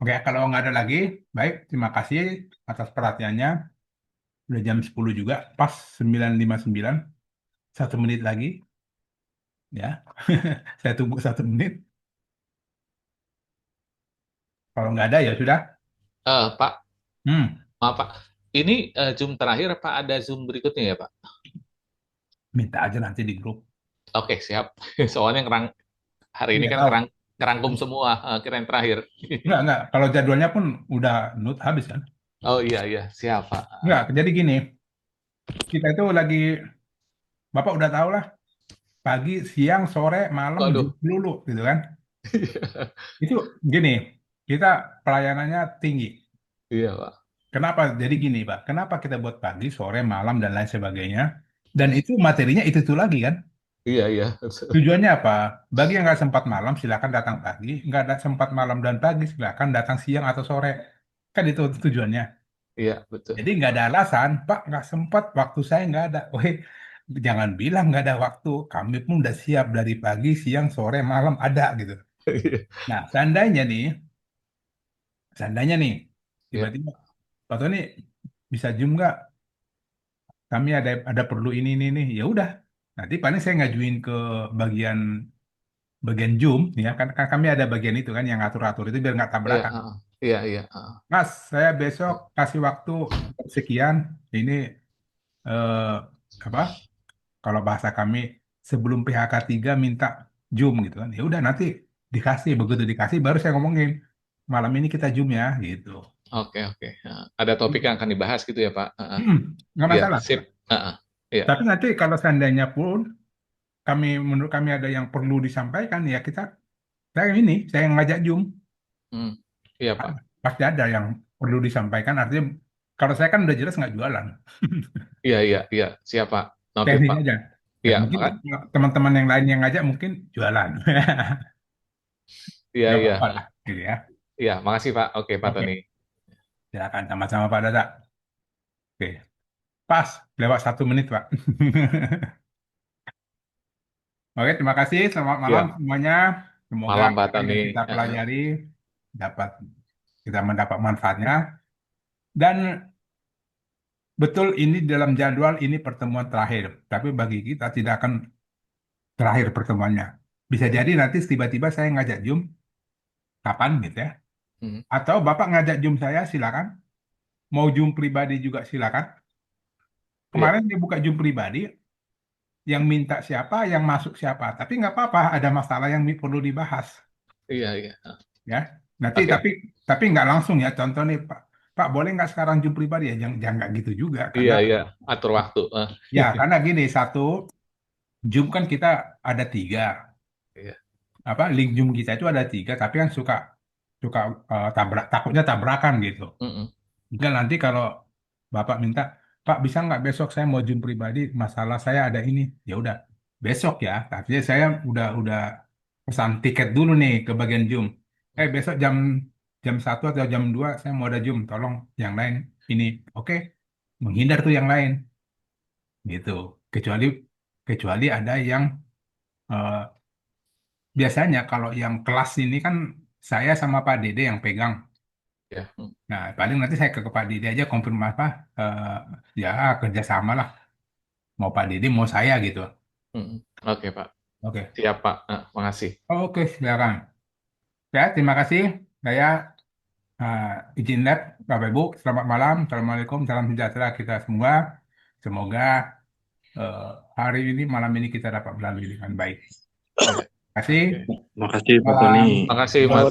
Speaker 1: Oke, kalau nggak ada lagi, baik. Terima kasih atas perhatiannya. Udah jam 10 juga, pas 9:59. 1 menit lagi, ya. Saya tunggu 1 menit. Kalau nggak ada, ya sudah.
Speaker 2: Pak,
Speaker 1: Hmm,
Speaker 2: maaf Pak. Ini Zoom terakhir apa ada Zoom berikutnya ya Pak?
Speaker 1: minta aja nanti di grup.
Speaker 2: Oke, siap. Soalnya hari ini
Speaker 1: Nggak
Speaker 2: kan
Speaker 1: tahu.
Speaker 2: kerangkum semua, kirain terakhir.
Speaker 1: Nggak. Kalau jadwalnya pun udah habis kan.
Speaker 2: Oh iya, iya, siap Pak.
Speaker 1: Nggak, jadi gini. Kita itu lagi, Bapak udah tahu lah, pagi, siang, sore, malam,
Speaker 2: Waduh.
Speaker 1: dulu, gitu kan. Itu gini, kita pelayanannya tinggi.
Speaker 2: Iya Pak.
Speaker 1: Kenapa? Jadi gini, Pak. Kenapa kita buat pagi, sore, malam, dan lain sebagainya. Dan itu materinya itu lagi kan.
Speaker 2: Iya, iya.
Speaker 1: Tujuannya apa? Bagi yang nggak sempat malam, silakan datang pagi. Nggak ada sempat malam dan pagi, silakan datang siang atau sore. Kan itu tujuannya.
Speaker 2: Iya, betul.
Speaker 1: Jadi nggak ada alasan, Pak, nggak sempat, waktu saya nggak ada. Weh, jangan bilang nggak ada waktu. Kami pun udah siap dari pagi, siang, sore, malam ada gitu. Nah, seandainya nih,
Speaker 2: Iya,
Speaker 1: tiba-tiba, Pak Tony bisa Zoom nggak? Kami ada perlu ini nih. Ya udah, nanti paling saya ngajuin ke bagian bagian Zoom, ya kan kami ada bagian itu kan yang atur-atur itu biar nggak
Speaker 2: iya,
Speaker 1: tabrakan.
Speaker 2: iya, iya,
Speaker 1: Mas, saya besok kasih waktu sekian. Ini eh, apa? Kalau bahasa kami sebelum PHK 3 minta Zoom gitu kan. Ya udah nanti dikasih, begitu dikasih baru saya ngomongin malam ini kita Zoom ya gitu.
Speaker 2: Oke, oke. Ada topik yang akan dibahas gitu ya Pak?
Speaker 1: Nggak
Speaker 2: Iya,
Speaker 1: masalah.
Speaker 2: sip. Iya,
Speaker 1: Tapi nanti kalau seandainya pun menurut kami ada yang perlu disampaikan ya saya yang ngajak Zoom.
Speaker 2: hmm, iya Pak.
Speaker 1: Pasti ada yang perlu disampaikan. Artinya kalau saya kan udah jelas nggak jualan.
Speaker 2: Iya, iya, iya, siap Pak. Noted
Speaker 1: Teknik
Speaker 2: Pak.
Speaker 1: aja. Ya,
Speaker 2: Iya,
Speaker 1: mungkin teman-teman yang lain yang ngajak mungkin jualan.
Speaker 2: iya,
Speaker 1: Nggak
Speaker 2: iya,
Speaker 1: apa-apa lah, gitu ya.
Speaker 2: iya. Makasih Pak. Oke, Pak
Speaker 1: Oke,
Speaker 2: Tony.
Speaker 1: silakan sama-sama Pak Dada. Oke, pas lewat 1 menit Pak. Oke, terima kasih. Selamat malam
Speaker 2: Iya,
Speaker 1: semuanya. Semoga
Speaker 2: malam Pak
Speaker 1: apa
Speaker 2: Tony.
Speaker 1: yang kita pelajari dapat kita mendapat manfaatnya. Dan betul ini dalam jadwal ini pertemuan terakhir. Tapi bagi kita tidak akan terakhir pertemuannya. Bisa jadi nanti tiba-tiba saya ngajak Zoom kapan gitu ya.
Speaker 2: Hmm,
Speaker 1: Atau Bapak ngajak Zoom saya silakan. Mau Zoom pribadi juga silakan.
Speaker 2: Iya,
Speaker 1: Kemarin dia buka Zoom pribadi, yang minta siapa, yang masuk siapa. Tapi nggak apa-apa, ada masalah yang perlu dibahas,
Speaker 2: iya, iya.
Speaker 1: ya. Nanti
Speaker 2: Oke.
Speaker 1: tapi nggak langsung ya. Contoh nih Pak, Pak boleh nggak sekarang Zoom pribadi ya? Jangan nggak gitu juga,
Speaker 2: Iya,
Speaker 1: karena
Speaker 2: iya. Atur waktu.
Speaker 1: ya karena gini satu Zoom kan kita ada 3,
Speaker 2: Iya,
Speaker 1: apa link Zoom kita itu ada 3, tapi kan suka suka takutnya tabrakan gitu.
Speaker 2: mm-mm.
Speaker 1: Enggak nanti kalau Bapak minta, Pak bisa nggak besok saya mau Zoom pribadi, masalah saya ada ini. Ya udah, besok ya. Artinya saya udah pesan tiket dulu nih ke bagian Zoom. Besok jam jam 1 atau jam 2 saya mau ada Zoom, tolong yang lain ini. Oke, menghindar tuh yang lain gitu. Kecuali kecuali ada yang eh, biasanya kalau yang kelas ini kan saya sama Pak Dede yang pegang.
Speaker 2: Ya.
Speaker 1: Nah, paling nanti saya ke Pak Dede aja konfirmasi apa ya kerjasama lah. Mau Pak Dede, mau saya gitu.
Speaker 2: Mm-mm. Oke Pak.
Speaker 1: Oke,
Speaker 2: Siap Pak. Makasih.
Speaker 1: oke, silakan. Ya, terima kasih. Saya izin lab, Bapak Ibu. Selamat malam. Assalamualaikum. Salam sejahtera kita semua. Semoga eh, hari ini, malam ini kita dapat melalui dengan baik.
Speaker 2: Iya.
Speaker 1: Terima kasih.
Speaker 2: Oke.
Speaker 4: Makasih Pak
Speaker 1: Malam.
Speaker 4: Tony.
Speaker 2: Makasih Mas.